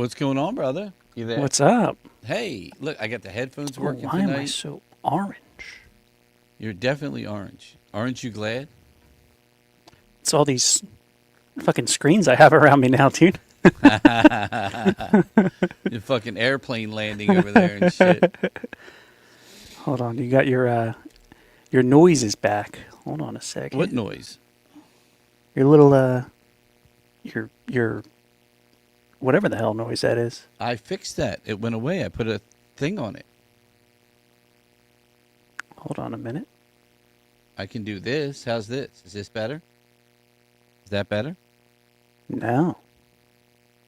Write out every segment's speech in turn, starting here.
What's going on, brother? You there? What's up? Hey, look, I got the headphones Oh, working why am I tonight. so orange? You're definitely orange. Aren't you glad? It's all these fucking screens I have around me now, dude. Your fucking airplane landing over there and shit. Hold on, you got your noises back. Hold on a second. What noise? Your little your whatever the hell noise that is. I fixed that. It went away. I put a thing on it. Hold on a minute. I can do this. How's this? Is this better? Is that better? No.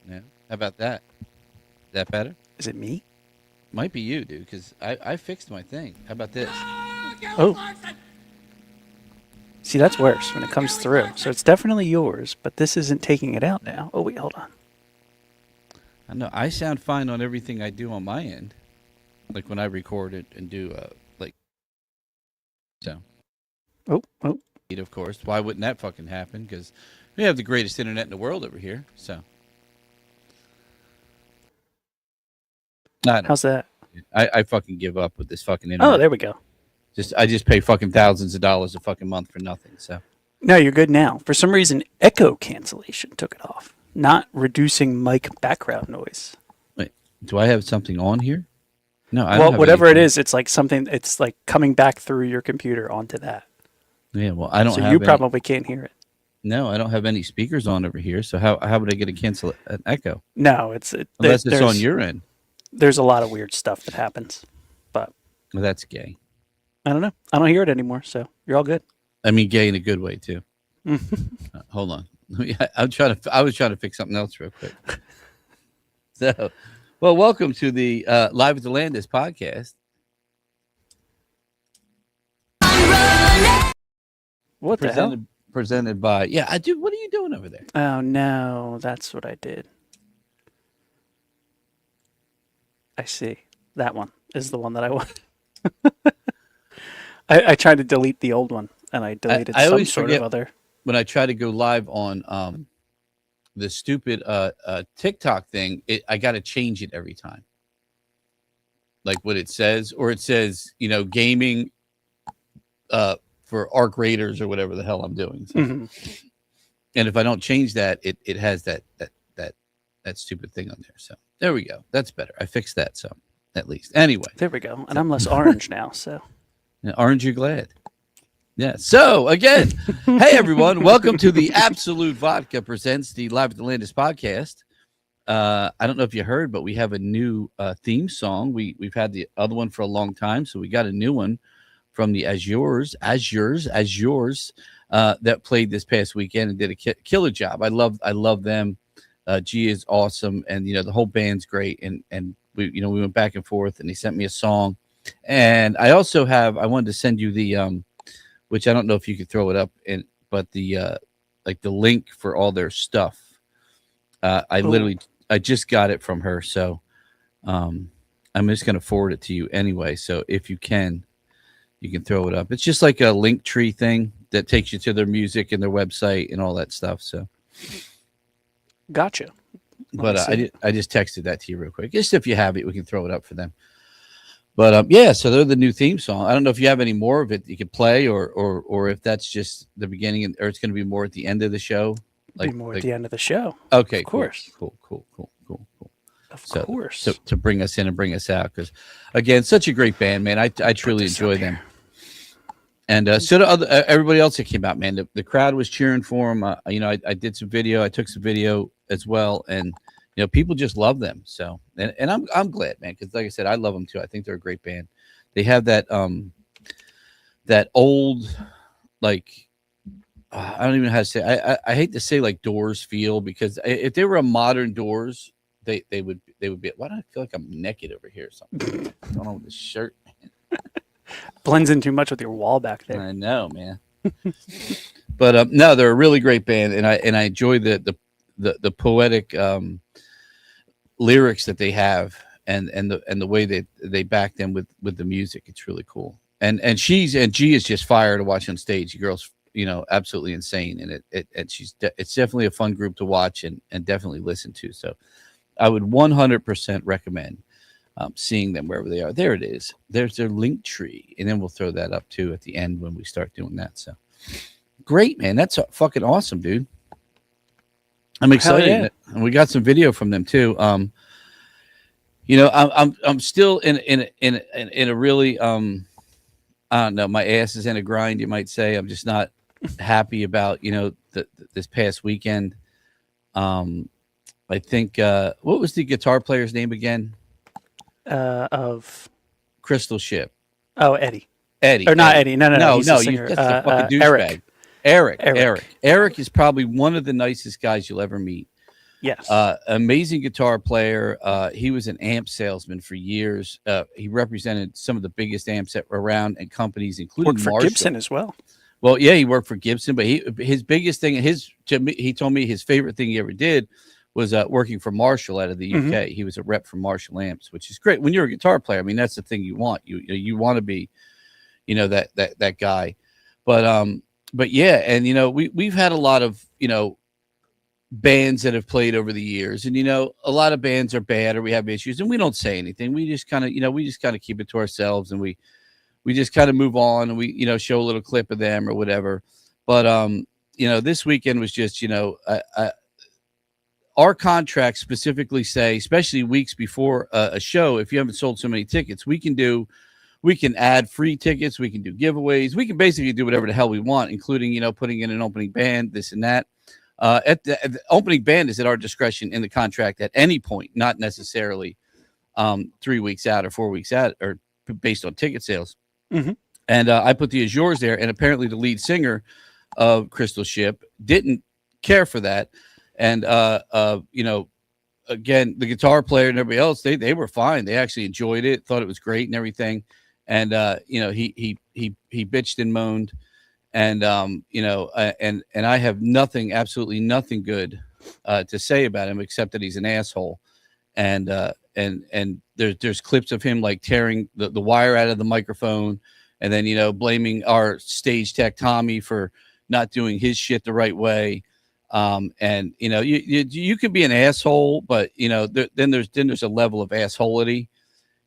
No. How about that? Is that better? Is it me? Might be you, dude, because I fixed my thing. How about this? Oh. See, that's worse when it comes through. So it's definitely yours, but this isn't taking it out now. Oh, wait, hold on. I know. I sound fine on everything I do on my end. Like when I record it and do, so. Oh. Of course. Why wouldn't that fucking happen? Because we have the greatest internet in the world over here. So. How's that? I fucking give up with this fucking internet. Oh, there we go. I just pay fucking thousands of dollars a fucking month for nothing. So. No, you're good now. For some reason, echo cancellation took it off, not reducing mic background noise. Wait, do I have something on here? No, I don't Well, have whatever anything. it is, it's like something. It's like coming back through your computer onto that. Yeah, well, I don't So have you any, probably can't hear it. No, I don't have any speakers on over here. So how would I get a cancel an echo? No, Unless it's on your end. There's a lot of weird stuff that happens, but Well, that's gay. I don't know. I don't hear it anymore, so you're all good. I mean, gay in a good way too. Hold on. I was trying to fix something else real quick. So, well, welcome to the Live at the Landis podcast. What the hell? Presented by I do. What are you doing over there? Oh no, that's what I did. I see. That one is the one that I want. I tried to delete the old one, and I deleted I some always sort forget of other. when I try to go live on the stupid TikTok thing. I got to change it every time. Like what it says, or it says gaming for Arc Raiders or whatever the hell I'm doing. So. Mm-hmm. And if I don't change that, it has that stupid thing on there. So there we go. That's better. I fixed that. So at least anyway. There we go. And I'm less orange now. So Aren't you glad? Yeah. So again, hey everyone, welcome to the Absolute Vodka presents the Live at the Landis podcast. I don't know if you heard, but we have a new theme song. We've had the other one for a long time, so we got a new one from the As Yours that played this past weekend and did a killer job. I love them. G is awesome, and the whole band's great. And we went back and forth, and they sent me a song. And I also I wanted to send you the which I don't know if you could throw it up but the like the link for all their stuff. I just got it from her, so I'm just gonna forward it to you anyway. So if you can throw it up. It's just like a link tree thing that takes you to their music and their website and all that stuff. So gotcha. But I just texted that to you real quick. Just if you have it, we can throw it up for them. But so they're the new theme song. I don't know if you have any more of it that you could play, or if that's just the beginning, or it's going to be more at the end of the show. Be more at the end of the show. Okay, of course. Cool. Of course. To bring us in and bring us out, because again, such a great band, man. I truly enjoy them. And so do everybody else that came out, man. The crowd was cheering for them. I did some video. I took some video as well, and people just love them. So, and I'm glad, man, because like I said, I love them too. I think they're a great band. They have that that old, like, I don't even know how to say. I hate to say like Doors feel, because if they were a modern Doors, they would be. Why do I feel like I'm naked over here or something? What's going on with this shirt? Blends in too much with your wall back there. I know, man. But no, they're a really great band, and I enjoy the poetic lyrics that they have, and the way they back them with the music. It's really cool. And G is just fire to watch on stage. The girl's absolutely insane, and it's definitely a fun group to watch and definitely listen to. So I would 100% recommend seeing them wherever they are. There it is. There's their link tree, and then we'll throw that up too at the end when we start doing that. So great, man. That's fucking awesome, dude. I'm excited, yeah. and we got some video from them too. You know, I'm still in a really I don't know. My ass is in a grind, you might say. I'm just not happy about this past weekend. I think what was the guitar player's name again? Of Crystal Ship. Oh, Eddie. Eddie. Or not Eddie. No. He's the singer. That's the fucking douchebag. Eric is probably one of the nicest guys you'll ever meet. Yes. Amazing guitar player. He was an amp salesman for years. He represented some of the biggest amps around and companies, including Worked for Marshall. Gibson as well. Well, yeah, he worked for Gibson, but his biggest thing, he told me his favorite thing he ever did was working for Marshall out of the UK. Mm-hmm. He was a rep for Marshall amps, which is great. When you're a guitar player, I mean, that's the thing you want. You want to be, that guy. But yeah, and we've had a lot of bands that have played over the years, and a lot of bands are bad or we have issues, and we don't say anything. We just kind of keep it to ourselves, and we just kind of move on, and we show a little clip of them or whatever. But this weekend was just our contracts specifically say, especially weeks before a show, if you haven't sold so many tickets, we can add free tickets, we can do giveaways, we can basically do whatever the hell we want, including putting in an opening band, this and that. At the opening band is at our discretion in the contract at any point, not necessarily 3 weeks out or 4 weeks out, or based on ticket sales. Mm-hmm. And I put the Azures there, and apparently the lead singer of Crystal Ship didn't care for that. And again, the guitar player and everybody else, they were fine. They actually enjoyed it, thought it was great and everything. And he bitched and moaned. And and I have absolutely nothing good to say about him except that he's an asshole. And there's clips of him like tearing the wire out of the microphone, and then blaming our stage tech Tommy for not doing his shit the right way. And you can be an asshole, but then there's a level of assholity,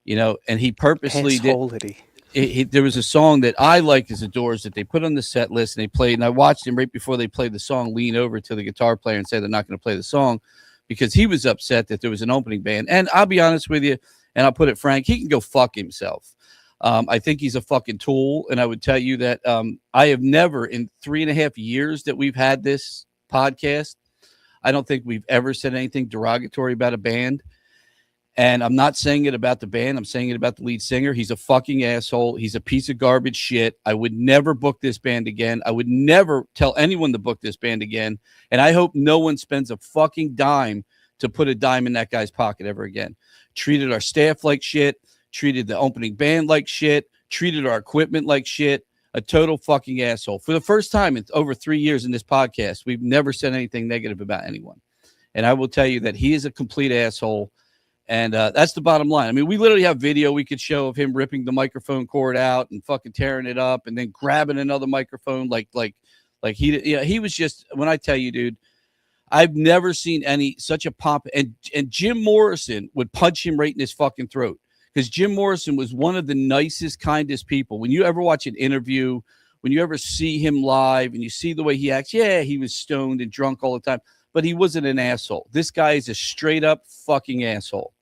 and he purposely did. There was a song that I like as the Doors that they put on the set list and they played, and I watched him right before they played the song lean over to the guitar player and say they're not going to play the song because he was upset that there was an opening band. And I'll be honest with you, and I'll put it frank, he can go fuck himself. I think he's a fucking tool, and I would tell you that I have never, in 3.5 years that we've had this podcast, I don't think we've ever said anything derogatory about a band. And I'm not saying it about the band. I'm saying it about the lead singer. He's a fucking asshole. He's a piece of garbage shit. I would never book this band again. I would never tell anyone to book this band again. And I hope no one spends a fucking dime to put a dime in that guy's pocket ever again. Treated our staff like shit. Treated the opening band like shit. Treated our equipment like shit. A total fucking asshole. For the first time in over 3 years in this podcast, we've never said anything negative about anyone. And I will tell you that he is a complete asshole. And that's the bottom line. I mean, we literally have video we could show of him ripping the microphone cord out and fucking tearing it up and then grabbing another microphone like he was just, when I tell you, dude, I've never seen such a pop. And Jim Morrison would punch him right in his fucking throat because Jim Morrison was one of the nicest, kindest people. When you ever watch an interview, when you ever see him live and you see the way he acts, yeah, he was stoned and drunk all the time, but he wasn't an asshole. This guy is a straight up fucking asshole.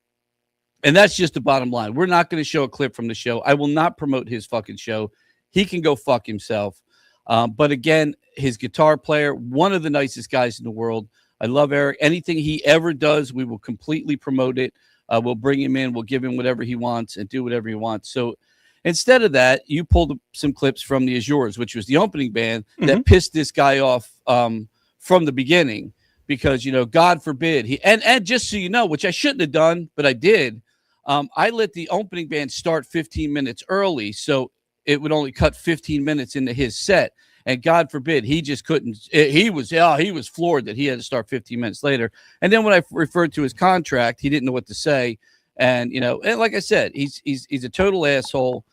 And that's just the bottom line. We're not going to show a clip from the show. I will not promote his fucking show. He can go fuck himself. But again, his guitar player, one of the nicest guys in the world. I love Eric. Anything he ever does, we will completely promote it. We'll bring him in. We'll give him whatever he wants and do whatever he wants. So instead of that, you pulled some clips from the Azures, which was the opening band that pissed this guy off from the beginning because, God forbid. And just so you know, which I shouldn't have done, but I did. I let the opening band start 15 minutes early, so it would only cut 15 minutes into his set. And God forbid, he just couldn't. He was floored that he had to start 15 minutes later. And then when I referred to his contract, he didn't know what to say. And and like I said, he's a total asshole.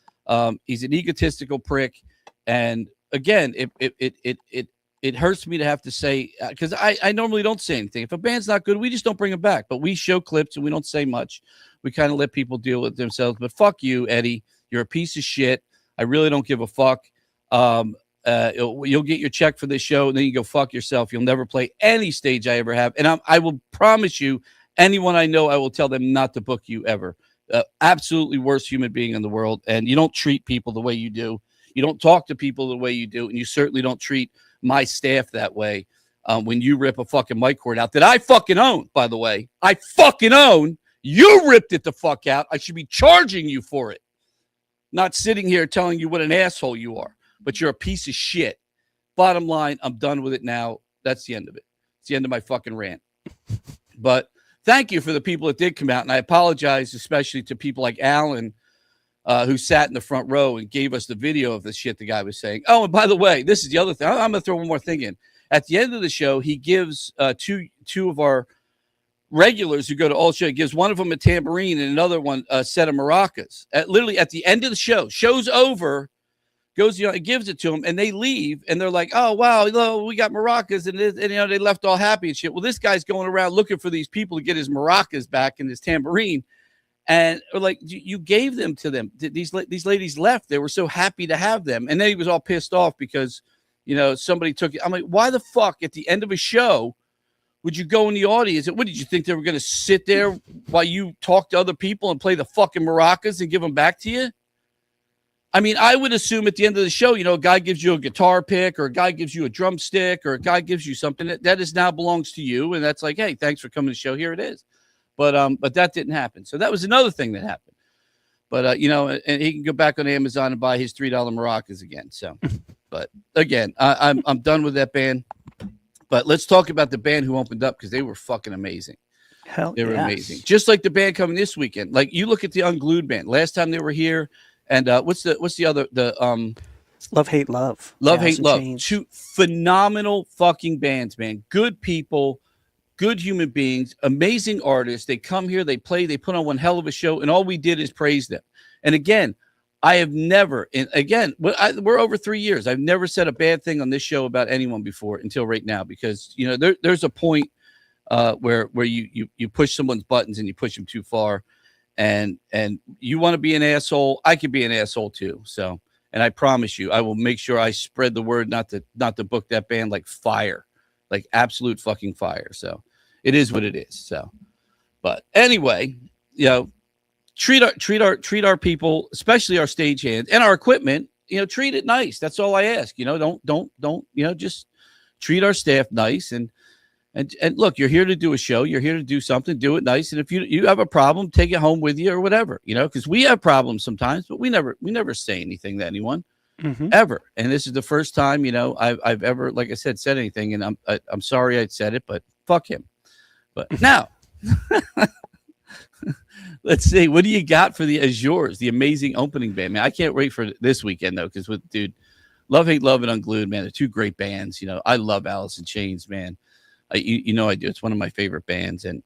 He's an egotistical prick. And again, it it hurts me to have to say, because I normally don't say anything. If a band's not good, we just don't bring them back. But we show clips and we don't say much. We kind of let people deal with themselves. But fuck you, Eddie. You're a piece of shit. I really don't give a fuck. You'll get your check for this show, and then you go fuck yourself. You'll never play any stage I ever have. And I will promise you, anyone I know, I will tell them not to book you ever. Absolutely worst human being in the world. And you don't treat people the way you do. You don't talk to people the way you do. And you certainly don't treat my staff that way. When you rip a fucking mic cord out that I fucking own, by the way, I fucking own. You ripped it the fuck out. I should be charging you for it. Not sitting here telling you what an asshole you are, but you're a piece of shit. Bottom line, I'm done with it now. That's the end of it. It's the end of my fucking rant. But thank you for the people that did come out. And I apologize, especially to people like Alan, who sat in the front row and gave us the video of the shit the guy was saying. Oh, and by the way, this is the other thing. I'm going to throw one more thing in. At the end of the show, he gives two of our regulars who go to all show. He gives one of them a tambourine and another one a set of maracas. Literally at the end of the show, show's over, goes, and gives it to them, and they leave, and they're like, oh, wow, we got maracas, and they left all happy and shit. Well, this guy's going around looking for these people to get his maracas back and his tambourine, and like, you gave them to them. These ladies left. They were so happy to have them, and then he was all pissed off because, somebody took it. I'm like, why the fuck at the end of a show would you go in the audience? What did you think they were going to sit there while you talk to other people and play the fucking maracas and give them back to you? I mean, I would assume at the end of the show, a guy gives you a guitar pick, or a guy gives you a drumstick, or a guy gives you something that is now belongs to you, and that's like, hey, thanks for coming to the show. Here it is. But that didn't happen. So that was another thing that happened. But and he can go back on Amazon and buy his $3 maracas again. So, but again, I'm done with that band. But let's talk about the band who opened up, because they were fucking amazing. They were amazing. Just like the band coming this weekend. Like, you look at the Unglued band. Last time they were here, and what's the other Love Hate Love. Love Hate Love. Two phenomenal fucking bands, man. Good people, good human beings, amazing artists. They come here, they play, they put on one hell of a show, and all we did is praise them. And again, I have never, and again, we're over 3 years. I've never said a bad thing on this show about anyone before until right now, because there's a point where you push someone's buttons and you push them too far, and you want to be an asshole. I could be an asshole too. So, and I promise you, I will make sure I spread the word not to book that band like fire, like absolute fucking fire. So it is what it is. So, but anyway, treat our people, especially our stagehands and our equipment, treat it nice. That's all I ask. Don't just treat our staff nice. And look, you're here to do a show. You're here to do something, do it nice. And if you have a problem, take it home with you or whatever, because we have problems sometimes, but we never say anything to anyone ever. And this is the first time, I've ever, like I said anything. And I'm sorry I said it, but fuck him. But now, let's see. What do you got for the Azures, the amazing opening band, man? I can't wait for this weekend, though, because Love Hate Love and Unglued, man, they're two great bands. I love Alice in Chains, man. I do. It's one of my favorite bands. And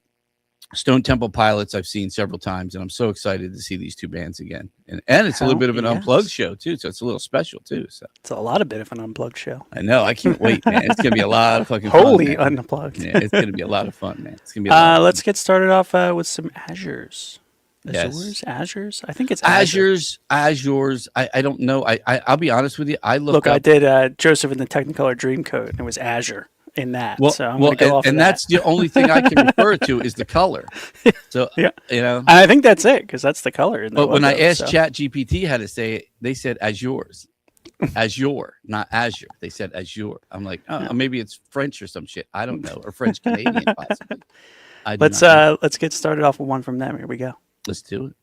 Stone Temple Pilots I've seen several times, and I'm so excited to see these two bands again. And it's a little bit of an unplugged show, too, so it's a little special, too. So it's a lot of bit of an unplugged show. I know. I can't wait, man. It's going to be a lot of fucking Holy fun. Unplugged. Yeah, it's going to be a lot of fun, man. It's going to be a lot of let's get started off with some Azures. Yes. Azures? I think it's Azures. I don't know. I'll be honest with you. I did Joseph in the Technicolor Dreamcoat, and it was Azure in that. Well, so I'm going to go off and that's the only thing I can refer to is the color. So, yeah. And I think that's it, because that's the color. In the but when I asked so. ChatGPT how to say it, they said Azures. Azure, not Azure. They said Azure. I'm like, maybe it's French or some shit. I don't know. Or French Canadian, possibly. Let's get started off with one from them. Here we go. Let's do it.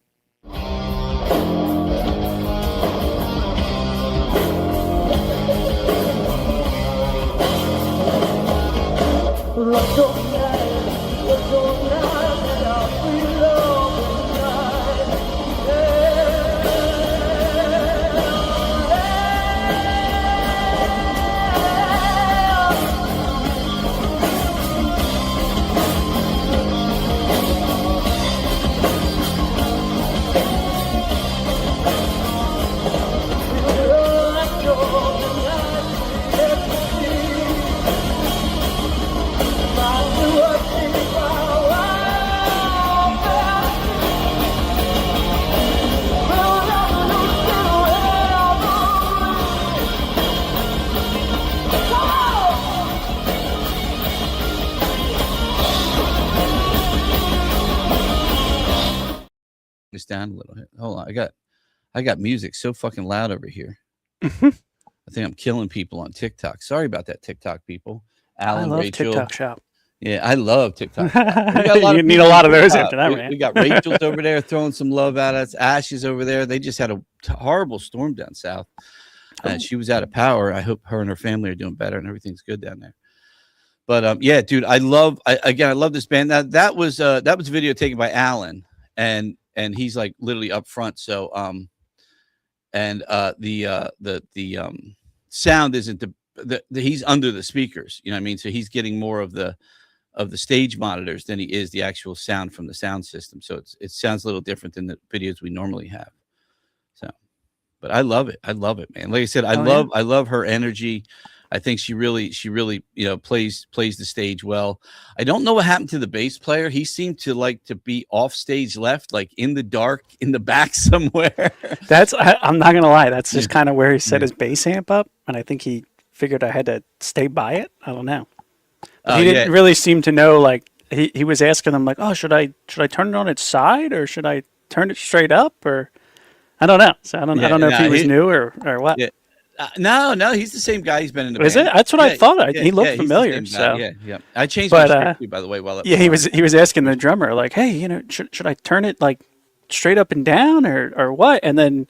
sound a little. Hold on, I got music so fucking loud over here. Mhm. I think I'm killing people on TikTok. Sorry about that, TikTok people. I Alan, love Rachel. TikTok Shop. Yeah, I love TikTok. We got You need people a lot on of those TikTok. after that, right? We got Rachel's over there throwing some love at us. Ash is over there. They just had a horrible storm down south. She was out of power. I hope her and her family are doing better and everything's good down there. But yeah, dude, I love this band. That was a video taken by Alan, and he's like literally up front. So the sound isn't the he's under the speakers. You know what I mean? So he's getting more of the stage monitors than he is the actual sound from the sound system. So it sounds a little different than the videos we normally have. So, but I love it. I love it, man. Like I said, I love her energy. I think she really, plays the stage well. I don't know what happened to the bass player. He seemed to like to be off stage left, like in the dark, in the back somewhere. I'm not gonna lie. That's just kind of where he set his bass amp up, and I think he figured I had to stay by it. I don't know. He didn't really seem to know. Like he was asking them, like, "Oh, should I turn it on its side, or should I turn it straight up, or I don't know." So I don't know if he was new or what. Yeah. No, he's the same guy. He's been in the band. Is it? That's what I thought. He looked familiar. So yeah. I changed my script too, by the way. He was asking the drummer, like, "Hey, should I turn it like straight up and down, or what?" And then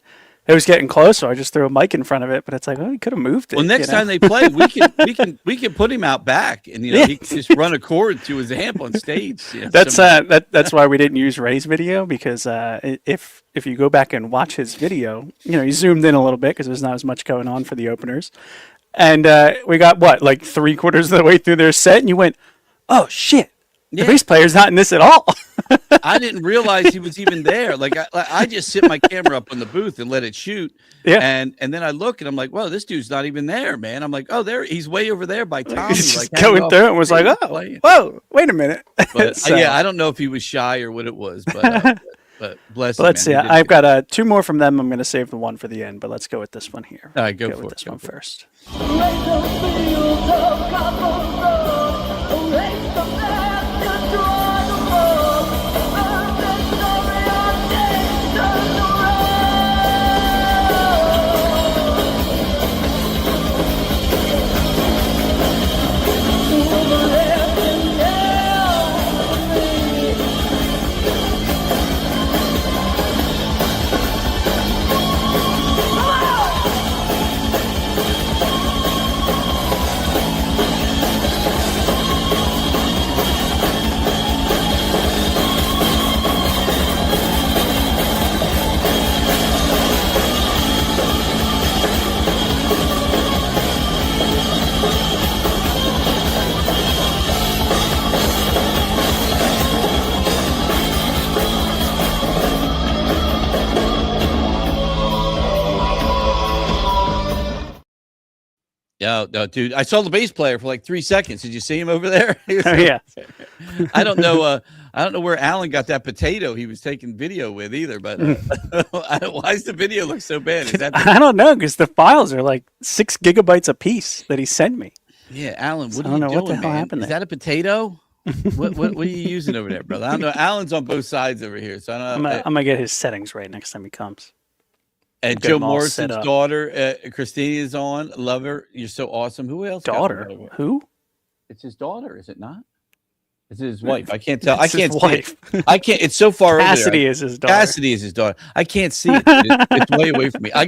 it was getting close, so I just threw a mic in front of it. But it's like, oh, he could have moved it. Well, next time they play, we can put him out back, and he can just run a chord to his amp on stage. That's why we didn't use Ray's video, because if you go back and watch his video, he zoomed in a little bit because there's not as much going on for the openers, and we got like 3/4 of the way through their set, and you went, oh shit. The bass player's not in this at all. I didn't realize he was even there. Like I just sit my camera up on the booth and let it shoot. Yeah. And then I look and I'm like, whoa, this dude's not even there, man. I'm like, oh, he's way over there by Tommy. He's like going through it and was like, oh, whoa, wait a minute. But I don't know if he was shy or what it was, but bless him. Let's see. I've got 2 more from them. I'm going to save the one for the end, but let's go with this one here. All right, go for with it. This one first. No, dude. I saw the bass player for like 3 seconds. Did you see him over there? Yeah. I don't know where Alan got that potato he was taking video with either. But why does the video look so bad? I don't know, because the files are like 6 gigabytes a piece that he sent me. Yeah, Alan. What I are don't you know doing, what the hell man? happened Is there. that a potato? what are you using over there, brother? I don't know. Alan's on both sides over here, so I don't know. I'm gonna get his settings right next time he comes. And Joe Morrison's daughter, Christina, is on. Love her. You're so awesome. Who else? Daughter? Who? It's his daughter, is it not? It's his wife. I can't tell. I can't see wife. it. I can't. It's so far Cassidy over there. is his daughter. Cassidy is his daughter. I can't see it. It's way away from me. I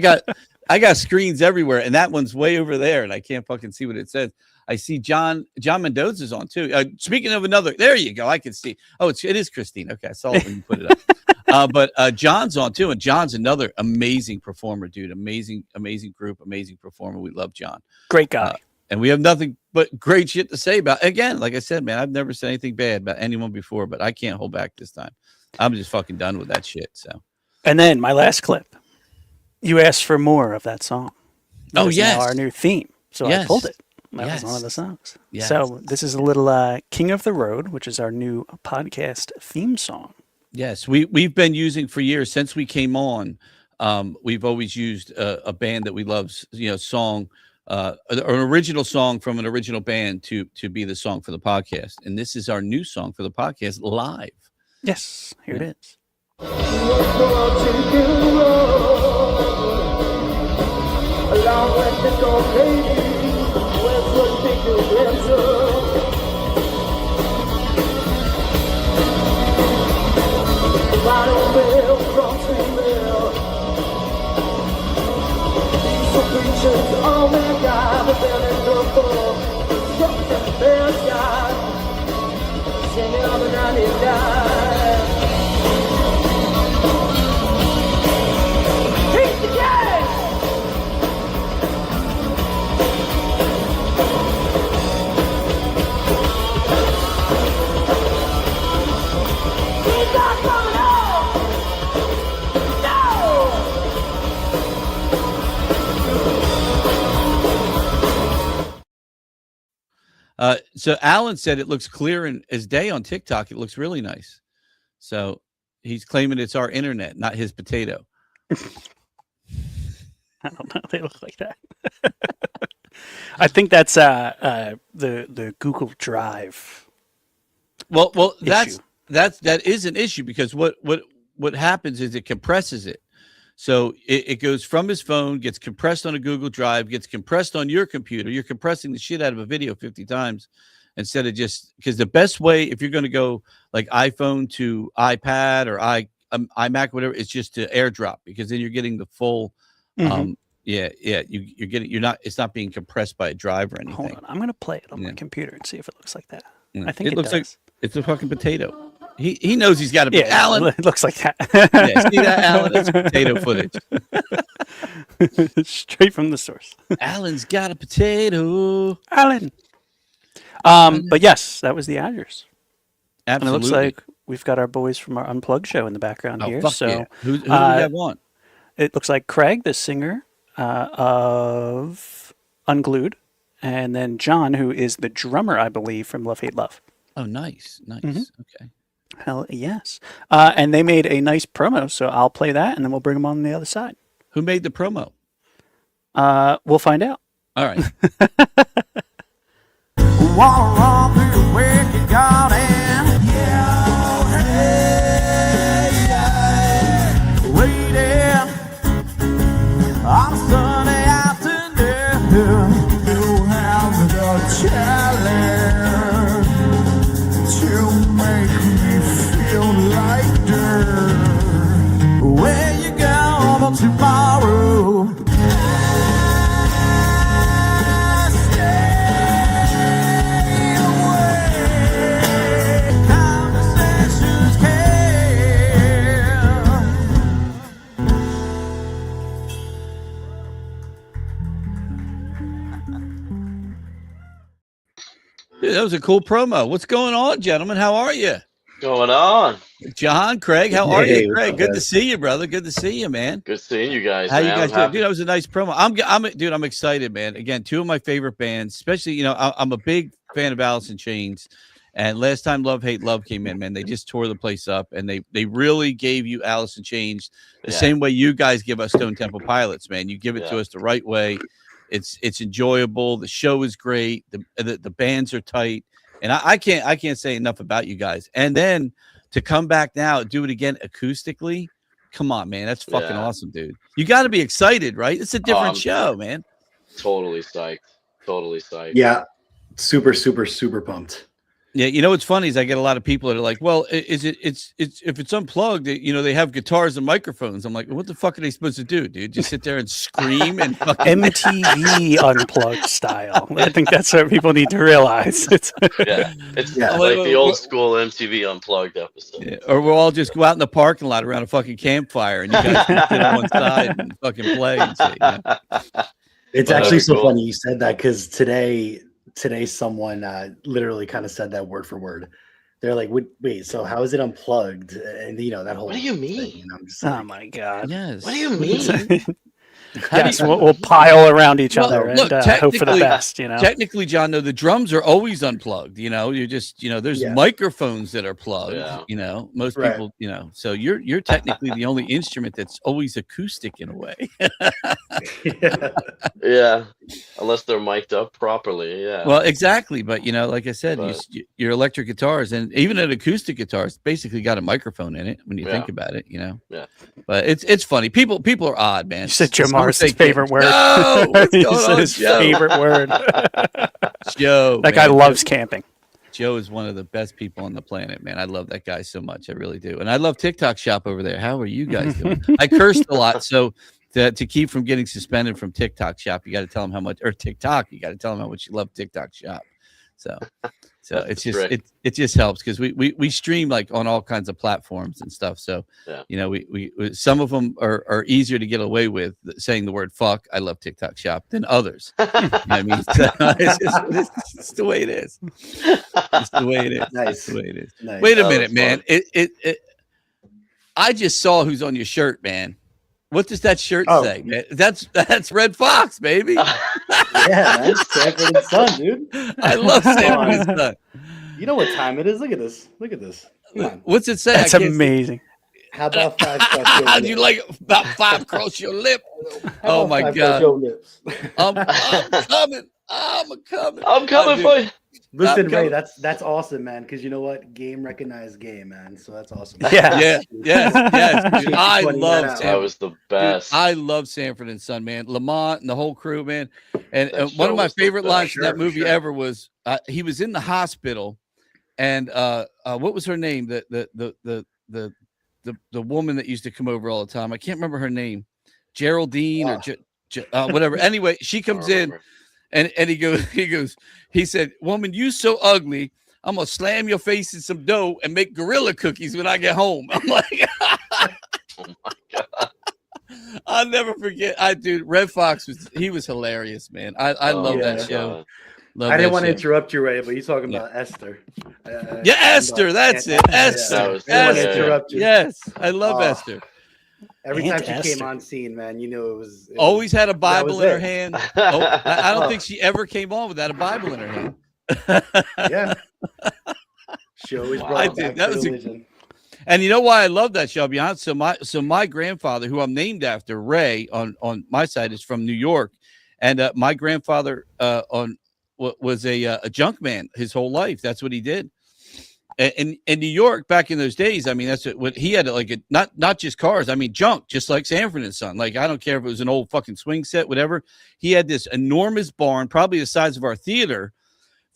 got screens everywhere, and that one's way over there, and I can't fucking see what it says. I see John Mendoza's on too. Speaking of another, there you go. I can see. Oh, it is Christine. Okay, I saw it when you put it up. But John's on too, and John's another amazing performer, dude. Amazing group, amazing performer. We love John. Great guy. And we have nothing but great shit to say about. Again, like I said, man, I've never said anything bad about anyone before, but I can't hold back this time. I'm just fucking done with that shit. So. And then my last clip. You asked for more of that song. Oh, yes. Our new theme. So I pulled it. That was one of the songs. Yes. So this is a little King of the Road, which is our new podcast theme song. Yes, we've been using for years since we came on. We've always used a band that we love, song, an original song from an original band to be the song for the podcast. And this is our new song for the podcast live. Yes, here it is. So Alan said it looks clear as day on TikTok. It looks really nice. So he's claiming it's our internet, not his potato. I don't know. They look like that. I think that's the Google Drive. Well, that is an issue because what happens is it compresses it. So it goes from his phone, gets compressed on a Google Drive, gets compressed on your computer. You're compressing the shit out of a video 50 times instead of just because the best way, if you're going to go like iPhone to iPad or iMac, whatever, it's just to AirDrop because then you're getting the full. You're getting. You're not. It's not being compressed by a drive or anything. Hold on, I'm going to play it on my computer and see if it looks like that. Yeah. I think it looks does. like it's a fucking potato. He knows he's got to be Alan. It looks like that. Yeah, see that, Alan? That's potato footage. Straight from the source. Alan's got a potato. Alan. But yes, that was the Azures. Absolutely. And it looks like we've got our boys from our Unplugged show in the background here. Fuck so yeah. Who do we have on? It looks like Craig, the singer of Unglued, and then John, who is the drummer, I believe, from Love Hate Love. Oh, nice. Okay. Hell yes. And they made a nice promo, so I'll play that, and then we'll bring them on the other side. Who made the promo? We'll find out. All right. Tomorrow, Dude, that was a cool promo. What's going on, gentlemen? How are you? Going on? John, Craig, how are you? Craig, good to see you, brother. Good to see you, man. Good seeing you guys. How man. you guys doing? Dude, that was a nice promo. I'm excited, man. Again, two of my favorite bands, especially, I'm a big fan of Alice in Chains. And last time Love Hate Love came in, man, they just tore the place up, and they really gave you Alice in Chains the same way you guys give us Stone Temple Pilots, man. You give it to us the right way. It's enjoyable. The show is great. The bands are tight, and I can't say enough about you guys. And then to come back now, do it again acoustically. Come on, man. That's fucking awesome, dude. You got to be excited, right? It's a different show, man. Totally psyched. Totally psyched. Yeah. Super, super, super pumped. Yeah, what's funny is I get a lot of people that are like, "Well, it's if it's unplugged, they have guitars and microphones." I'm like, "What the fuck are they supposed to do, dude? Just sit there and scream and fucking MTV Unplugged style." I think that's what people need to realize. It's like the old school MTV Unplugged episode. Yeah, or we'll all just go out in the parking lot around a fucking campfire, and you guys can sit on one side and fucking play. And say, It's actually so funny you said that because today someone literally kind of said that word for word. They're like, wait, so how is it unplugged? And that whole what do you mean? Thing, I'm just oh my god. Yes. What do you mean? Yes, we'll pile around each other and hope for the best. Technically, John, the drums are always unplugged. You're just there's microphones that are plugged. Yeah. Most people so you're technically the only instrument that's always acoustic in a way. Yeah, unless they're mic'd up properly. Yeah. Well, exactly. But like I said, But- your electric guitars and even an acoustic guitar, it's basically got a microphone in it when you think about it. Yeah. But it's funny. People are odd, man. You said Joe Some Morris's take it. favorite word. No, what's He going said on, his Joe? favorite word. Joe, That guy loves camping. Joe is one of the best people on the planet, man. I love that guy so much. I really do. And I love TikTok Shop over there. How are you guys doing? I cursed a lot. So to keep from getting suspended from TikTok Shop, you got to tell them how much, or TikTok, you got to tell them how much you love TikTok Shop. So it's just, it just helps because we stream like on all kinds of platforms and stuff. So, we some of them are easier to get away with saying the word fuck. I love TikTok Shop than others. You know what I mean? So it's the way it is. It's the way it is. Nice. It's the way it is. Nice. Wait a minute, man. I just saw who's on your shirt, man. What does that shirt say, man? That's Red Fox, baby. Yeah, man. Sanford and Son, dude. I love Sanford and Son. You know what time it is? Look at this. Look at this. Come on. What's it say? That's amazing. How about 5 across your How lips? do you like about 5 across your lip? How Oh about my 5 God. across your lips? I'm coming. I'm coming. I'm coming for you. Listen, coming. Ray, that's awesome, man. Because you know what? Game recognized game, man. So that's awesome. Yeah. Yes. Dude, I love That Sanford. That was the best. Dude, I love Sanford and Son, man. Lamont and the whole crew, man. And That one show of my was the favorite best. lines in that Sure, movie sure. ever was he was in the hospital, and what was her name? The woman that used to come over all the time. I can't remember her name, Geraldine or whatever. Anyway, she comes in. And he said, "Woman, you so ugly. I'm gonna slam your face in some dough and make gorilla cookies when I get home." I'm like, Oh my God. I'll never forget. Dude, Red Fox was hilarious, man. I love that show. I didn't want to interrupt you, Ray, but you're talking about Esther. Esther, that's it. Esther. I didn't want to interrupt you. Yes, I love Esther. Every Aunt time she Esther. came on scene, man, you knew it was Always had a Bible was in her it. hand. I don't think she ever came on without a Bible in her hand. Yeah. She always Wow. brought I back did. That was a- religion. And you know why I love that show? I'll be honest. So my grandfather, who I'm named after, Ray, on my side, is from New York, and my grandfather was a junk man his whole life. That's what he did. And in New York back in those days, I mean, that's what he had, like not just cars. I mean, junk, just like Sanford and Son. Like, I don't care if it was an old fucking swing set, whatever. He had this enormous barn, probably the size of our theater,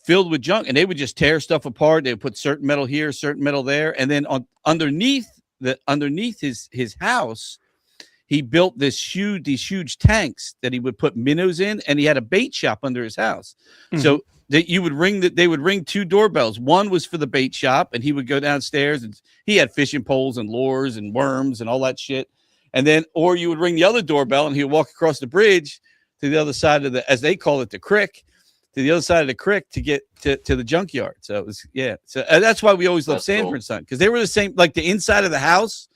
filled with junk, and they would just tear stuff apart. They would put certain metal here, certain metal there, and then underneath his house, he built these huge tanks that he would put minnows in, and he had a bait shop under his house. Mm-hmm. So that they would ring 2 doorbells. One was for the bait shop, and he would go downstairs, and he had fishing poles and lures and worms and all that shit. And then, or you would ring the other doorbell, and he would walk across the bridge to the other side of as they call it, the creek, to the other side of the creek to get to the junkyard. So it was, yeah. So that's why we always loved Sanford and Son, because they were the same. Like, the inside of the house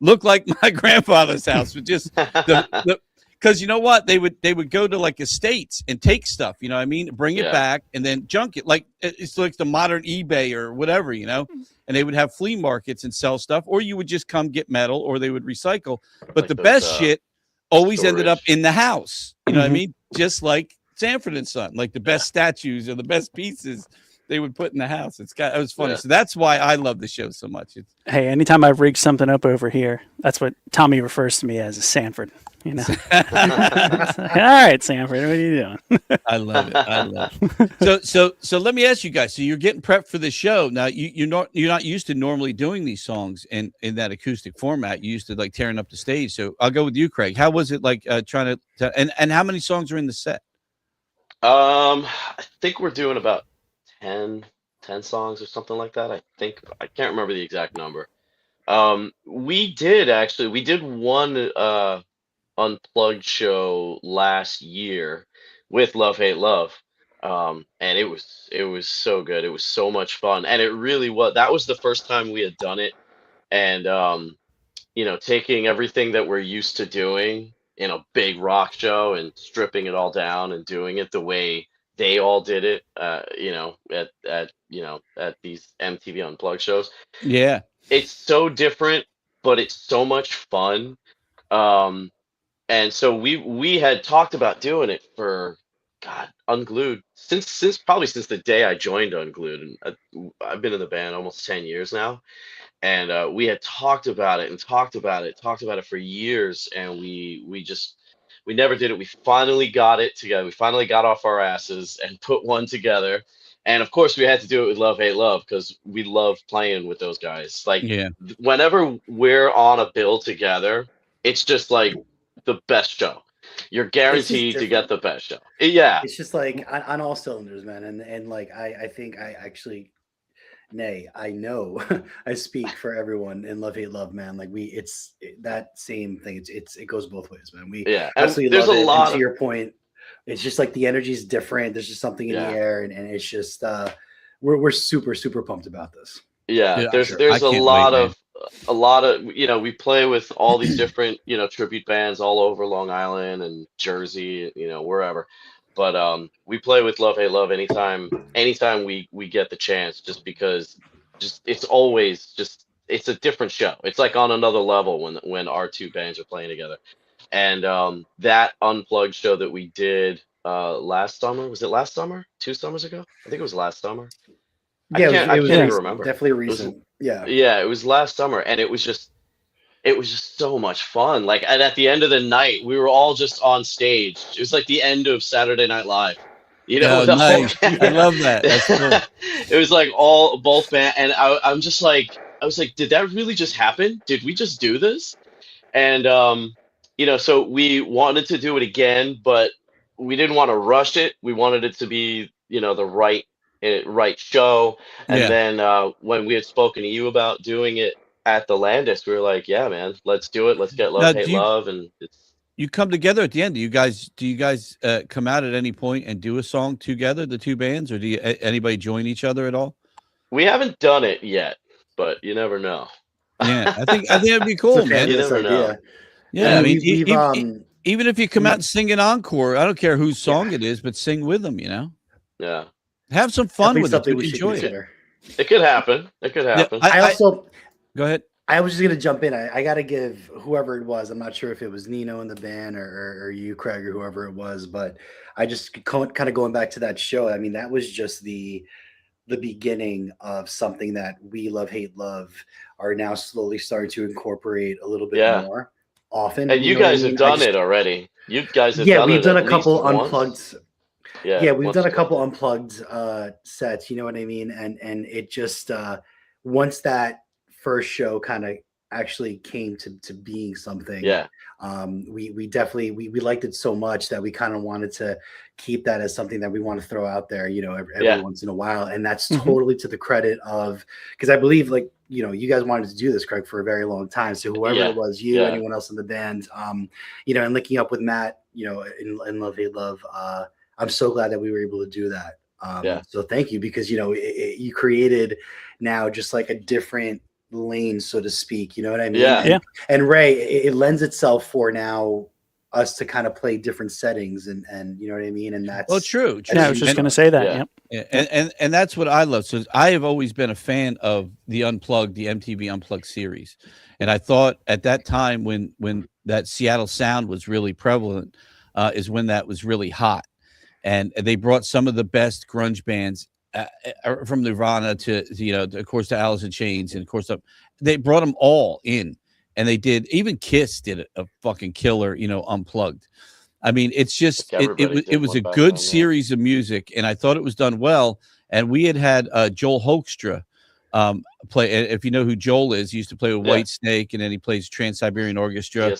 looked like my grandfather's house, but just because you know what, they would go to like estates and take stuff, you know what I mean, bring it back and then junk it. Like, it's like the modern eBay or whatever, you know. And they would have flea markets and sell stuff, or you would just come get metal, or they would recycle. But like the best shit always ended up in the house. You know what I mean? Just like Sanford and Son, like the best statues or the best pieces they would put in the house. It was funny. So that's why I love the show so much. Hey, anytime I've rigged something up over here, that's what Tommy refers to me as, a Sanford. You know. All right, Sanford, what are you doing? I love it. So let me ask you guys. So you're getting prepped for the show now. You're not used to normally doing these songs in that acoustic format. You used to like tearing up the stage. So I'll go with you, Craig. How was it like trying to and how many songs are in the set? I think we're doing about 10 songs or something like that. I think I can't remember the exact number. We did one Unplugged show last year with Love Hate Love, and it was so good. It was so much fun, and it really was. That was the first time we had done it, and taking everything that we're used to doing in a big rock show and stripping it all down and doing it the way they all did it, at these MTV Unplugged shows. Yeah, it's so different, but it's so much fun. and so we had talked about doing it for God, Unglued since probably since the day I joined Unglued, and I've been in the band almost 10 years now, and we had talked about it and talked about it for years, and we never did it. We finally got it together. We finally got off our asses and put one together. And of course, we had to do it with Love Hate Love because we love playing with those guys. Like, Yeah. whenever we're on a bill together, it's just like the best show. You're guaranteed to get the best show. Yeah. It's just like on all cylinders, man. And like I think I actually, nay, I know I speak for everyone in Love Hate Love, man. Like it's that same thing. It goes both ways, man. We absolutely there's love a it. lot and to your point, it's just like the energy is different. There's just something in the air, and it's just we're super pumped about this. Yeah, Dude, there's a lot of we play with all these different tribute bands all over Long Island and Jersey, wherever. But we play with Love Hate Love anytime we get the chance, just because it's always it's a different show. It's like on another level when our two bands are playing together. And that Unplugged show that we did last summer, was it last summer? 2 summers ago? I think it was last summer. Yeah, I can't even remember. Definitely recent. It was last summer, and it was just so much fun. Like, and at the end of the night, we were all just on stage. It was like the end of Saturday Night Live. Nice. I love that. That's cool. It was like both band, and I was like, did that really just happen? Did we just do this? And so we wanted to do it again, but we didn't want to rush it. We wanted it to be, the right show. And then when we had spoken to you about doing it at the Landis, we were like, yeah, man, let's do it. Let's get Love Hate Love. And you come together at the end. Do you guys come out at any point and do a song together, the two bands, or do anybody join each other at all? We haven't done it yet, but you never know. Yeah, I think it'd be cool, man. You never know. Yeah, I mean, even if you come out and sing an encore, I don't care whose song it is, but sing with them, Yeah. Have some fun with it. Enjoy it. It could happen. Yeah, I also go ahead. I was just gonna jump in. I got to give whoever it was. I'm not sure if it was Nino in the band or you, Craig, or whoever it was, but I just kind of going back to that show. I mean, that was just the beginning of something that we Love Hate Love are now slowly starting to incorporate a little bit more often. And you guys have done it already. You guys have done it. Yeah, we've done a couple unplugged. Yeah, we've done a couple unplugged sets. You know what I mean? And it just once that first show kind of actually came to being something. We definitely we liked it so much that we kind of wanted to keep that as something that we want to throw out there, every once in a while. And that's totally to the credit of, because I believe you guys wanted to do this, Craig, for a very long time. So whoever it was, anyone else in the band, and linking up with Matt, in Love Hate Love, I'm so glad that we were able to do that. So thank you, because you created now just like a different lane, so to speak. You know what I mean? And Ray, it lends itself for now us to kind of play different settings, and you know what I mean. And that's true. I was just going to say that. And that's what I love. So I have always been a fan of the Unplugged, the MTV Unplugged series, and I thought at that time when that Seattle sound was really prevalent, is when that was really hot, and they brought some of the best grunge bands. From Nirvana to of course to Alice in Chains, and of course they brought them all in, and they did. Even Kiss did a fucking killer, Unplugged. I mean, it's just it was a good series of music, and I thought it was done well. And we had Joel Hoekstra play. If you know who Joel is, he used to play with Whitesnake, and then he plays Trans-Siberian Orchestra.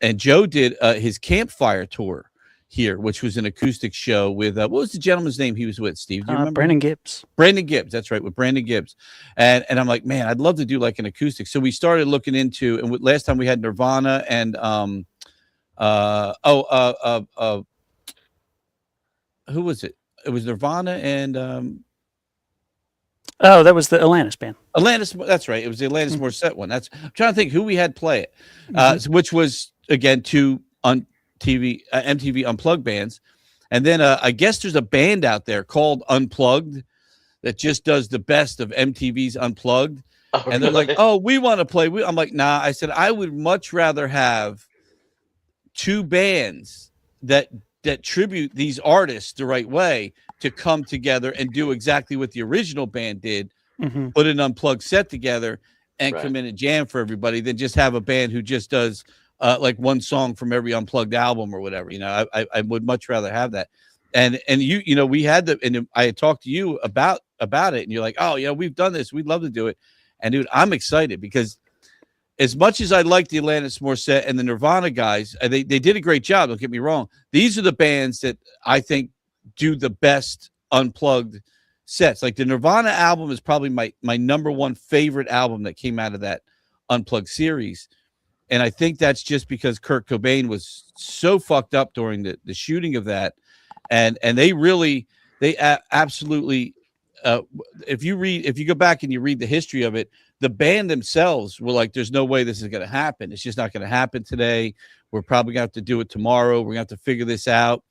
And Joe did his Campfire tour here, which was an acoustic show with what was the gentleman's name he was with, Steve? Do you remember? Brandon Gibbs. Brandon Gibbs, that's right, with Brandon Gibbs. And I'm like, man, I'd love to do like an acoustic. So we started looking into, and last time we had Nirvana and who was it? It was Nirvana and that was the Atlantis band. Atlantis, that's right. It was the Atlantis Morissette one. I'm trying to think who we had play it, which was again two MTV Unplugged bands. And then I guess there's a band out there called Unplugged that just does the best of MTV's Unplugged. And they're like, oh, we want to play. I'm like, nah. I said, I would much rather have two bands that tribute these artists the right way to come together and do exactly what the original band did, put an unplugged set together and come in and jam for everybody, than just have a band who just does like one song from every unplugged album or whatever. You know, I would much rather have that. And you know, we had and I had talked to you about it, and you're like, oh, yeah, we've done this. We'd love to do it. And dude, I'm excited because as much as I like the Landis Morissette and the Nirvana guys, they did a great job. Don't get me wrong. These are the bands that I think do the best unplugged sets. Like the Nirvana album is probably my number one favorite album that came out of that unplugged series. And I think that's just because Kurt Cobain was so fucked up during the shooting of that. And they absolutely, if you go back and you read the history of it, the band themselves were like, there's no way this is going to happen. It's just not going to happen today. We're probably going to have to do it tomorrow. We're going to have to figure this out.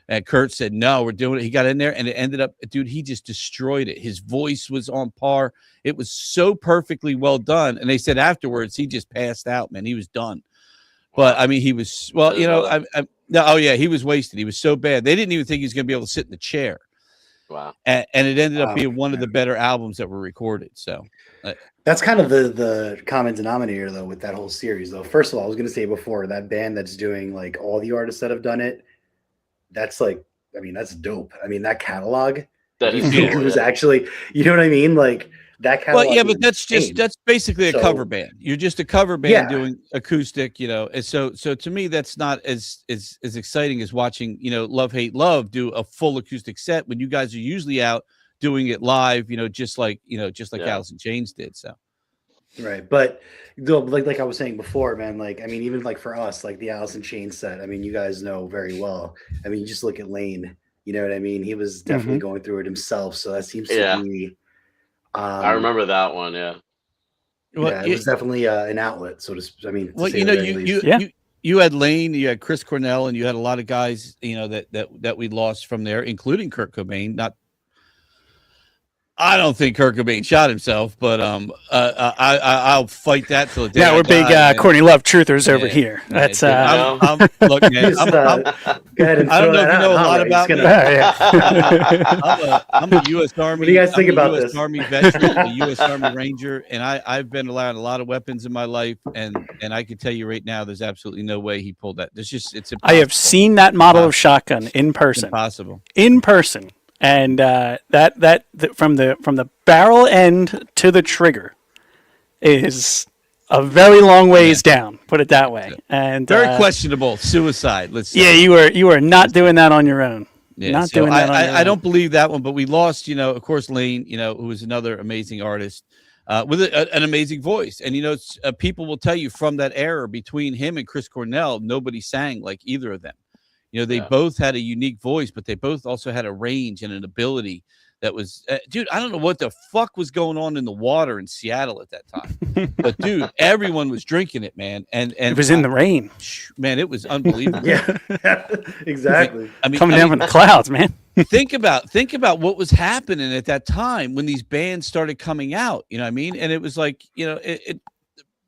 And Kurt said, no, we're doing it. He got in there and it ended up, dude, he just destroyed it. His voice was on par. It was so perfectly well done. And they said afterwards, he just passed out, man. He was done. But I mean, he was, well, you know, oh yeah, he was wasted. He was so bad. They didn't even think he was going to be able to sit in the chair. Wow. And it ended up being one of the better albums that were recorded. So that's kind of the common denominator though with that whole series though. First of all, I was going to say before, that band that's doing like all the artists that have done it, that's like, I mean, that's dope. I mean, that catalog that is it was actually, you know what I mean? Like that catalog. Well, yeah, but that's basically a cover band. You're just a cover band doing acoustic, you know. And so to me, that's not as exciting as watching, you know, Love Hate Love do a full acoustic set when you guys are usually out doing it live, you know, just like Alice in Chains did. So right, but like I was saying before, man, like I mean, even like for us, like the Alice in Chains set, I mean, you guys know very well. I mean, you just look at Lane, you know what I mean? He was definitely going through it himself, so that seems to be. I remember that one. Yeah. Well, yeah, it was definitely an outlet. So to, I mean, well, you know, you had Lane, you had Chris Cornell, and you had a lot of guys, you know, that we lost from there, including Kurt Cobain. I don't think Kurt Cobain shot himself, but I'll fight that till the day. Yeah, we're big Courtney Love truthers over here. That's look, man. I don't know if you know a lot about me. I'm a U.S. Army. What do you guys think about this? Army veteran, a U.S. Army Ranger, and I've been around a lot of weapons in my life, and I can tell you right now, there's absolutely no way he pulled that. It's impossible. I have seen that model of shotgun in person. Impossible. In person. And that from the barrel end to the trigger is a very long ways down. Put it that way. And very questionable suicide. Let's say. Yeah, you are not doing that on your own. Yeah, not doing that on your own. I don't believe that one, but we lost. You know, of course, Lane. You know, who was another amazing artist with an amazing voice. And you know, people will tell you from that era between him and Chris Cornell, nobody sang like either of them. You know, they both had a unique voice, but they both also had a range and an ability that was, dude, I don't know what the fuck was going on in the water in Seattle at that time. But, dude, everyone was drinking it, man. And it was in the rain. Man, it was unbelievable. Yeah, exactly. I mean, coming down from the clouds, man. think about what was happening at that time when these bands started coming out. You know what I mean? And it was like, you know,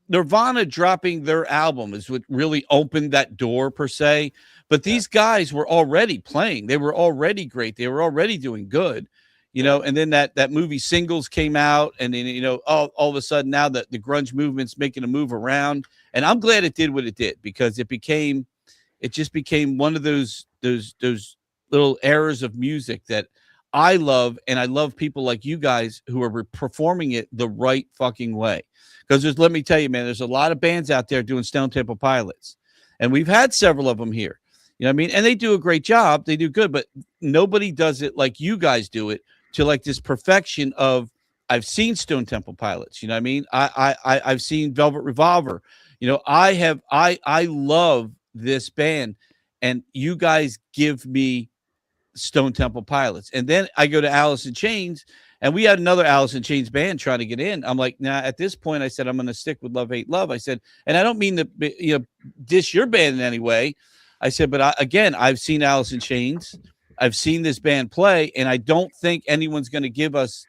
Nirvana dropping their album is what really opened that door, per se. But these guys were already playing. They were already great. They were already doing good, you know. And then that movie Singles came out, and then, you know, all of a sudden now the grunge movement's making a move around. And I'm glad it did what it did, because it just became one of those little eras of music that I love, and I love people like you guys who are performing it the right fucking way. Because let me tell you, man, there's a lot of bands out there doing Stone Temple Pilots, and we've had several of them here. You know what I mean? And they do a great job. They do good, but nobody does it like you guys do it, to like this perfection of, I've seen Stone Temple Pilots. You know what I mean? I've seen Velvet Revolver. You know, I love this band, and you guys give me Stone Temple Pilots. And then I go to Alice in Chains, and we had another Alice in Chains band trying to get in. I'm like, nah, at this point, I said, I'm going to stick with Love Hate Love. I said, and I don't mean to, you know, diss your band in any way. I said, but again, I've seen Alice in Chains. I've seen this band play, and I don't think anyone's going to give us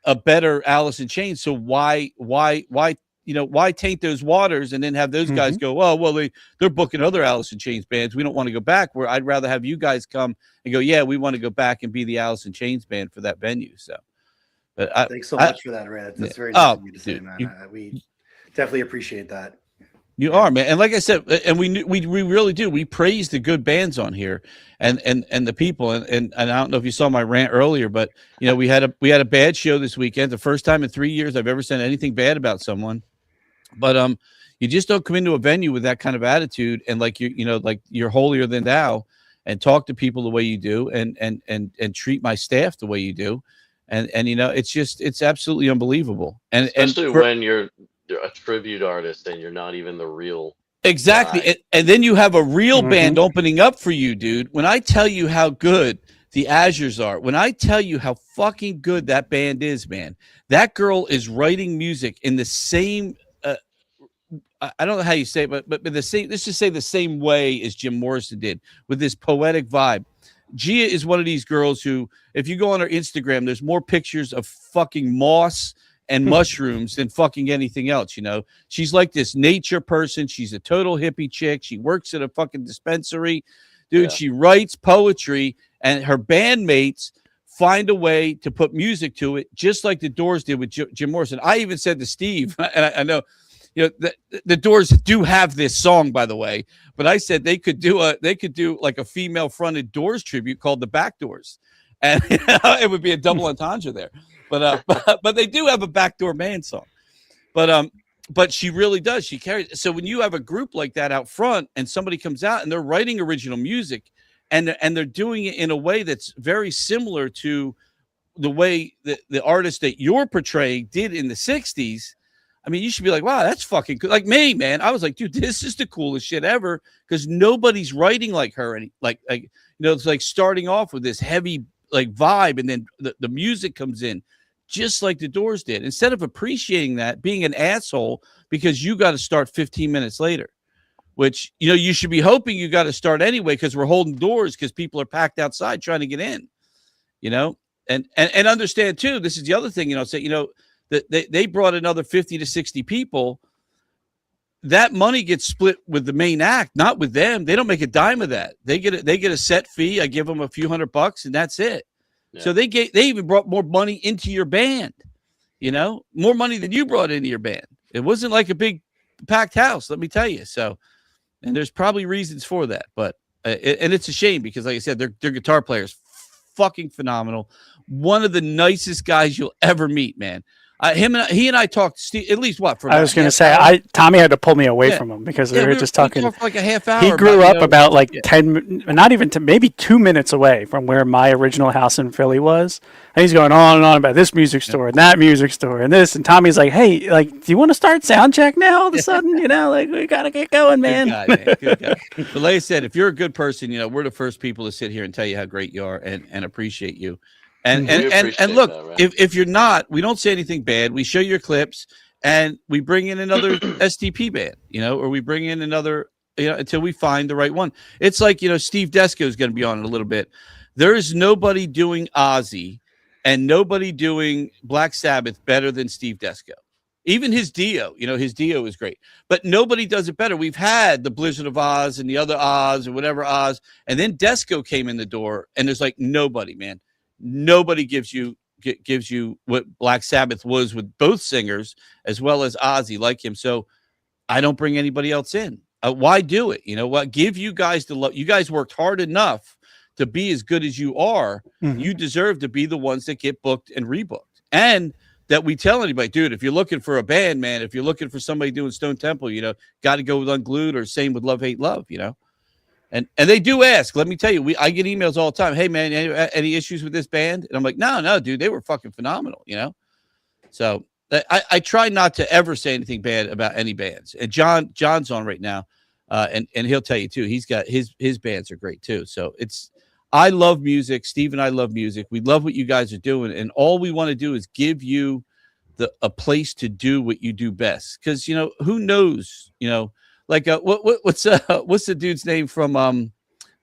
a better Alice in Chains. So why, you why taint those waters and then have those guys go, oh, well, they're booking other Alice in Chains bands. We don't want to go back. Where I'd rather have you guys come and go, yeah, we want to go back and be the Alice in Chains band for that venue. So, but thanks so much for that, Red. That's very nice of you to say, man. We definitely appreciate that. You are, man. And like I said, and we really do. We praise the good bands on here and the people. And I don't know if you saw my rant earlier, but we had a bad show this weekend. The first time in 3 years I've ever said anything bad about someone. But you just don't come into a venue with that kind of attitude and like like you're holier than thou and talk to people the way you do and treat my staff the way you do. And it's absolutely unbelievable. And especially when you're a tribute artist and you're not even the real exactly. And then you have a real band opening up for you, dude. When I tell you how good the Azures are, when I tell you how fucking good that band is, man, that girl is writing music in the same I don't know how you say it, but the same, let's just say the same way as Jim Morrison did, with this poetic vibe. Gia is one of these girls who, if you go on her Instagram, there's more pictures of fucking moss and mushrooms than fucking anything else. She's like this nature person. She's a total hippie chick. She works at a fucking dispensary, dude. Yeah. She writes poetry, and her bandmates find a way to put music to it, just like the Doors did with Jim Morrison. I even said to Steve, and I know, the Doors do have this song, by the way, but I said they could do like a female fronted Doors tribute called the Back Doors, and it would be a double entendre there. But they do have a Backdoor Man song, but she really does. She carries. So when you have a group like that out front, and somebody comes out and they're writing original music, and they're doing it in a way that's very similar to the way the artist that you're portraying did in the 60s. I mean, you should be like, wow, that's fucking good. Like me, man. I was like, dude, this is the coolest shit ever, because nobody's writing like her. And it's like starting off with this heavy like vibe, and then the music comes in just like the Doors did. Instead of appreciating that, being an asshole because you got to start 15 minutes later, which you should be hoping you got to start anyway, because we're holding doors because people are packed outside trying to get in. And understand too, this is the other thing, that they brought another 50 to 60 people. That money gets split with the main act, not with them. They don't make a dime of that. They get a set fee. I give them a few $100 and that's it. Yeah. So they even brought more money into your band, more money than you brought into your band. It wasn't like a big packed house, let me tell you. So, and there's probably reasons for that, but and it's a shame because, like I said, their guitar players fucking phenomenal. One of the nicest guys you'll ever meet, man. He and I talked at least for I was going to say Tommy had to pull me away from him because we were just talking for like a half hour. He grew up about 10, not even maybe 2 minutes away from where my original house in Philly was, and he's going on and on about this music store and that music store and this, and Tommy's like, hey, do you want to start sound check now? All of a sudden, we gotta get going, man. Good guy. But like I said, if you're a good person, we're the first people to sit here and tell you how great you are and appreciate you. And look, that, right? if you're not, we don't say anything bad. We show your clips and we bring in another STP band, or we bring in another, until we find the right one. It's like, Steve Desko is going to be on it a little bit. There is nobody doing Ozzy and nobody doing Black Sabbath better than Steve Desko. Even his Dio, his Dio is great, but nobody does it better. We've had the Blizzard of Oz and the other Oz or whatever Oz, and then Desko came in the door, and there's like nobody, man. Nobody gives you what Black Sabbath was with both singers as well as Ozzy like him. So I don't bring anybody else in. Why do it? What? Give you guys the love. You guys worked hard enough to be as good as you are. Mm-hmm. You deserve to be the ones that get booked and rebooked. And that we tell anybody, dude, if you're looking for a band, man, if you're looking for somebody doing Stone Temple, got to go with Unglued, or same with Love, Hate, Love, And they do ask. Let me tell you, I get emails all the time. Hey, man, any issues with this band? And I'm like, no, dude, they were fucking phenomenal, So I try not to ever say anything bad about any bands. And John's on right now, and he'll tell you too. He's got his bands are great too. So I love music. Steve and I love music. We love what you guys are doing, and all we want to do is give you a place to do what you do best. Because who knows, Like what's the dude's name from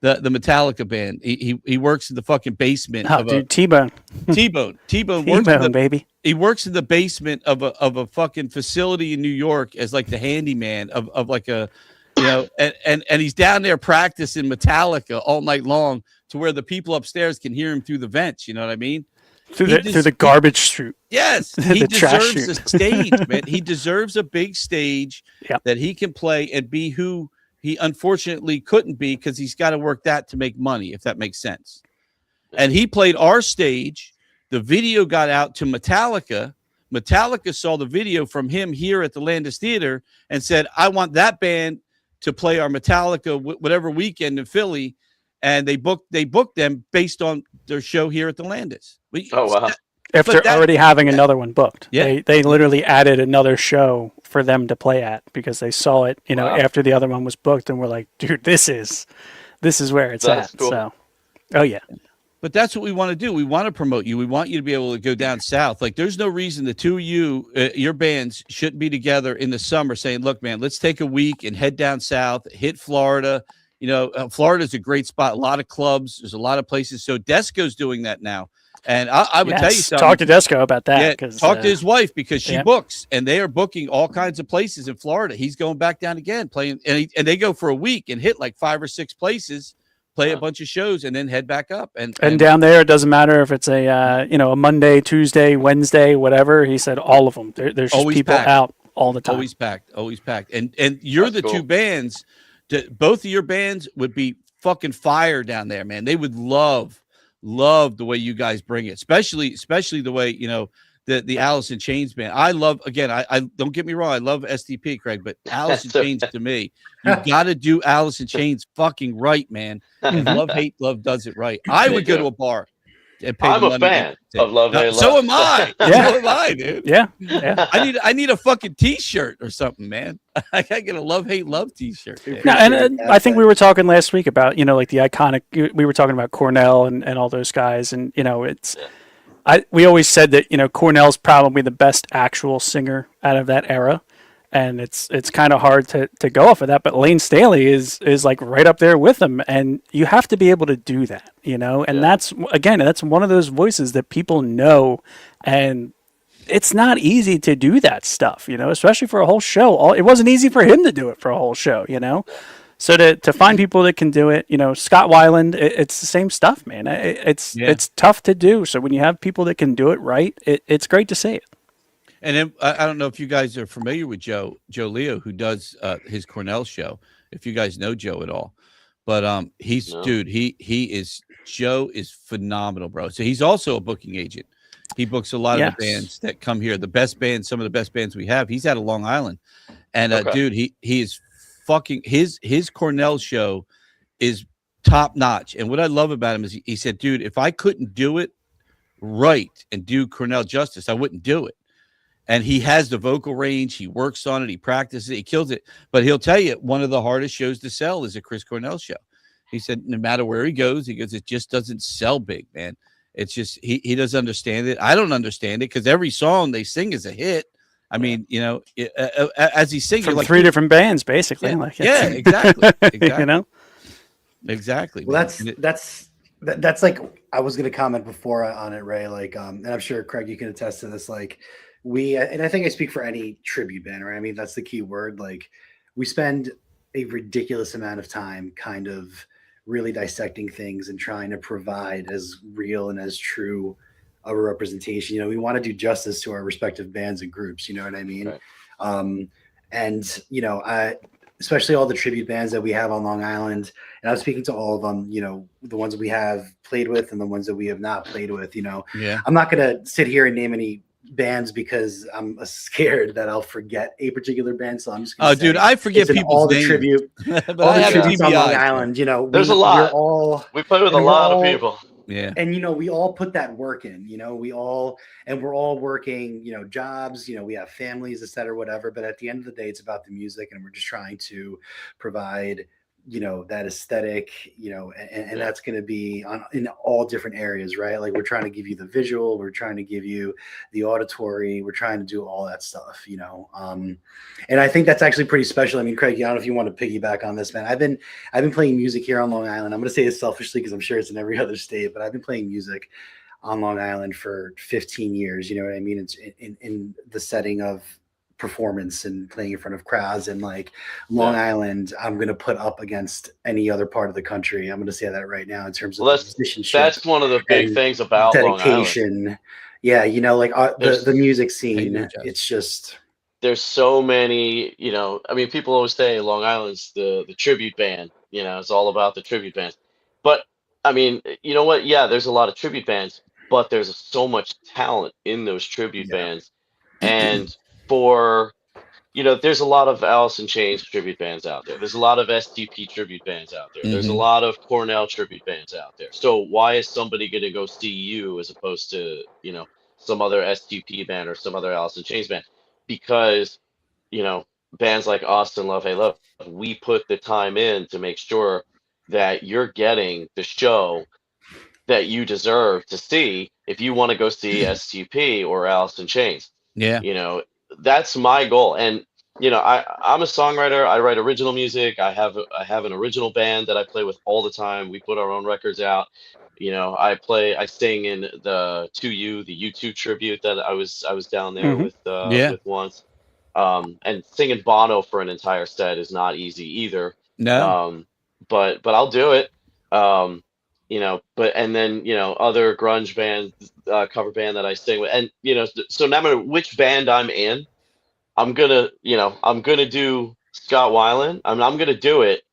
the Metallica band? He works in the fucking basement. Oh, dude, T-Bone. T-Bone works T-Bone, baby. he works in the basement of a fucking facility in New York as like the handyman of like a, and he's down there practicing Metallica all night long to where the people upstairs can hear him through the vents. You know what I mean? Through the garbage chute. Yes, he deserves a stage, man. He deserves a big stage that he can play and be who he unfortunately couldn't be because he's got to work that to make money, if that makes sense. And he played our stage. The video got out to Metallica. Metallica saw the video from him here at the Landis Theater and said, I want that band to play our Metallica whatever weekend in Philly. And they booked them based on their show here at the Landis. Oh, wow. After already having another one booked. Yeah. They literally added another show for them to play at because they saw it, after the other one was booked and were like, dude, this is where it's at. Cool. So, oh yeah. But that's what we want to do. We want to promote you. We want you to be able to go down south. Like, there's no reason the two of you, your bands, shouldn't be together in the summer saying, look, man, let's take a week and head down south, hit Florida. Florida's a great spot. A lot of clubs. There's a lot of places. So Desco's doing that now. And I would tell you something. Talk to Desco about that. Yeah, talk to his wife because she books, and they are booking all kinds of places in Florida. He's going back down again, playing, and they go for a week and hit like 5 or 6 places, play a bunch of shows, and then head back up. And down there, it doesn't matter if it's a Monday, Tuesday, Wednesday, whatever. He said all of them. There's just people packed out all the time. Always packed. And you're the two bands. Both of your bands would be fucking fire down there, man. They would love the way you guys bring it, especially the way the Alice in Chains band. I love, again, I don't get me wrong, I love STP, Craig, but Alice in Chains to me, you got to do Alice in Chains fucking right, man. And Love Hate Love does it right. I would go to a bar and pay. I'm a fan of Love Hate Love. So am I. Yeah. So am I, dude. Yeah. I need a fucking T-shirt or something, man. I gotta get a Love Hate Love T-shirt. No, and I think we were talking last week about like the iconic. We were talking about Cornell and all those guys, and it's. We always said that Cornell's probably the best actual singer out of that era, and it's kind of hard to go off of that. But Lane Staley is like right up there with him, and you have to be able to do that, and that's one of those voices that people know, and it's not easy to do that stuff, especially for a whole show. It wasn't easy for him to do it for a whole show, So to find people that can do it, Scott Weiland, it's the same stuff, man. It's tough to do. So when you have people that can do it right, it's great to see it. And then, I don't know if you guys are familiar with Joe Leo, who does his Cornell show. If you guys know Joe at all, but Joe is phenomenal, bro. So he's also a booking agent. He books a lot of the bands that come here. The best bands, some of the best bands we have. He's out of Long Island, and dude, he is fucking his Cornell show is top notch. And what I love about him is he said, dude, if I couldn't do it right and do Cornell justice, I wouldn't do it. And he has the vocal range. He works on it. He practices it. He kills it. But he'll tell you one of the hardest shows to sell is a Chris Cornell show. He said, no matter where he goes, it just doesn't sell big, man. It's just, he doesn't understand it. I don't understand it because every song they sing is a hit. I mean, as he sings, from like 3 different bands, basically. Exactly. Exactly. Well, that's like, I was going to comment before on it, Ray, like, and I'm sure Craig, you can attest to this. Like and I think I speak for any tribute band, right? I mean, that's the key word. Like we spend a ridiculous amount of time kind of really dissecting things and trying to provide as real and as true of a representation. We want to do justice to our respective bands and groups, you know what I mean? Right. And especially all the tribute bands that we have on Long Island, and I was speaking to all of them, the ones that we have played with and the ones that we have not played with, I'm not going to sit here and name any bands because I'm scared that I'll forget a particular band. So I'm just going to dude, I forget people's all the names. tribute, but all the tributes on Long Island, there's a lot. We play with a lot of people. Yeah. And, we all put that work in, we're all working, jobs, we have families, et cetera, whatever. But at the end of the day, it's about the music, and we're just trying to provide, that aesthetic, and that's going to be in all different areas, right? Like we're trying to give you the visual, we're trying to give you the auditory, we're trying to do all that stuff, and I think that's actually pretty special. I mean, Craig, I don't know if you want to piggyback on this, man. I've been playing music here on Long Island. I'm going to say this selfishly because I'm sure it's in every other state, but I've been playing music on Long Island for 15 years. You know what I mean? It's in the setting of performance and playing in front of crowds, and like Long Island, I'm going to put up against any other part of the country. I'm going to say that right now in terms of musicianship. That's one of the big things about dedication. Long Island. Yeah, you know, like the music scene. It's just there's so many. You know, I mean, people always say Long Island's the tribute band. You know, it's all about the tribute bands. But I mean, you know what? Yeah, there's a lot of tribute bands, but there's so much talent in those tribute bands, and for there's a lot of Alice in Chains tribute bands out there. There's a lot of STP tribute bands out there. There's a lot of Cornell tribute bands out there. So why is somebody going to go see you as opposed to, some other STP band or some other Alice in Chains band? Because, bands like Austin Love, Hey Love, we put the time in to make sure that you're getting the show that you deserve to see if you want to go see STP or Alice in Chains. Yeah. That's my goal. And I'm a songwriter. I write original music. I have an original band that I play with all the time. We put our own records out. I sing in the U2 tribute that I was down there with once. And singing Bono for an entire set is not easy either. No. But I'll do it. And then other grunge bands, cover band that I sing with, and so no matter which band I'm in, I'm gonna do Scott Weiland. I'm gonna do it,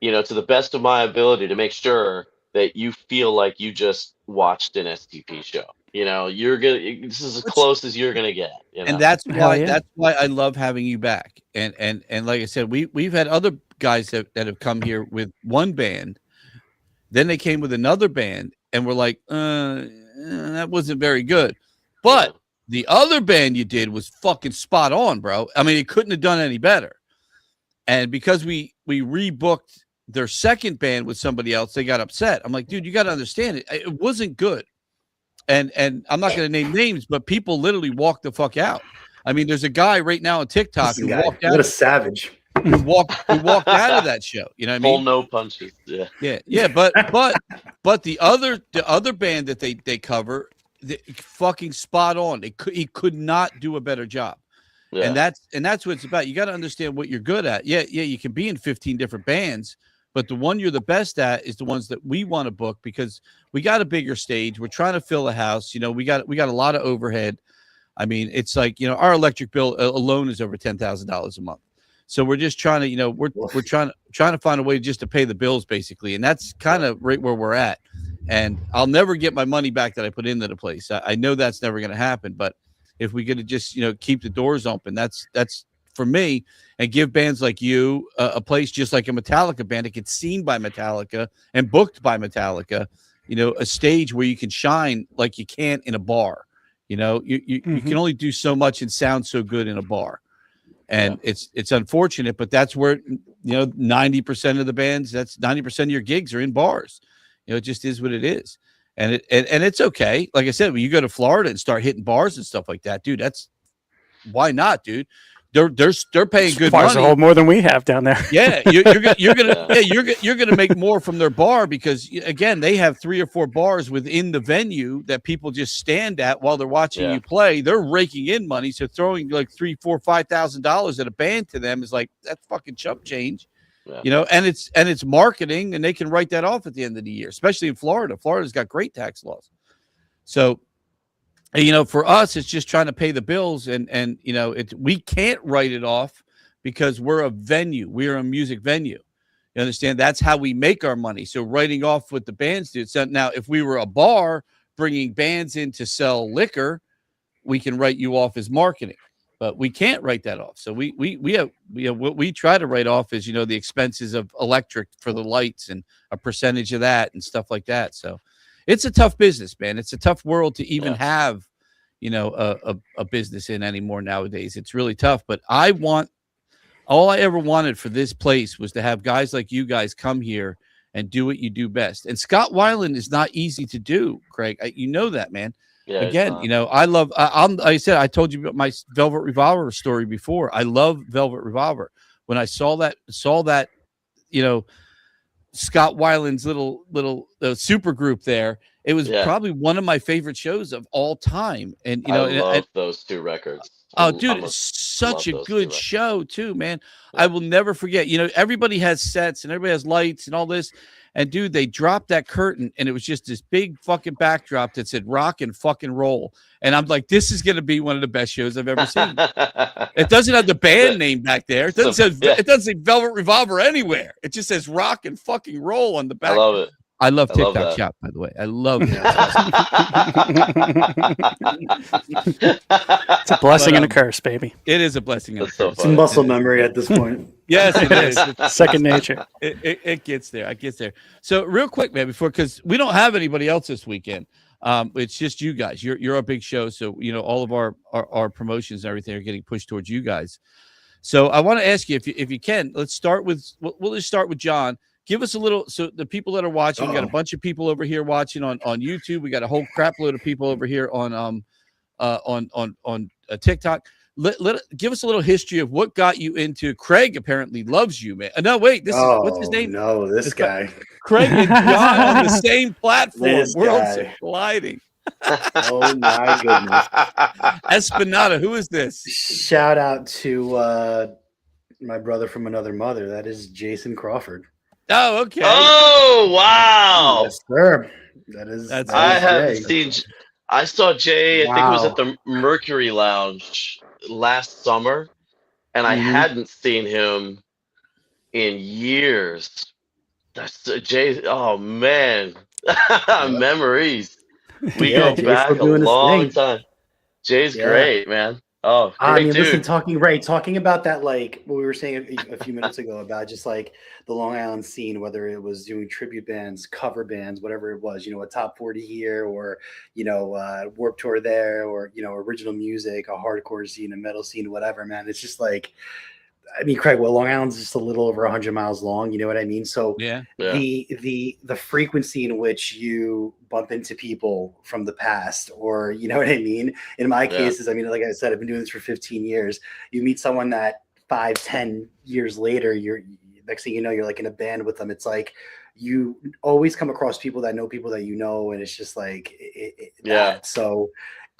to the best of my ability to make sure that you feel like you just watched an STP show. This is as close as you're gonna get. And that's why I love having you back. And like I said, we've had other guys that have come here with one band, then they came with another band, and we're like, that wasn't very good, but the other band you did was fucking spot on, bro. I mean, it couldn't have done any better. And because we rebooked their second band with somebody else, they got upset. I'm like, dude, you got to understand it. It wasn't good. And I'm not going to name names, but people literally walked the fuck out. I mean, there's a guy right now on TikTok who walked out. What a savage. Who walked out of that show. You know what I mean? Full no punches. Yeah. But the other band that they cover, fucking spot on. He could not do a better job. Yeah. And that's what it's about. You got to understand what you're good at. Yeah, you can be in 15 different bands, but the one you're the best at is the ones that we want to book, because we got a bigger stage. We're trying to fill a house. We got a lot of overhead. I mean, it's like, our electric bill alone is over $10,000 a month. So we're just trying to, we're trying to find a way just to pay the bills, basically. And that's kind of right where we're at. And I'll never get my money back that I put into the place. I know that's never going to happen. But if we could just, keep the doors open, that's for me, and give bands like you a place just like a Metallica band that gets seen by Metallica and booked by Metallica, a stage where you can shine like you can't in a bar. You can only do so much and sound so good in a bar. And it's unfortunate, but that's where 90% of the bands, that's 90% of your gigs are in bars. It just is what it is, and it's okay. Like I said, when you go to Florida and start hitting bars and stuff like that, dude, that's why not, dude. They're paying good money. Bars hold more than we have down there. Yeah, you're gonna make more from their bar, because again, they have 3 or 4 bars within the venue that people just stand at while they're watching you play. They're raking in money, so throwing like $3,000, $4,000, $5,000 at a band to them is like, that's fucking chump change. Yeah. And it's marketing, and they can write that off at the end of the year, especially in Florida. Florida's got great tax laws. So, for us, it's just trying to pay the bills, and we can't write it off because we're a venue. We're a music venue. You understand? That's how we make our money. So writing off what the bands do. So now, if we were a bar bringing bands in to sell liquor, we can write you off as marketing. But we can't write that off. So we have what we try to write off is, the expenses of electric for the lights and a percentage of that and stuff like that. So it's a tough business, man. It's a tough world to even have, a business in anymore nowadays. It's really tough. But all I ever wanted for this place was to have guys like you guys come here and do what you do best. And Scott Weiland is not easy to do, Craig. You know that, man. Yeah, again, I love. I said, I told you about my Velvet Revolver story before. I love Velvet Revolver. When I saw that, Scott Weiland's little super group there. It was probably one of my favorite shows of all time. And I love those 2 records. Oh, dude, it's such a good show too, man. I will never forget. Everybody has sets and everybody has lights and all this. And dude, they dropped that curtain and it was just this big fucking backdrop that said rock and fucking roll. And I'm like, this is going to be one of the best shows I've ever seen. It doesn't have the band name back there. It doesn't say Velvet Revolver anywhere. It just says rock and fucking roll on the back. I love it. I love TikTok Shop, by the way. I love it. It's a blessing and a curse, baby. It is a blessing and a curse. It's muscle memory at this point. Yes, it is. It's second nature. It gets there. It gets there. So real quick, man, because we don't have anybody else this weekend. It's just you guys. You're a big show. So, all of our promotions and everything are getting pushed towards you guys. So I want to ask you, if you can, we'll just start with John. Give us a little, so the people that are watching, we got a bunch of people over here watching on YouTube. We got a whole crap load of people over here on TikTok. Give us a little history of what got you into. Craig apparently loves you, man. No, wait, what's his name? No, this guy. Craig and John on the same platform. Worlds are colliding. Oh my goodness. Espinata, who is this? Shout out to my brother from another mother. That is Jason Crawford. Oh, okay. Oh, wow. Yes, sir. I saw Jay, I think it was at the Mercury Lounge last summer, and I hadn't seen him in years. That's Jay. Oh, man. Memories. We go back a long time. Jay's great, man. Oh, great dude. Listen, talking about that, like what we were saying a few minutes ago about just like the Long Island scene, whether it was doing tribute bands, cover bands, whatever it was, a top 40 here, or Warped Tour there, or original music, a hardcore scene, a metal scene, whatever, man. It's just like, Craig, Long Island's just a little over 100 miles long. You know what I mean? So the frequency in which you bump into people from the past, or you know what I mean? In my cases, like I said, I've been doing this for 15 years. You meet someone that 5-10 years later, you're next thing you know, you're like in a band with them. It's like you always come across people that know people that and it's just like So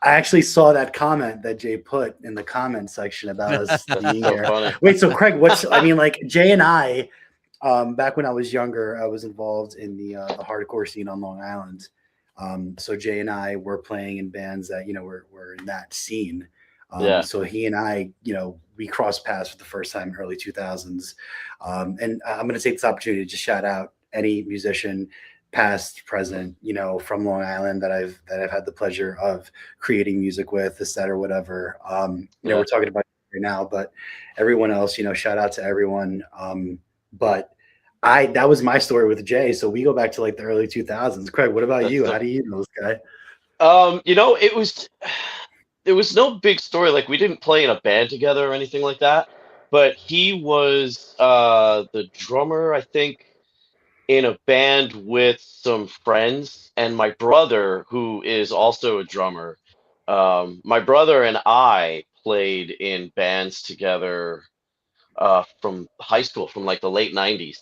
I actually saw that comment that Jay put in the comment section about us being here. Funny. Wait, so Craig, Jay and I, back when I was younger, I was involved in the hardcore scene on Long Island. So Jay and I were playing in bands that, were in that scene. So he and I, we crossed paths for the first time in early 2000s. And I'm going to take this opportunity to just shout out any musician, past, present, from Long Island that I've had the pleasure of creating music with, this, that, or whatever. We're talking about it right now, but everyone else, shout out to everyone. But that was my story with Jay. So we go back to like the early 2000s. Craig, what about you? How do you know this guy? It was no big story. Like, we didn't play in a band together or anything like that, but he was the drummer, I think, in a band with some friends, and my brother, who is also a drummer. My brother and I played in bands together from high school, from like the late 90s.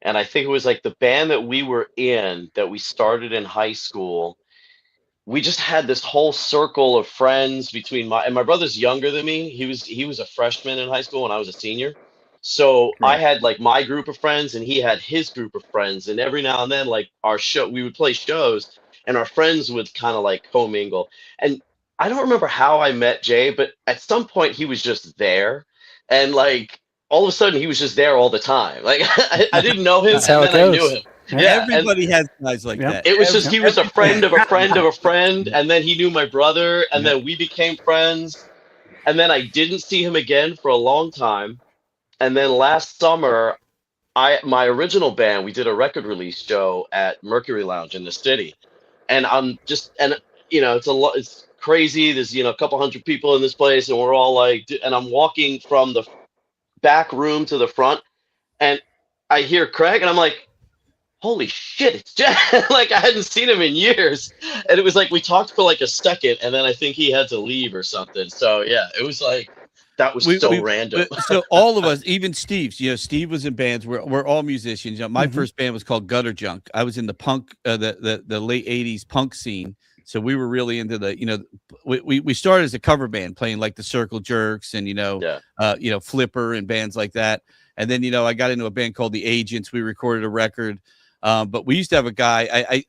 And I think it was like the band that we were in, that we started in high school. We just had this whole circle of friends between my brother's younger than me. He was a freshman in high school when I was a senior. So I had like my group of friends and he had his group of friends. And every now and then, like we would play shows and our friends would kind of like commingle. And I don't remember how I met Jay, but at some point he was just there. And like all of a sudden he was just there all the time. Like I didn't know him. That's how it then goes. I knew him. Yeah, everybody has guys like that. It was just he was a friend of a friend of a friend, and then he knew my brother, and then we became friends, and then I didn't see him again for a long time, and then last summer, my original band, we did a record release show at Mercury Lounge in the city, and it's crazy. There's a couple hundred people in this place, and we're all like, and I'm walking from the back room to the front, and I hear Craig, and I'm like, holy shit, it's Jay. Like I hadn't seen him in years. And it was like we talked for like a second and then I think he had to leave or something. So yeah, it was like That was so random. So all of us, even Steve, you know, Steve was in bands. We're all musicians. You know, my first band was called Gutter Junk. I was in the punk, the late '80s punk scene. So we were really into the, you know, we started as a cover band playing like the Circle Jerks and, you know, Flipper and bands like that. And then, you know, I got into a band called The Agents. We recorded a record. But we used to have a guy. I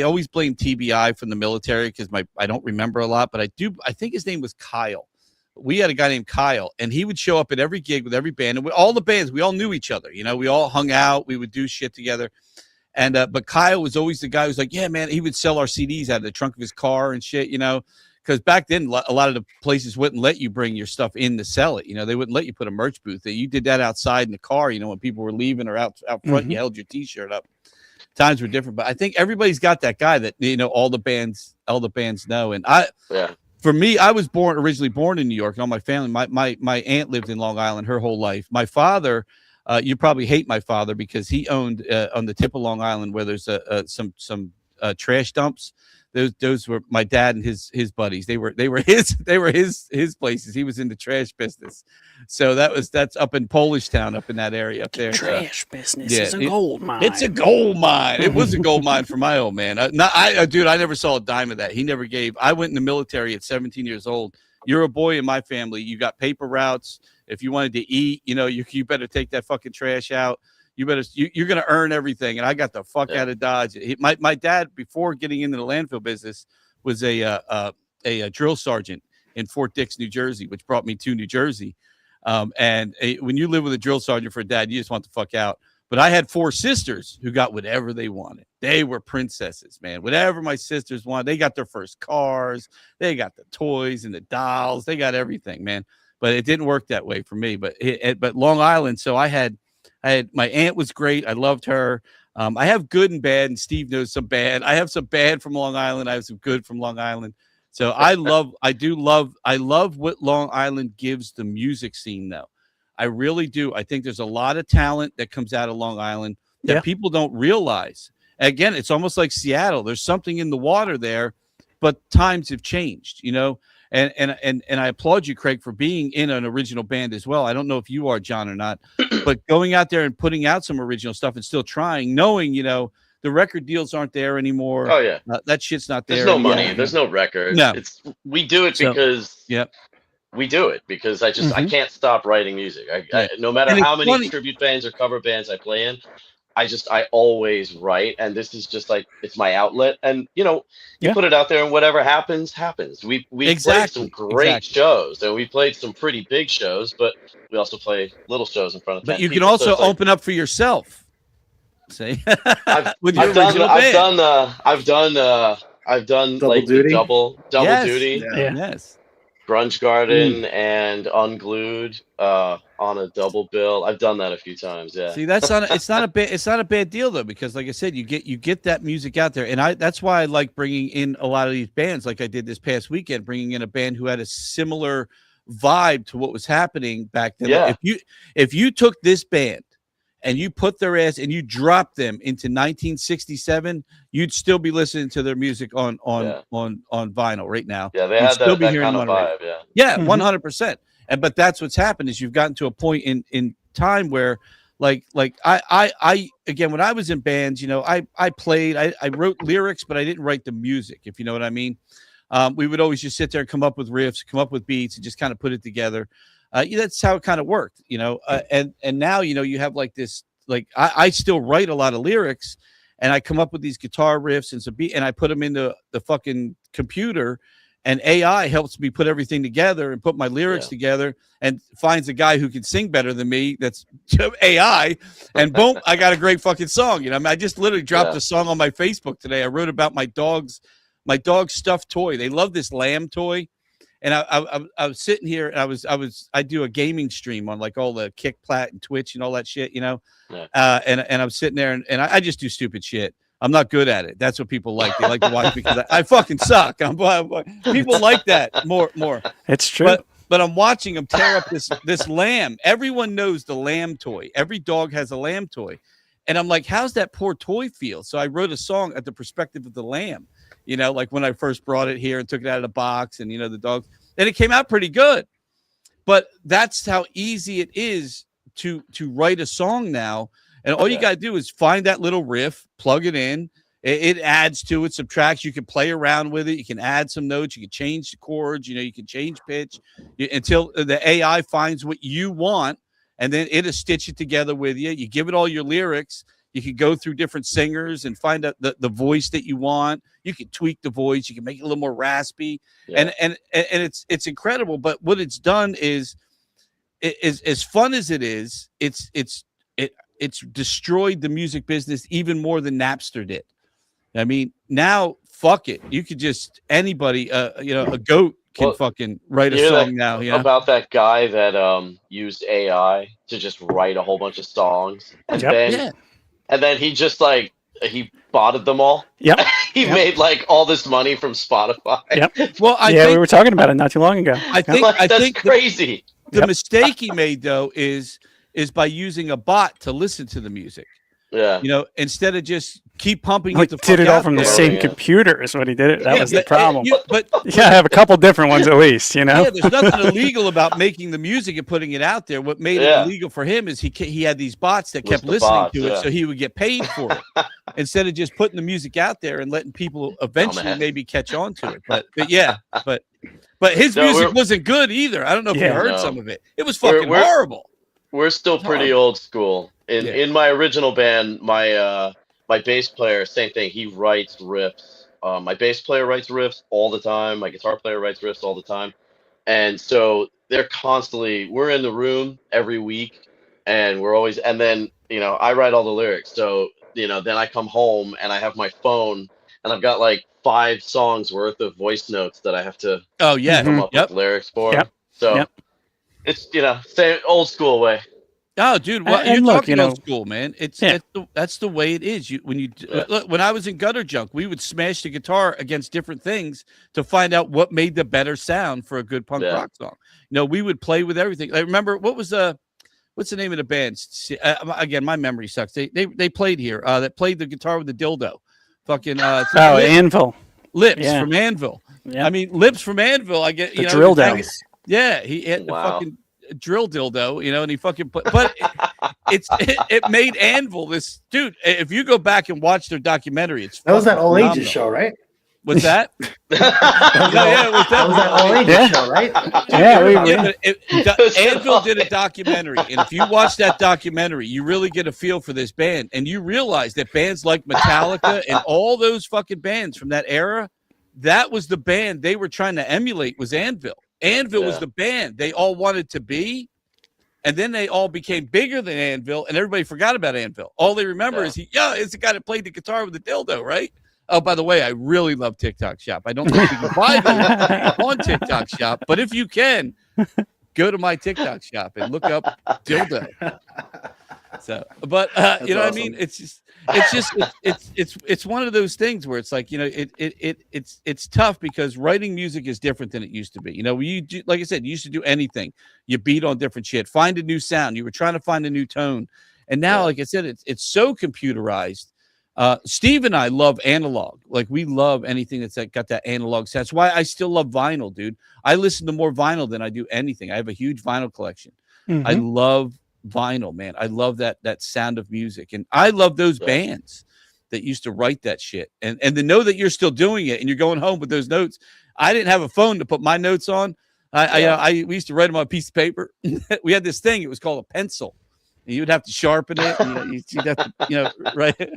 always blame TBI from the military because I don't remember a lot, but I think his name was Kyle. We had a guy named Kyle, and he would show up at every gig with every band, and all the bands. We all knew each other. You know, we all hung out. We would do shit together. And but Kyle was always the guy who's like, yeah, man. He would sell our CDs out of the trunk of his car and shit. You know. Because back then, a lot of the places wouldn't let you bring your stuff in to sell it. You know, they wouldn't let you put a merch booth. You did that outside in the car, you know, when people were leaving or out front, you held your T-shirt up. Times were different. But I think everybody's got that guy that, you know, all the bands know. And for me, I was originally born in New York, and all my family, my aunt lived in Long Island her whole life. My father, you probably hate my father because he owned on the tip of Long Island where there's some trash dumps. Those were my dad and his buddies. They were his places. He was in the trash business. So that's up in Polish Town, up in that area up there. Trash business is a gold mine. It's a gold mine. It was a gold mine for my old man. Dude, I never saw a dime of that. He never gave. I went in the military at 17 years old. You're a boy in my family. You got paper routes. If you wanted to eat, you know, you better take that fucking trash out. You're going to earn everything. And I got the fuck out of Dodge. My dad, before getting into the landfill business, was a drill sergeant in Fort Dix, New Jersey, which brought me to New Jersey. When you live with a drill sergeant for a dad, you just want the fuck out. But I had 4 sisters who got whatever they wanted. They were princesses, man. Whatever my sisters wanted, they got their first cars. They got the toys and the dolls. They got everything, man. But it didn't work that way for me. But Long Island, so I had my aunt was great. I loved her. I have good and bad, and Steve knows some bad. I have some bad from Long Island. I have some good from Long Island. So I love what Long Island gives the music scene, though. I really do. I think there's a lot of talent that comes out of Long Island that people don't realize. Again, it's almost like Seattle. There's something in the water there, but times have changed, you know. And I applaud you, Craig, for being in an original band as well. I don't know if you are, John, or not, but going out there and putting out some original stuff and still trying, knowing, you know, the record deals aren't there anymore. Oh yeah, that shit's not there. There's no money. There's no record. No, we do it because we do it because I can't stop writing music. No matter how many tribute bands or cover bands I play in, I always write, and this is just like, it's my outlet, and you know, you put it out there and whatever happens. We played some great shows, and we played some pretty big shows, but we also play little shows in front of 10 people. But you can also open up for yourself. See, I've done double like duty. double duty. Yes. Grunge Garden and Unglued on a double bill. I've done that a few times. Yeah. See, it's not a bad deal though, because like I said, you get that music out there, and that's why I like bringing in a lot of these bands, like I did this past weekend, bringing in a band who had a similar vibe to what was happening back then. Yeah. If you took this band and you put their ass and you dropped them into 1967, you'd still be listening to their music on vinyl right now. Yeah, they had that kind of vibe. Yeah, 100%. But that's what's happened is you've gotten to a point in time where, like I again, when I was in bands, you know, I played, I wrote lyrics, but I didn't write the music, if you know what I mean. We would always just sit there and come up with riffs, come up with beats, and just kind of put it together. That's how it kind of worked, you know. And now, you know, you have like this, like I still write a lot of lyrics, and I come up with these guitar riffs and some beat, and I put them into the fucking computer, and AI helps me put everything together and put my lyrics together, and finds a guy who can sing better than me. That's AI, and boom, I got a great fucking song. You know, I mean, I just literally dropped a song on my Facebook today. I wrote about my dog's stuffed toy. They love this lamb toy. And I was sitting here, and I do a gaming stream on like all the Kick, Plat, and Twitch and all that shit, you know. And I'm sitting there, and I just do stupid shit. I'm not good at it. That's what people like. They like to watch because I fucking suck. People like that more. It's true. But I'm watching them tear up this lamb. Everyone knows the lamb toy. Every dog has a lamb toy, and I'm like, how's that poor toy feel? So I wrote a song at the perspective of the lamb. You know, like when I first brought it here and took it out of the box, and you know, the dogs. and it came out pretty good. But that's how easy it is to write a song now. And all you got to do is find that little riff, plug it in. It adds to it, subtracts. You can play around with it. You can add some notes. You can change the chords. You can change pitch until the AI finds what you want, and then it'll stitch it together with you. You give it all your lyrics. You can go through different singers and find out the voice that you want. You can tweak the voice. You can make it a little more raspy, and it's incredible. But what it's done is as fun as it is, it's destroyed the music business even more than Napster did. I mean, now fuck it. You could just anybody, a goat can fucking write a song now. About that guy that used AI to just write a whole bunch of songs, and then he just he botted them all. Yep. He made all this money from Spotify. Yep. Well, we were talking about it not too long ago. I think crazy. The mistake he made though is by using a bot to listen to the music. Yeah. Instead of just keep pumping it. Did it all from the same computer is what he did it. That was the problem. But I have a couple different ones at least, Yeah, there's nothing illegal about making the music and putting it out there. What made it illegal for him is he had these bots that kept listening to it, so he would get paid for it instead of just putting the music out there and letting people eventually maybe catch on to it. But his music wasn't good either. I don't know if you heard some of it. It was fucking horrible. We're still pretty old school. In my original band, my bass player, same thing. He writes riffs. My bass player writes riffs all the time. My guitar player writes riffs all the time. And so they're constantly, we're in the room every week, and we're always, and then, I write all the lyrics. So, then I come home and I have my phone and I've got 5 songs worth of voice notes that I have to come up with lyrics for. So it's, same old school way. Oh, dude! Well, you're talking old school, man. That's the way it is. Look, when I was in Gutter Junk, we would smash the guitar against different things to find out what made the better sound for a good punk rock song. We would play with everything. I remember what's the name of the band? Again, my memory sucks. They played here. That played the guitar with the dildo. Fucking Anvil. Lips from Anvil. Yeah. I mean, Lips from Anvil. I get the drill down. Yeah, he had the fucking drill dildo, and he fucking put, but it made Anvil this dude. If you go back and watch their documentary, that was that all ages show, right? What's that? That was that all ages show, right? Anvil did a documentary, and if you watch that documentary, you really get a feel for this band, and you realize that bands like Metallica and all those fucking bands from that era, that was the band they were trying to emulate. Was Anvil. Anvil was the band they all wanted to be, and then they all became bigger than Anvil, and everybody forgot about Anvil. All they remember is it's the guy that played the guitar with the dildo, right? Oh, by the way, I really love TikTok Shop. I don't think you can buy them on TikTok Shop, but if you can, go to my TikTok Shop and look up dildo. So, but you know what I mean? It's one of those things where it's it's tough because writing music is different than it used to be. You do, like I said, you used to do anything. You beat on different shit, find a new sound. You were trying to find a new tone, and now, like I said, it's so computerized. Steve and I love analog. We love anything that's got that analog sound. That's why I still love vinyl, dude. I listen to more vinyl than I do anything. I have a huge vinyl collection. Mm-hmm. I love vinyl, man. I love that sound of music, and I love those bands that used to write that shit, and to know that you're still doing it and you're going home with those notes. I didn't have a phone to put my notes on. We used to write them on a piece of paper. We had this thing, it was called a pencil, and you would have to sharpen it, and you'd have to, right.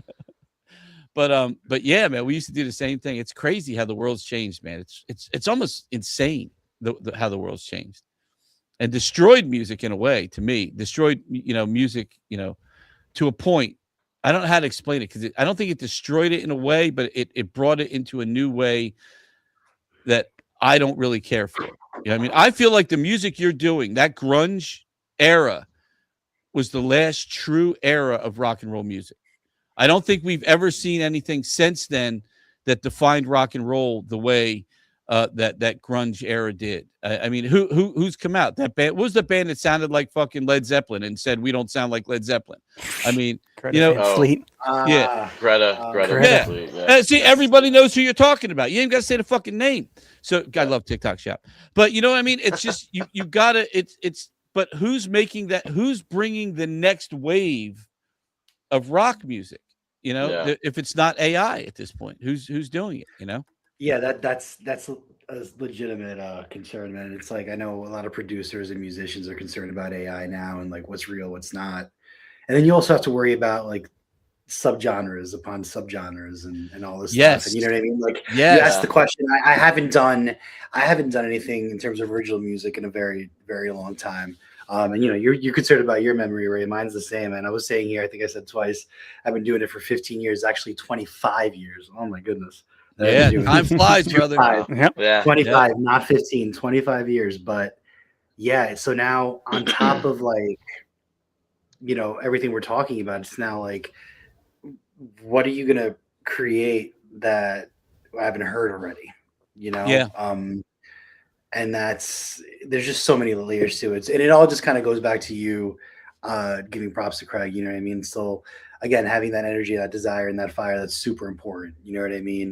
But yeah, man, we used to do the same thing. It's crazy how the world's changed, man. It's almost insane how the world's changed. And destroyed music in a way, to me. Destroyed, music, to a point. I don't know how to explain it because I don't think it destroyed it in a way, but it brought it into a new way that I don't really care for. I mean? I feel like the music you're doing, that grunge era, was the last true era of rock and roll music. I don't think we've ever seen anything since then that defined rock and roll the way that grunge era did. I mean, who's come out? That band, what was the band that sounded like fucking Led Zeppelin and said we don't sound like Led Zeppelin? I mean, Greta Van Fleet. Yeah, Greta. yeah. Fleet, yeah. See, everybody knows who you're talking about. You ain't got to say the fucking name. So, I love TikTok Shop, but you know what I mean. It's just you gotta. It's. But who's making that? Who's bringing the next wave of rock music? You know, if it's not AI at this point, who's doing it? You know. Yeah, that's a legitimate concern, man. It's like I know a lot of producers and musicians are concerned about AI now and like what's real, what's not. And then you also have to worry about like subgenres upon subgenres and all this stuff. And you know what I mean? Like you asked the question. I haven't done anything in terms of original music in a very, very long time. And you know, you're concerned about your memory, Ray. Mine's the same. And I was saying here, I think I said twice, I've been doing it for 15 years, actually 25 years. Oh my goodness. Yeah, time flies, brother. Yep. 25, not 15, 25 years. But yeah, so now on top of like, you know, everything we're talking about, it's now like, what are you going to create that I haven't heard already? You know? Yeah. And there's just so many layers to it. And it all just kind of goes back to you giving props to Craig, you know what I mean? So again, having that energy, that desire, and that fire, that's super important. You know what I mean?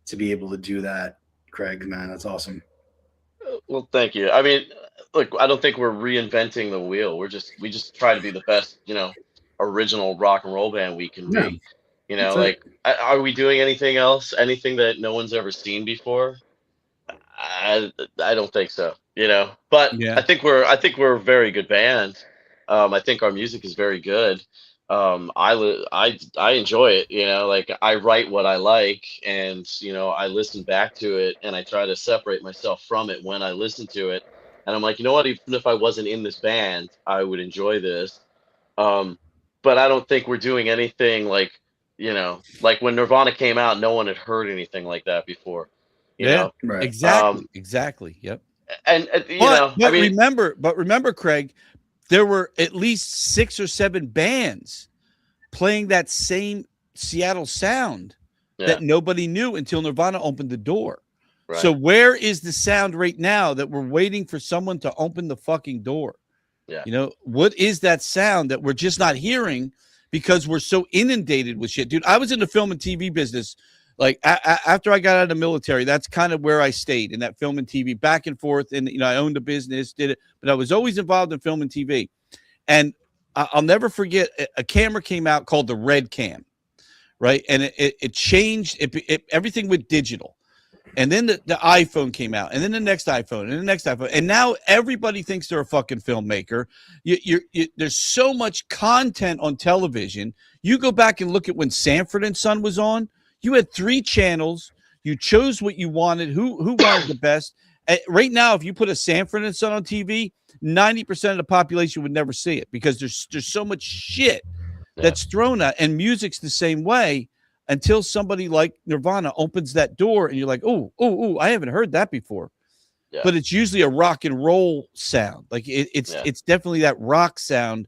To be able to do that, Craig, man, that's awesome. Well, thank you. I mean, look, I don't think we're reinventing the wheel. We just try to be the best, you know, original rock and roll band we can be. You know, like, are we doing anything else? Anything that no one's ever seen before? I don't think so. You know, but I think we're a very good band. I think our music is very good. I enjoy it. You know, like I write what I like, and you know, I listen back to it, and I try to separate myself from it when I listen to it. And I'm like, you know what? Even if I wasn't in this band, I would enjoy this. But I don't think we're doing anything like, you know, like when Nirvana came out, no one had heard anything like that before. You know? Right. Exactly. Yep. And you know, but I mean, remember, Craig, there were at least 6 or 7 bands playing that same Seattle sound that nobody knew until Nirvana opened the door. Right. So where is the sound right now that we're waiting for someone to open the fucking door? Yeah. You know, what is that sound that we're just not hearing because we're so inundated with shit? Dude, I was in the film and TV business. Like after I got out of the military, that's kind of where I stayed, in that film and TV, back and forth. And, you know, I owned a business, did it, but I was always involved in film and TV. And I'll never forget, a camera came out called the Red Cam, right? And it changed, everything went digital. And then the iPhone came out, and then the next iPhone, and the next iPhone. And now everybody thinks they're a fucking filmmaker. There's so much content on television. You go back and look at when Sanford and Son was on. You had 3 channels. You chose what you wanted. Who wanted the best? Right now, if you put a Sanford and Son on TV, 90% of the population would never see it because there's so much shit that's thrown at, and music's the same way. Until somebody like Nirvana opens that door and you're like, oh, I haven't heard that before. Yeah. But it's usually a rock and roll sound. Like it's definitely that rock sound,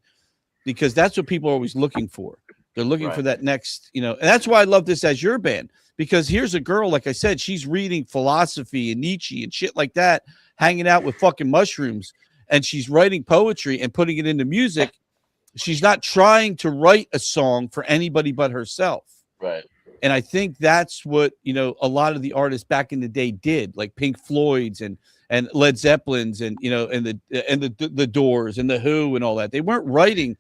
because that's what people are always looking for. They're looking for that next, you know, and that's why I love this as your band, because here's a girl, like I said, she's reading philosophy and Nietzsche and shit like that, hanging out with fucking mushrooms, and she's writing poetry and putting it into music. She's not trying to write a song for anybody but herself. Right. And I think that's what, you know, a lot of the artists back in the day did, like Pink Floyd's and Led Zeppelin's and, you know, and the Doors and the Who and all that. They weren't writing,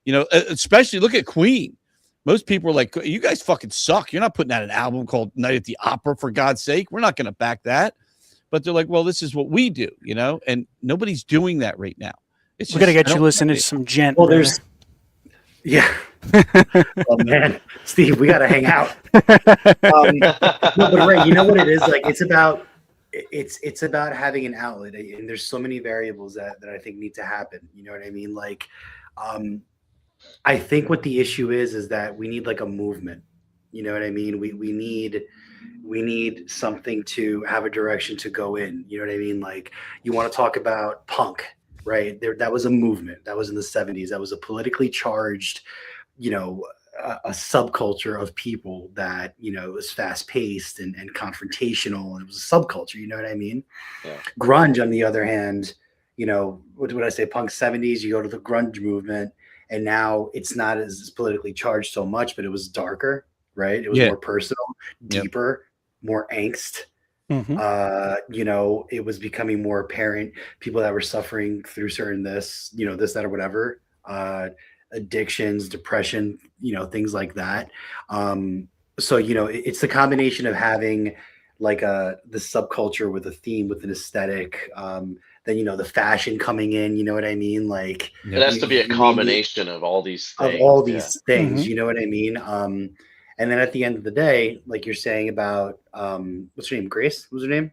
you know, especially look at Queen. Most people are like, you guys fucking suck. You're not putting out an album called Night at the Opera, for God's sake. We're not going to back that. But they're like, well, this is what we do, you know, and nobody's doing that right now. We got to get you listening to some gent. Well, there's, yeah. Oh man, Steve, we got to hang out. No, but Ray, you know what it is? Like, it's about having an outlet, and there's so many variables that I think need to happen. You know what I mean? Like, I think what the issue is that we need like a movement. You know what I mean? We need something to have a direction to go in. You know what I mean? Like, you want to talk about punk, right? That was a movement. That was in the 70s. That was a politically charged, you know, a subculture of people that, you know, was fast paced and confrontational, and it was a subculture, you know what I mean? Yeah. Grunge, on the other hand, you know, what would I say, punk 70s, you go to the grunge movement, and now it's not as politically charged so much, but it was darker, right? It was more personal, deeper, more angst. You know, it was becoming more apparent, people that were suffering through certain this, you know, this, that, or whatever, addictions, depression, you know, things like that. So, you know, it's the combination of having like the subculture with a theme, with an aesthetic, then, you know, the fashion coming in, you know what I mean? Like it has to be a combination of all these things. Of all these things, you know what I mean? And then at the end of the day, like you're saying about what's her name? Grace? What was her name?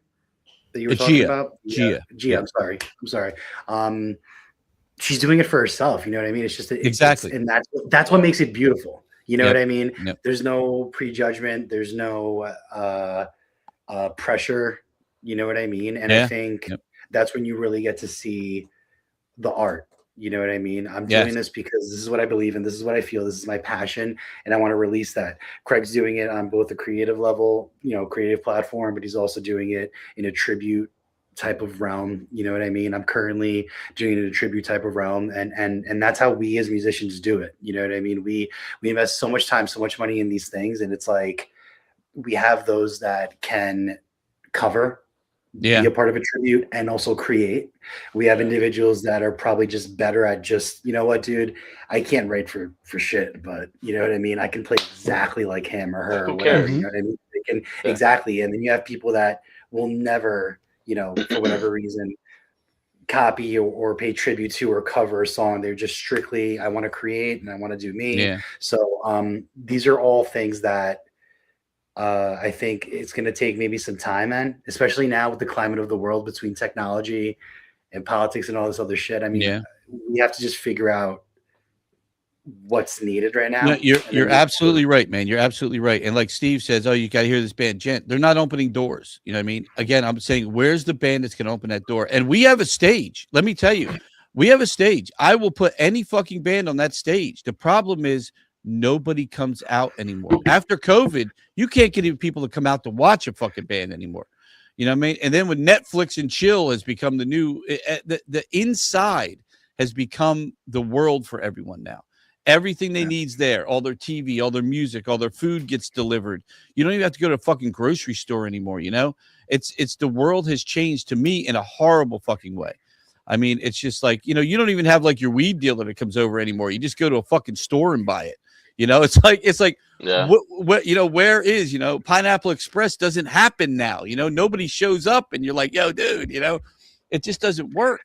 That you were talking about? Gia. I'm sorry. She's doing it for herself. You know what I mean? It's just exactly, and that's what makes it beautiful. You know what I mean? Yep. There's no prejudgment. There's no pressure. You know what I mean? And I think that's when you really get to see the art. You know what I mean? I'm doing this because this is what I believe in. This is what I feel. This is my passion. And I want to release that. Craig's doing it on both a creative level, you know, creative platform, but he's also doing it in a tribute type of realm. You know what I mean? I'm currently doing it in a tribute type of realm. And that's how we as musicians do it. You know what I mean? We invest so much time, so much money in these things. And it's like, we have those that can cover, be a part of a tribute, and also create. We have individuals that are probably just better at just, you know what, dude, I can't write for shit, but you know what I mean? I can play exactly like him or her or whatever, you know what I mean? They can, exactly. And then you have people that will never, you know, for whatever reason, copy or pay tribute to or cover a song. They're just strictly, I want to create and I want to do me. So these are all things that I think it's going to take maybe some time, man, especially now with the climate of the world between technology and politics and all this other shit. I mean, we have to just figure out what's needed right now. No, you're absolutely right, man. You're absolutely right. And like Steve says, oh, you got to hear this band, Gent. They're not opening doors. You know what I mean? Again, I'm saying, where's the band that's going to open that door? And we have a stage. Let me tell you, we have a stage. I will put any fucking band on that stage. The problem is, nobody comes out anymore. After COVID, you can't get even people to come out to watch a fucking band anymore. You know what I mean? And then when Netflix and chill has become the new, the inside has become the world for everyone now. Everything they need's there. All their TV, all their music, all their food gets delivered. You don't even have to go to a fucking grocery store anymore. You know, it's the world has changed to me in a horrible fucking way. I mean, it's just like, you know, you don't even have like your weed dealer that comes over anymore. You just go to a fucking store and buy it. You know, it's like what you know, where is, you know, Pineapple Express doesn't happen now. You know, nobody shows up and you're like, yo, dude, you know, it just doesn't work.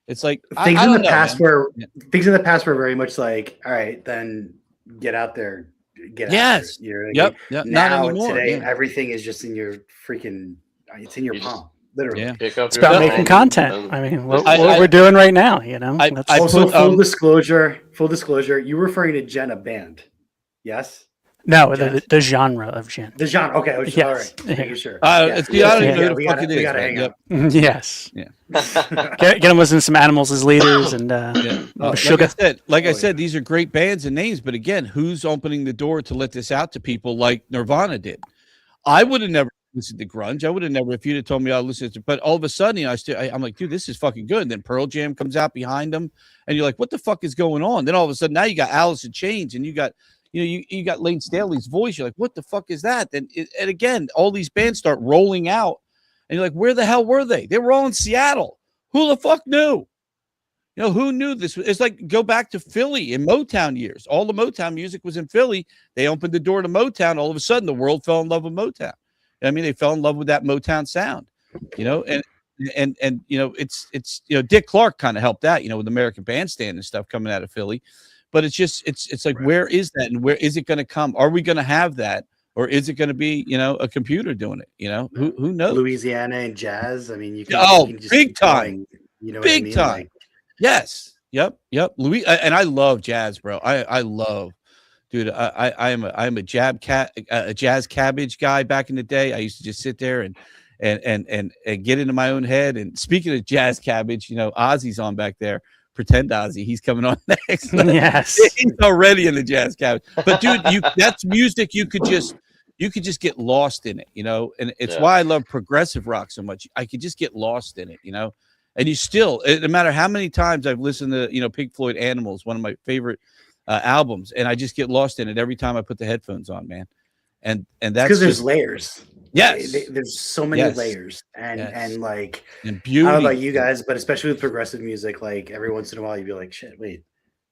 It's like things in the past were very much like, all right, then get out there, get out there. You know what I mean? Now today, everything is just in your freaking, it's in your palm. Literally, it's about making content. I mean, what we're doing right now, you know. Full disclosure, you're referring to Jen, a band, yes? No, the genre of Jen. The genre, okay. All right, making sure. It's the audio. We got to hang up. Yes. Yeah. Get them listening to some Animals as leaders and Sugar. Like I said, these are great bands and names, but again, who's opening the door to let this out to people like Nirvana did? I would have never listened to grunge. I would have never, if you'd have told me I listened to, but all of a sudden, you know, I'm like, dude, this is fucking good. And then Pearl Jam comes out behind them, and you're like, what the fuck is going on? Then all of a sudden, now you got Alice in Chains, and you got, you know, you got Lane Staley's voice. You're like, what the fuck is that? And again, all these bands start rolling out, and you're like, where the hell were they? They were all in Seattle. Who the fuck knew? You know, who knew this? It's like, go back to Philly in Motown years. All the Motown music was in Philly. They opened the door to Motown. All of a sudden, the world fell in love with Motown. I mean, they fell in love with that Motown sound, you know, and you know, it's you know, Dick Clark kind of helped that, you know, with American Bandstand and stuff coming out of Philly, but it's just it's like, where is that, and where is it going to come? Are we going to have that, or is it going to be, you know, a computer doing it? You know, who knows? Louisiana and jazz. I mean, you can just big time, you know, big what I mean? time. Like, yes, yep. Louis, and I love jazz, bro. I love. Dude, I'm a jazz cabbage guy back in the day. I used to just sit there and get into my own head. And speaking of jazz cabbage, you know, Ozzy's on back there pretend Ozzy. He's coming on next. Yes, he's already in the jazz couch. But dude, that's music you could just get lost in it, you know. And it's why I love progressive rock so much. I could just get lost in it, you know. And you still, no matter how many times I've listened to, you know, Pink Floyd Animals, one of my favorite albums, and I just get lost in it every time I put the headphones on, man. And that's because there's layers. Yes, there's so many layers, and like, and beauty. I don't know about you guys, but especially with progressive music, like every once in a while you'd be like, shit, wait,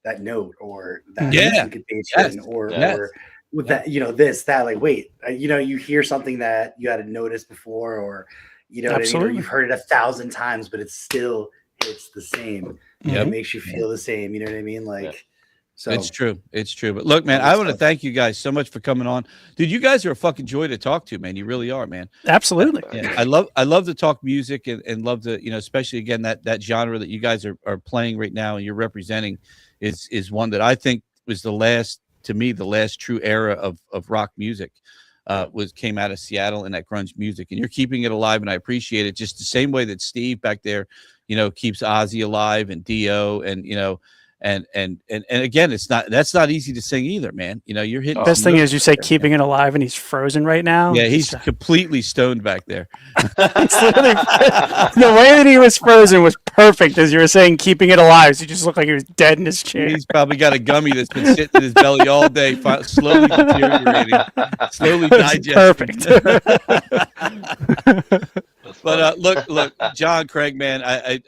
that note or that syncopation or with that, you know, this, that, like, wait, you know, you hear something that you hadn't noticed before, or you know, what I mean? Or you've heard it 1,000 times, but it's the same. It makes you feel the same. You know what I mean? Like. So it's true. But look, man, I want to thank you guys so much for coming on. Dude, you guys are a fucking joy to talk to, man. You really are, man. Absolutely. Yeah, I love to talk music and love to, you know, especially again that genre that you guys are playing right now and you're representing is one that I think was the last true era of rock music. Came out of Seattle and that grunge music, and you're keeping it alive, and I appreciate it just the same way that Steve back there, you know, keeps Ozzy alive and Dio, and you know. And again, that's not easy to sing either, man. You know, you're hitting. Best thing is you say keeping it alive, and he's frozen right now. Yeah, he's completely stoned back there. The way that he was frozen was perfect, as you were saying, keeping it alive. So he just looked like he was dead in his chair. He's probably got a gummy that's been sitting in his belly all day, slowly deteriorating, slowly digesting. Perfect. But look, John, Craig, man, I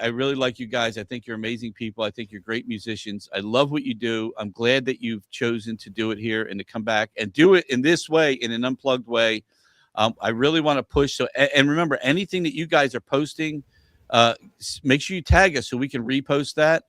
really like you guys. I think you're amazing people. I think you're great musicians. I love what you do. I'm glad that you've chosen to do it here and to come back and do it in this way, in an unplugged way. I really want to push. So, and remember, anything that you guys are posting, make sure you tag us so we can repost that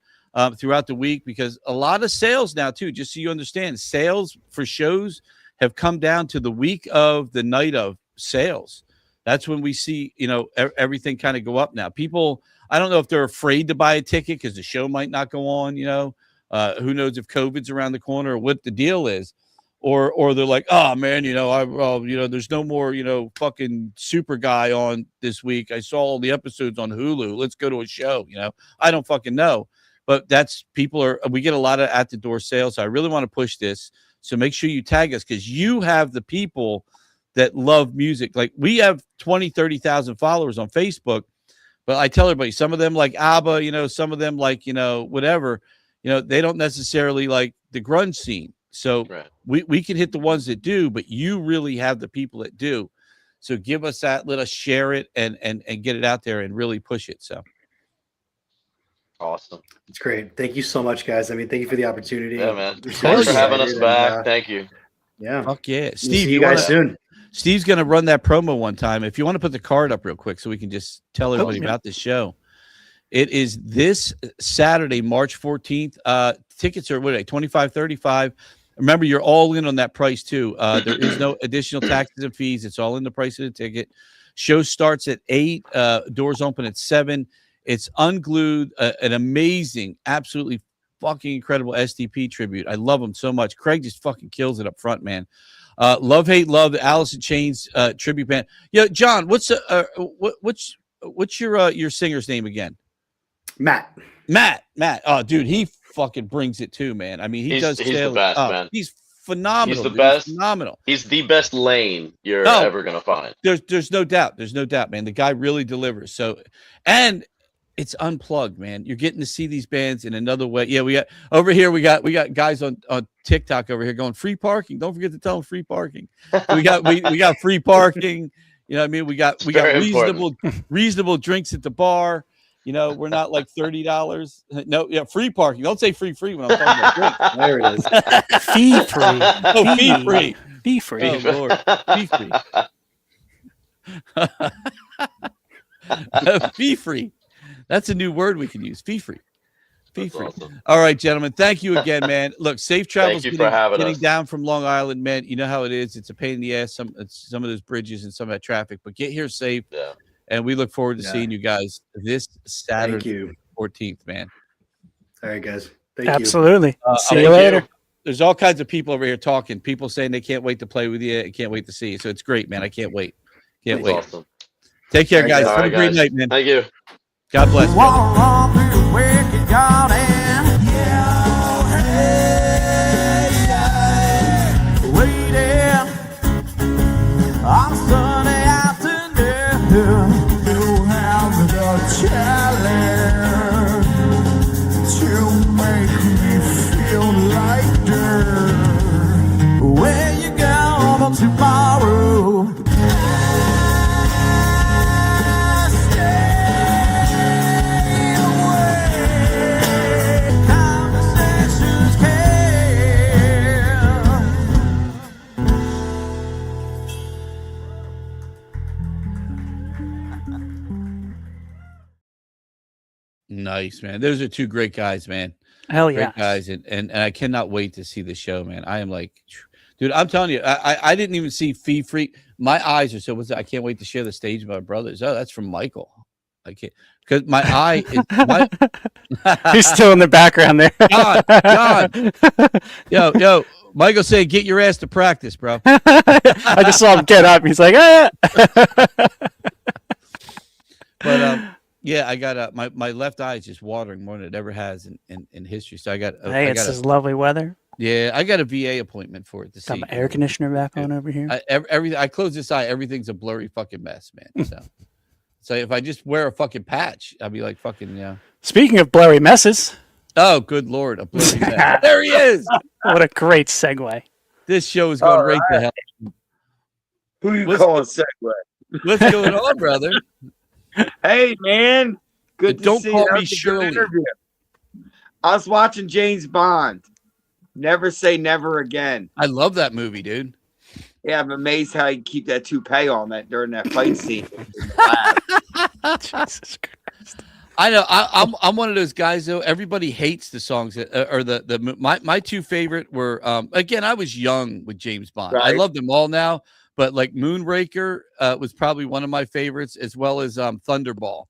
throughout the week, because a lot of sales now too, just so you understand, sales for shows have come down to the week of the night of sales. That's when we see, you know, everything kind of go up now. People, I don't know if they're afraid to buy a ticket because the show might not go on, you know. Who knows if COVID's around the corner or what the deal is. Or they're like, oh, man, you know, you know, there's no more, you know, fucking super guy on this week. I saw all the episodes on Hulu. Let's go to a show, you know. I don't fucking know. But we get a lot of at-the-door sales. So I really want to push this. So make sure you tag us, because you have the people that love music. Like, we have 20, 30,000 followers on Facebook, but I tell everybody, some of them like ABBA, you know, some of them like, you know, whatever, you know, they don't necessarily like the grunge scene. So we can hit the ones that do, but you really have the people that do. So give us that, let us share it and get it out there and really push it. So awesome. It's great. Thank you so much, guys. I mean, thank you for the opportunity. Yeah, man. Thanks for having us back. Thank you. Yeah. Fuck yeah. Steve, Steve, see you guys soon. Steve's going to run that promo one time. If you want to put the card up real quick so we can just tell everybody about this show. It is this Saturday, March 14th. Tickets are, what are they, $25.35. Remember, you're all in on that price, too. There is no additional taxes and fees. It's all in the price of the ticket. Show starts at 8. Doors open at 7. It's Unglued, an amazing, absolutely fucking incredible STP tribute. I love them so much. Craig just fucking kills it up front, man. Love, Hate, Love, the Alice in Chains tribute band. Yeah, John, what's your singer's name again? Matt. Oh, dude, he fucking brings it too, man. I mean, he's the best, man. He's phenomenal. He's the best. He's phenomenal. He's the best Lane you're ever gonna find. There's no doubt. There's no doubt, man. The guy really delivers. So, and it's unplugged, man. You're getting to see these bands in another way. Yeah, we got guys on TikTok over here going free parking. Don't forget to tell them free parking. We got free parking. You know what I mean? We got reasonable drinks at the bar. You know, we're not like $30. No, yeah, free parking. Don't say free when I'm talking about drinks. There it is. Fee free. Oh, fee free. Fee free. Oh, Lord. Fee free. Fee free. That's a new word we can use. Fee free. Fee free. Awesome. All right, gentlemen. Thank you again, man. Look, safe travels getting down from Long Island, man. You know how it is. It's a pain in the ass, some of those bridges and some of that traffic, but get here safe. Yeah. And we look forward to seeing you guys this Saturday, 14th, man. All right, guys. Thank Absolutely. you. See you later. There's all kinds of people over here talking. People saying they can't wait to play with you. Can't wait to see you. So it's great, man. I can't wait. Can't wait. Awesome. Take care, guys. Right, Have a great night, man. Thank you. God bless. wicked garden. Yeah, hey, yeah. Waiting on Sunday afternoon. You have the challenge to make me feel like dirt. Where you go tomorrow? Stay away. Conversations can. Nice, man. Those are two great guys, man. Hell Great yeah. guys, and I cannot wait to see the show, man. I am like, dude, I'm telling you, I didn't even see Fee Free. My eyes are so. I can't wait to share the stage with my brothers. Oh, that's from Michael. I can't because my eye is. He's still in the background there. God. Yo, Michael said, "Get your ass to practice, bro." I just saw him get up. He's like, ah. But yeah, I got my left eye is just watering more than it ever has in history. So I got. Hey, it's this lovely weather. Yeah, I got a VA appointment for it to see. Got my air conditioner back on over here. Everything. I close this eye. Everything's a blurry fucking mess, man. So if I just wear a fucking patch, I'll be like fucking yeah. Speaking of blurry messes. Oh, good Lord. A blurry mess. There he is. What a great segue. This show is going right to hell. Who you calling segue? What's going on, brother? Hey, man. Good to Don't see call you. me That was a good Shirley. interview. I was watching James Bond. Never Say Never Again. I love that movie, dude. Yeah, I'm amazed how you keep that toupee on that during that fight scene. Jesus Christ. I know. I'm one of those guys though. Everybody hates the songs that, my two favorite were again. I was young with James Bond. Right. I love them all now, but like Moonraker was probably one of my favorites, as well as Thunderball.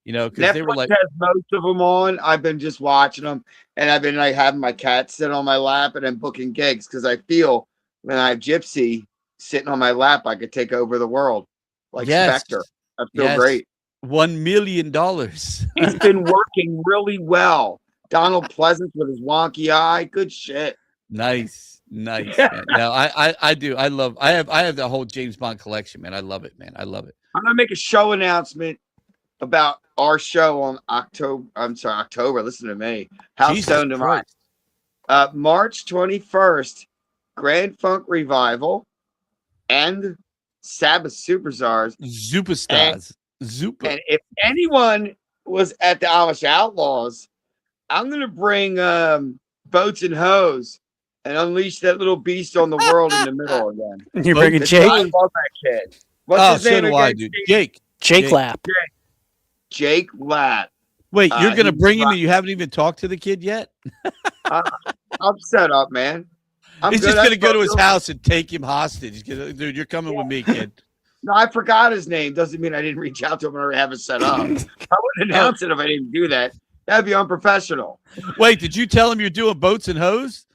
You know, because they were like has most of them on. I've been just watching them, and I've been like having my cat sit on my lap and then booking gigs because I feel when I have Gypsy sitting on my lap, I could take over the world like Spectre. I feel great. $1 million. It's been working really well. Donald Pleasance with his wonky eye. Good shit. Nice. Man. No, I do. I have the whole James Bond collection, man. I love it, man. I love it. I'm gonna make a show announcement about our show on October. Listen to me. How stoned am I? March 21st, Grand Funk Revival and Sabbath Superstars. And if anyone was at the Amish Outlaws, I'm gonna bring Boats and Hose and unleash that little beast on the world in the middle again. You're bringing Jake? I love that kid. What's his name do again? I, dude. Jake Lapp. Jake Lapp. Wait, you're gonna bring him and you haven't even talked to the kid yet? I'm set up, man. He's just gonna go to his house and take him hostage. Dude, you're coming with me, kid. No, I forgot his name. Doesn't mean I didn't reach out to him or have it set up. I wouldn't announce it if I didn't do that. That'd be unprofessional. Wait, did you tell him you're doing Boats and Hose?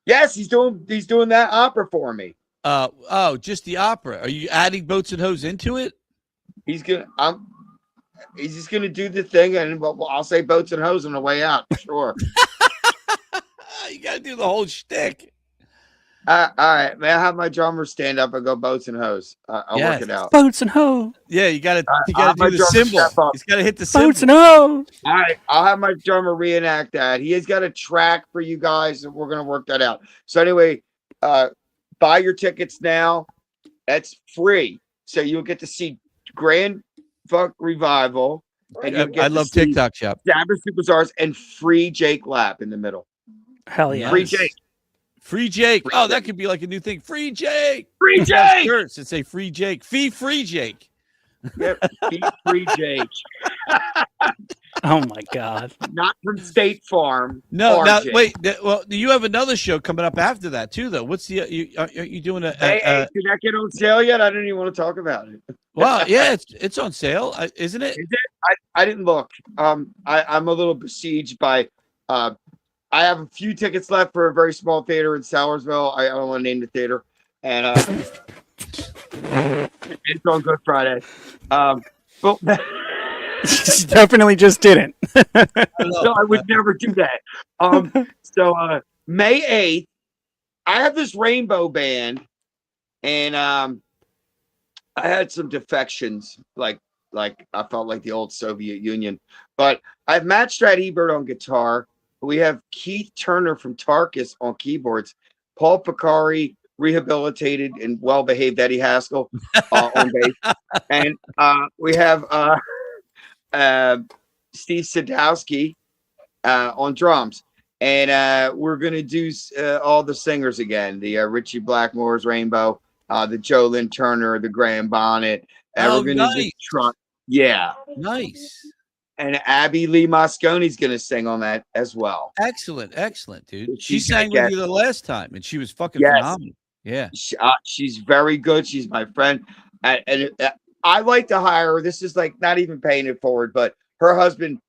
Yes, he's doing that opera for me. Just the opera. Are you adding Boats and Hose into it? He's just gonna do the thing, and I'll say Boats and Hose on the way out. Sure. You gotta do the whole shtick. All right, may I have my drummer stand up and go Boats and Hose? I'll work it out. Boats and Hose. Yeah, you gotta do the symbol. He's gotta hit the symbol. Boats and Hose. All right, I'll have my drummer reenact that. He has got a track for you guys, and we're gonna work that out. So anyway, buy your tickets now. That's free, so you'll get to see Grand Funk Revival. And I love TikTok Shop. Sabbath Superstars and free Jake Lapp in the middle. Hell yeah. Free Jake. Free Jake. Oh, that could be like a new thing. Free Jake. Free Jake. Shirts that say Free Jake. Free Jake. Yep. Free Jake. Oh my God. Not from State Farm. No, now Jake. wait. Well, you have another show coming up after that too, though. What's the are you doing a? Hey, did that get on sale yet? I didn't even want to talk about it. Well, yeah, it's on sale, isn't it? Is it? I didn't look. I'm a little besieged by. I have a few tickets left for a very small theater in Sellersville. I don't want to name the theater, and it's on Good Friday. But She definitely just didn't. No, I would never do that. So May 8th, I have this rainbow band, and I had some defections, like I felt like the old Soviet Union. But I have Matt Strat-Ebert on guitar. We have Keith Turner from Tarkus on keyboards. Paul Picari, rehabilitated and well-behaved Eddie Haskell on bass. And we have Steve Sadowski on drums. And we're going to do all the singers again. The Richie Blackmore's Rainbow, the Joe Lynn Turner, the Graham Bonnet. And we're going to try. Yeah. Nice. And Abby Lee Mosconi's going to sing on that as well. Excellent, dude. She sang with you the last time, and she was fucking phenomenal. Yeah. She's very good. She's my friend. And I like to hire her. This is like not even paying it forward, but her husband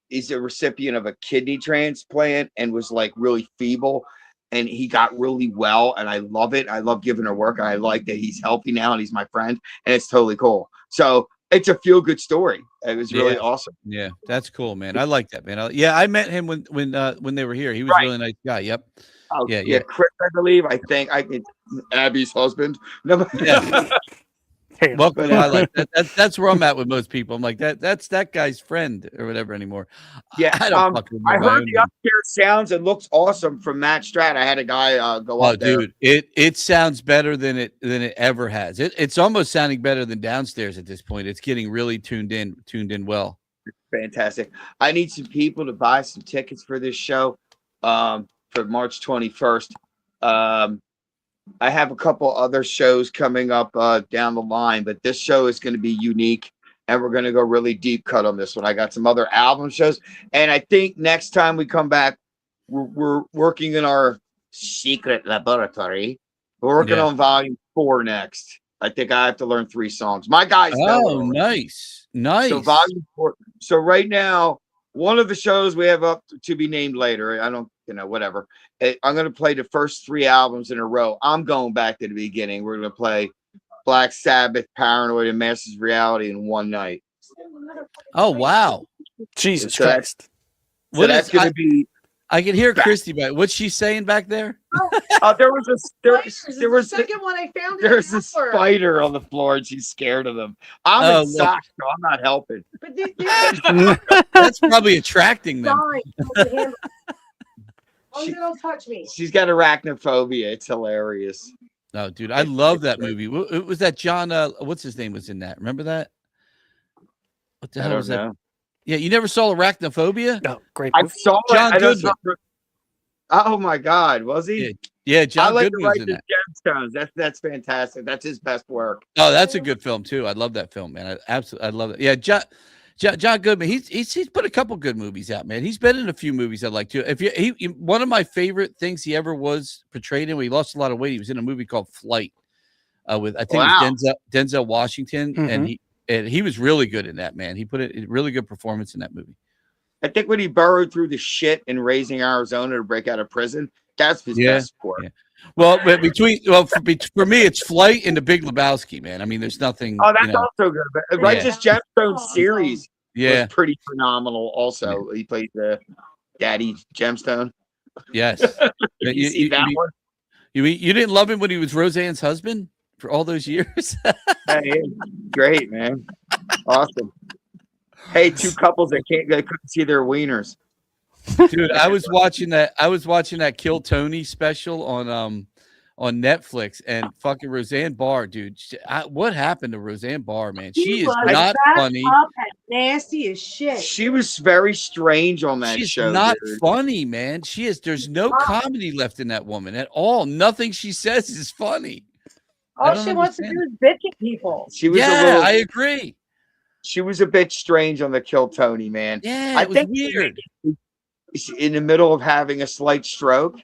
is a recipient of a kidney transplant and was like really feeble. And he got really well. And I love it. I love giving her work. I like that he's healthy now and he's my friend. And it's totally cool. So it's a feel good story. It was really awesome. Yeah, that's cool, man. I like that, man. I met him when they were here. He was a really nice guy. Yep. Oh, yeah. Chris, I believe. I think Abby's husband. No. Yeah. Welcome. I like that. That's where I'm at with most people. I'm like that's that guy's friend or whatever anymore. Yeah. I don't fucking I heard the upstairs sounds. It looks awesome from Matt Strat. I had a guy go up there. Dude, it sounds better than it ever has. It's almost sounding better than downstairs at this point. It's getting really tuned in well. Fantastic. I need some people to buy some tickets for this show for March 21st. I have a couple other shows coming up down the line, but this show is going to be unique, and we're going to go really deep cut on this one. I got some other album shows, and I think next time we come back, we're working in our secret laboratory. We're working on volume 4 next. I think I have to learn 3 songs. My guys know. Oh, nice. So volume 4. So right now, one of the shows we have up to be named later. I don't, whatever. I'm going to play the first 3 albums in a row. I'm going back to the beginning. We're going to play Black Sabbath, Paranoid, and Masters of Reality in one night. Oh, wow. Jesus Christ. So that's going to be. I can hear Christy back. What's she saying back there? There was a second one I found. There's a spider on the floor, and she's scared of them. I'm in socks, so I'm not helping. But that's probably attracting them. Don't touch me. She's got arachnophobia. It's hilarious. Oh, dude, I love that movie. It was that John. What's his name was in that? Remember that? What the hell was that? Yeah, you never saw Arachnophobia? No, great movie. I saw John Goodman. Oh my God, was he? Yeah, John I like Goodman was in that. Gemstones. That's fantastic. That's his best work. Oh, that's a good film too. I love that film, man. I love it. Yeah, John Goodman. He's put a couple good movies out, man. He's been in a few movies I like too. One of my favorite things he ever was portrayed in. When he lost a lot of weight. He was in a movie called Flight with I think it was Denzel Washington, and he was really good in that, man. He put a really good performance in that movie. I think when he burrowed through the shit in Raising Arizona to break out of prison, that's his best work. Yeah. Well, but for me, it's Flight and The Big Lebowski, man. I mean, there's nothing. Oh, that's also good. But Righteous Gemstone series was pretty phenomenal. Also, he played the Daddy Gemstone. Yes. you see that one? You didn't love him when he was Roseanne's husband for all those years? Hey, great, man. Awesome. Hey, 2 couples that couldn't see their wieners. Dude, I was watching that Kill Tony special on Netflix, and fucking Roseanne Barr, dude. What happened to Roseanne Barr, man? She is not funny. Up and nasty as shit. She was very strange on that show. She's not funny, man. There's no comedy left in that woman at all. Nothing she says is funny. All she wants to do is bitch at people. I agree. She was a bit strange on the Kill Tony, man. Yeah, it was weird. In the middle of having a slight stroke.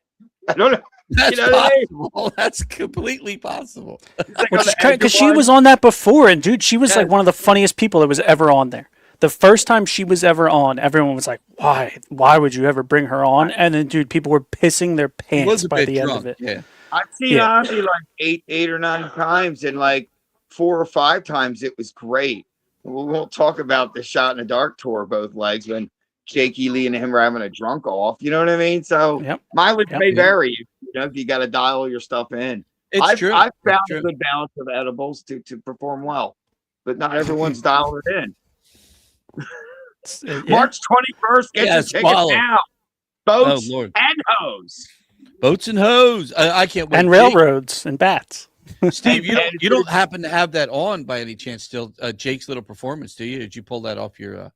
I don't know. That's possible. That's completely possible. Because she was on that before, and dude, she was like one of the funniest people that was ever on there. The first time she was ever on, everyone was like, "Why? Why would you ever bring her on?" And then, dude, people were pissing their pants by the end of it. Yeah. I've seen Ozzy like 8 or 9 times, and like 4 or 5 times it was great. We won't talk about the Shot in the Dark tour, both legs, when Jakey Lee and him were having a drunk off. You know what I mean? So mileage may vary. You know, if you got to dial your stuff in. I've found a good balance of edibles to perform well, but not everyone's dialed it in. March 21st, get your tickets now. Boats and hoes. Boats and hoes. I can't wait. And railroads and bats. Steve, you don't happen to have that on by any chance still? Jake's little performance, do you? Did you pull that off your?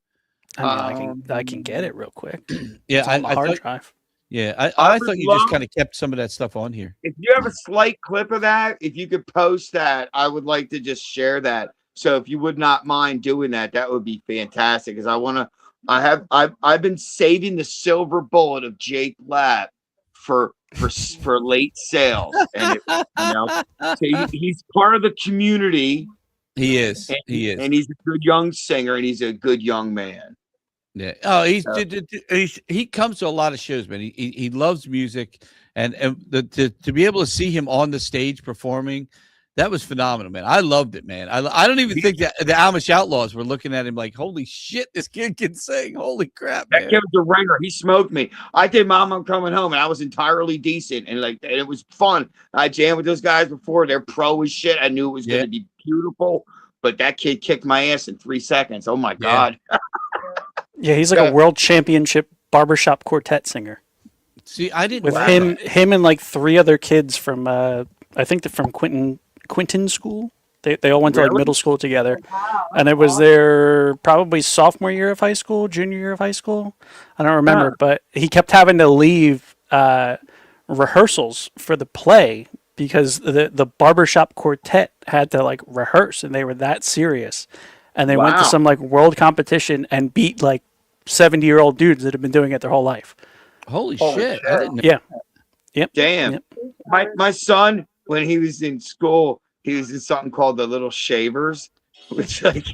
I can get it real quick. Yeah, it's on the hard drive. Yeah, I thought you just kind of kept some of that stuff on here. If you have a slight clip of that, if you could post that, I would like to just share that. So if you would not mind doing that, that would be fantastic. Because I've been saving the silver bullet of Jake Lapp for late sales, and so he's part of the community. He is. And he's a good young singer, and he's a good young man. Yeah. Oh, he comes to a lot of shows, man. He loves music, and to be able to see him on the stage performing, that was phenomenal, man. I loved it, man. I don't even think that the Amish Outlaws were looking at him like, holy shit, this kid can sing. Holy crap, man. That kid was a ringer. He smoked me. I did Mom, I'm Coming Home, and I was entirely decent, and it was fun. I jammed with those guys before. They're pro as shit. I knew it was going to be beautiful, but that kid kicked my ass in 3 seconds. Oh my God. Yeah, he's like a world championship barbershop quartet singer. See, I didn't with him and like 3 other kids from I think they're from Quinton School. They all went to like middle school together. And it was their probably sophomore year of high school, junior year of high school. I don't remember, but he kept having to leave rehearsals for the play because the barbershop quartet had to like rehearse, and they were that serious. And they went to some like world competition and beat like 70-year-old dudes that have been doing it their whole life. Holy shit. I didn't know. Yeah. Yep. Damn. Yep. My son, when he was in school, he was in something called the Little Shavers, which like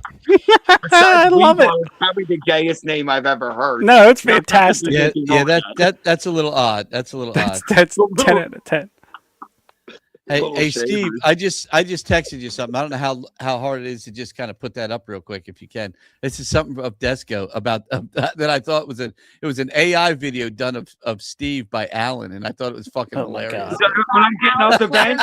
I love it. Probably the gayest name I've ever heard. No, it's fantastic. Yeah, that's a little odd. That's 10 out of 10. Hey Steve, I just texted you something. I don't know how hard it is to just kind of put that up real quick if you can. This is something of Desco about that I thought was it was an AI video done of Steve by Alan, and I thought it was fucking hilarious. Is that when I'm getting off the bench?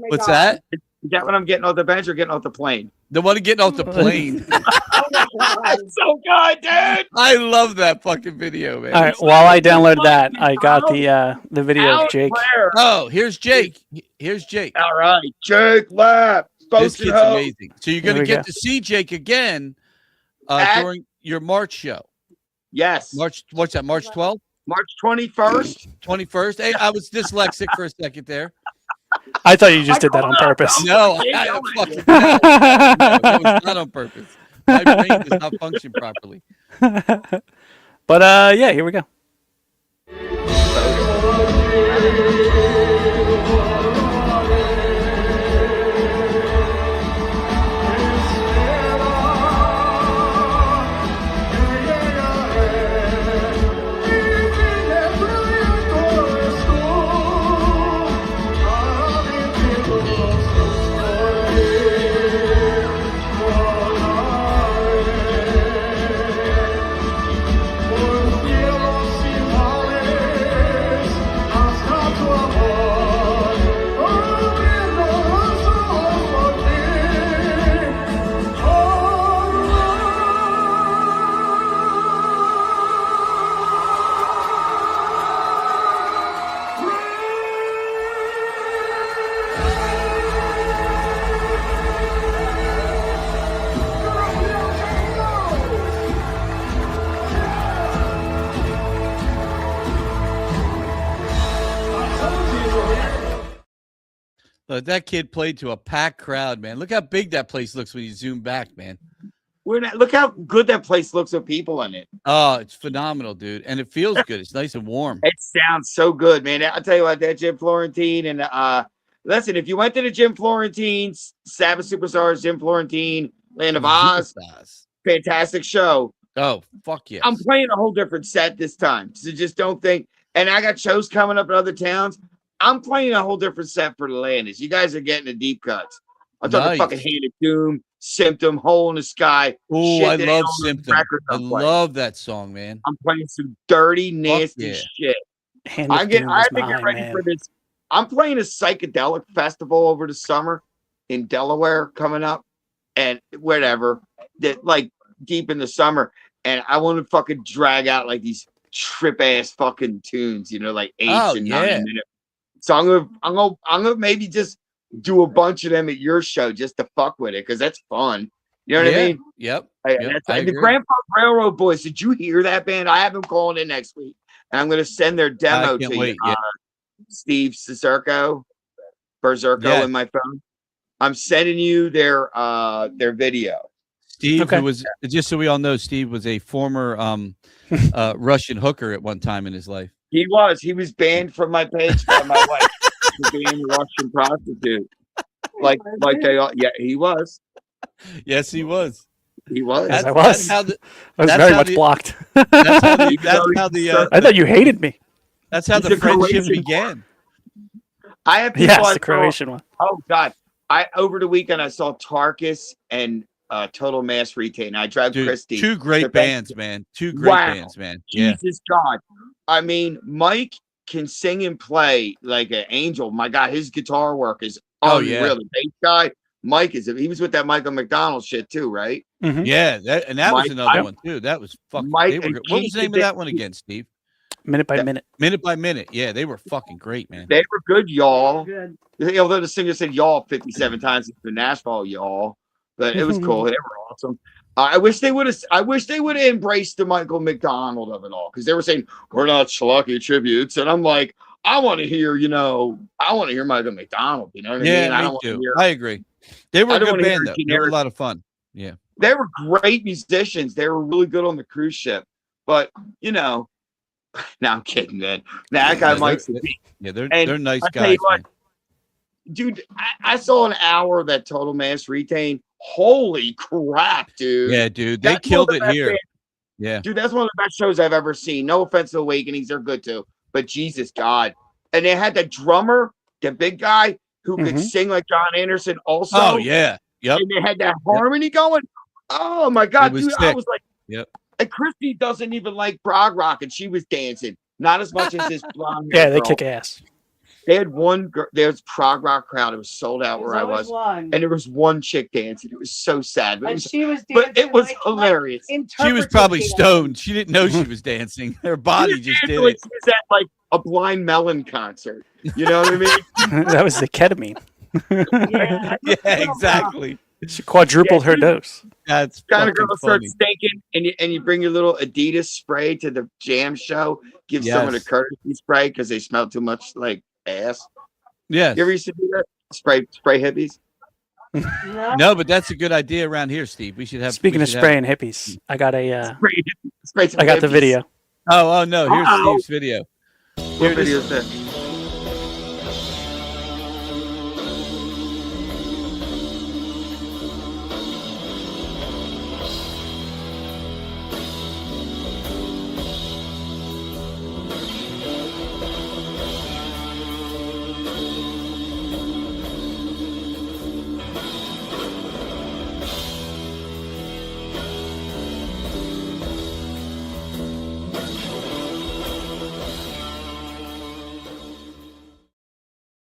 What's that? Is that when I'm getting off the bench or getting off the plane? The one getting off the plane. It's so good, dude. I love that fucking video, man. All right, while I download that, I got the video of Jake. Oh, here's Jake. Here's Jake. All right, Jake Lapp. This kid's amazing. So you're going to get to see Jake again during your March show. Yes. What's that, March 12th? March 21st. 21st. Hey, I was dyslexic for a second there. I thought you just did that on purpose. No, that was not on purpose. My brain does not function properly. But yeah, here we go. That kid played to a packed crowd, man. Look how big that place looks when you zoom back, man. Look how good that place looks with people in it. Oh, it's phenomenal, dude. And it feels good. It's nice and warm. It sounds so good, man. I'll tell you what, that Jim Florentine and listen, if you went to the Jim Florentine, Sabbath Superstars, Jim Florentine, Land of Oz, fantastic show. Oh, fuck yeah. I'm playing a whole different set this time. So just don't think, and I got shows coming up in other towns. I'm playing a whole different set for the Landis. You guys are getting the deep cuts. I'm talking fucking Hand of Doom, Symptom, Hole in the Sky. Oh, shit I that love ain't on the Symptom. records I I'm playing. love that song, man. I'm playing some dirty, nasty yeah. shit. Hand of I Doom have is to get mine, ready man. for this. I'm playing a psychedelic festival over the summer in Delaware coming up, and whatever that like deep in the summer, and I want to fucking drag out like these trip ass fucking tunes, you know, like 8 and 9 minute. So I'm gonna maybe just do a bunch of them at your show just to fuck with it because that's fun. You know what I mean? Yep. The Grand Funk Railroad Boys. Did you hear that band? I have them calling in next week, and I'm gonna send their demo to you. Steve Berserko in my phone. I'm sending you their video. Steve, who was, just so we all know, Steve was a former Russian hooker at one time in his life. He was banned from my page by my wife for being a Russian prostitute. Like they all, yeah, he was. Yes, he was. He was. Yes, I was. I was very much blocked. That's how the I thought you hated me. That's how the friendship began. I have people the Croatian one. Oh God! Over the weekend I saw Tarkus and Total Mass Retain. I drive Christy. Two great bands, man. Two great bands, man. Jesus God! I mean, Mike can sing and play like an angel. My God, his guitar work is unreal. The bass guy, Mike he was with that Michael McDonald shit too, right? Mm-hmm. Yeah, that was another one too. That was fucking. What was the name of that one again, Steve? Minute by Minute. Minute by Minute. Yeah, they were fucking great, man. They were good, y'all. Although the singer said y'all 57 times in Nashville, y'all, but it was cool. They were awesome. I wish they would have embraced the Michael McDonald of it all, because they were saying we're not schlocky tributes, and I'm like, I want to hear, Michael McDonald. You know what I mean? I don't want to hear. I agree. They were a good band, though. They were a lot of fun. Yeah, they were great musicians. They were really good on the cruise ship, but no, I'm kidding, man. That guy Mike's the beat. Yeah, they're nice guys. Dude, I saw an hour of that Total Mass Retain. Holy crap, dude. Yeah, dude. They killed it here. Bands. Yeah. Dude, that's one of the best shows I've ever seen. No offense to Awakenings, they're good too. But Jesus God. And they had the drummer, the big guy, who could sing like John Anderson also. Oh, yeah. Yep. And they had that harmony going. Oh my God, dude. Sick. I was like, and Christy doesn't even like prog rock, and she was dancing. Not as much as this blonde. Yeah, they kick ass. They had one girl, there's prog rock crowd. It was sold out where I was. And there was one chick dancing. It was so sad. But she was dancing, but it was hilarious. She was probably stoned. She didn't know she was dancing. Her body just did it. She was at like a Blind Melon concert. You know what I mean? That was the ketamine. Yeah, exactly. She quadrupled her dose. That's kind of girl starts stinking, and you bring your little Adidas spray to the jam show. Give someone a courtesy spray because they smell too much like ass. Yeah. You ever used to do that? Spray hippies? No, but that's a good idea around here, Steve. We should have. Speaking of spraying hippies, I got a. Spray I got the video. Oh no! Here's Steve's video. What video is that?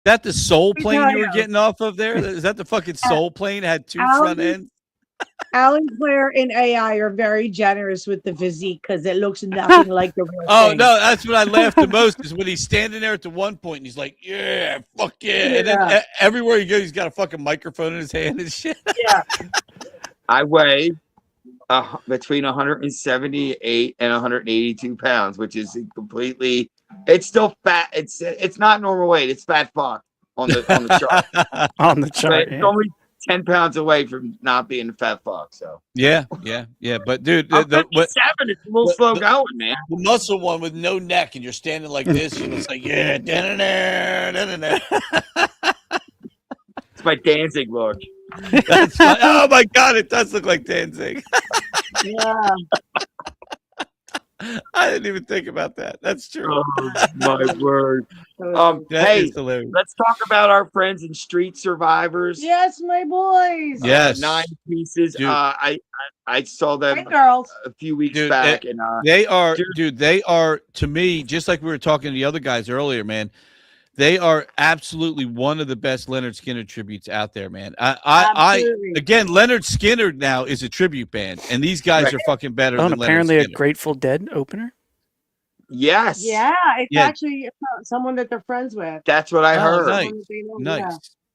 Is that the soul plane you were getting off of there? Is that the fucking soul plane? It had two front ends? Alan Claire and AI are very generous with the physique because it looks nothing like the real thing. No, that's what I laughed the most is when he's standing there at the one point and he's like, yeah, fuck yeah. And then everywhere he goes, he's got a fucking microphone in his hand and shit. Yeah. I weigh between 178 and 182 pounds, which is completely. It's still fat. It's not normal weight. It's fat fuck on the chart. On the chart. It's only 10 pounds away from not being a fat fuck. So yeah. But dude, I'm 57. It's a little slow going, man. The muscle one with no neck, and you're standing like this, and it's like It's my Danzig look. That's fine. Oh my God, it does look like Danzig. Yeah. I didn't even think about that. That's true. Oh my word. That Hey, is hilarious. let's talk about our friends in Street Survivors. Yes, my boys. Yes. 9 Pieces. Dude. I saw them Hey, girls. a few weeks Dude, back, and they are, dude. They are, to me, just like we were talking to the other guys earlier, man. They are absolutely one of the best Leonard Skinner tributes out there, man. Again, Leonard Skinner now is a tribute band, and these guys are fucking better Oh, than and apparently Leonard a Grateful Dead opener. yes, Yeah, it's Yeah. actually someone that they're friends with. that's what I heard. nice. Someone that they know, yeah.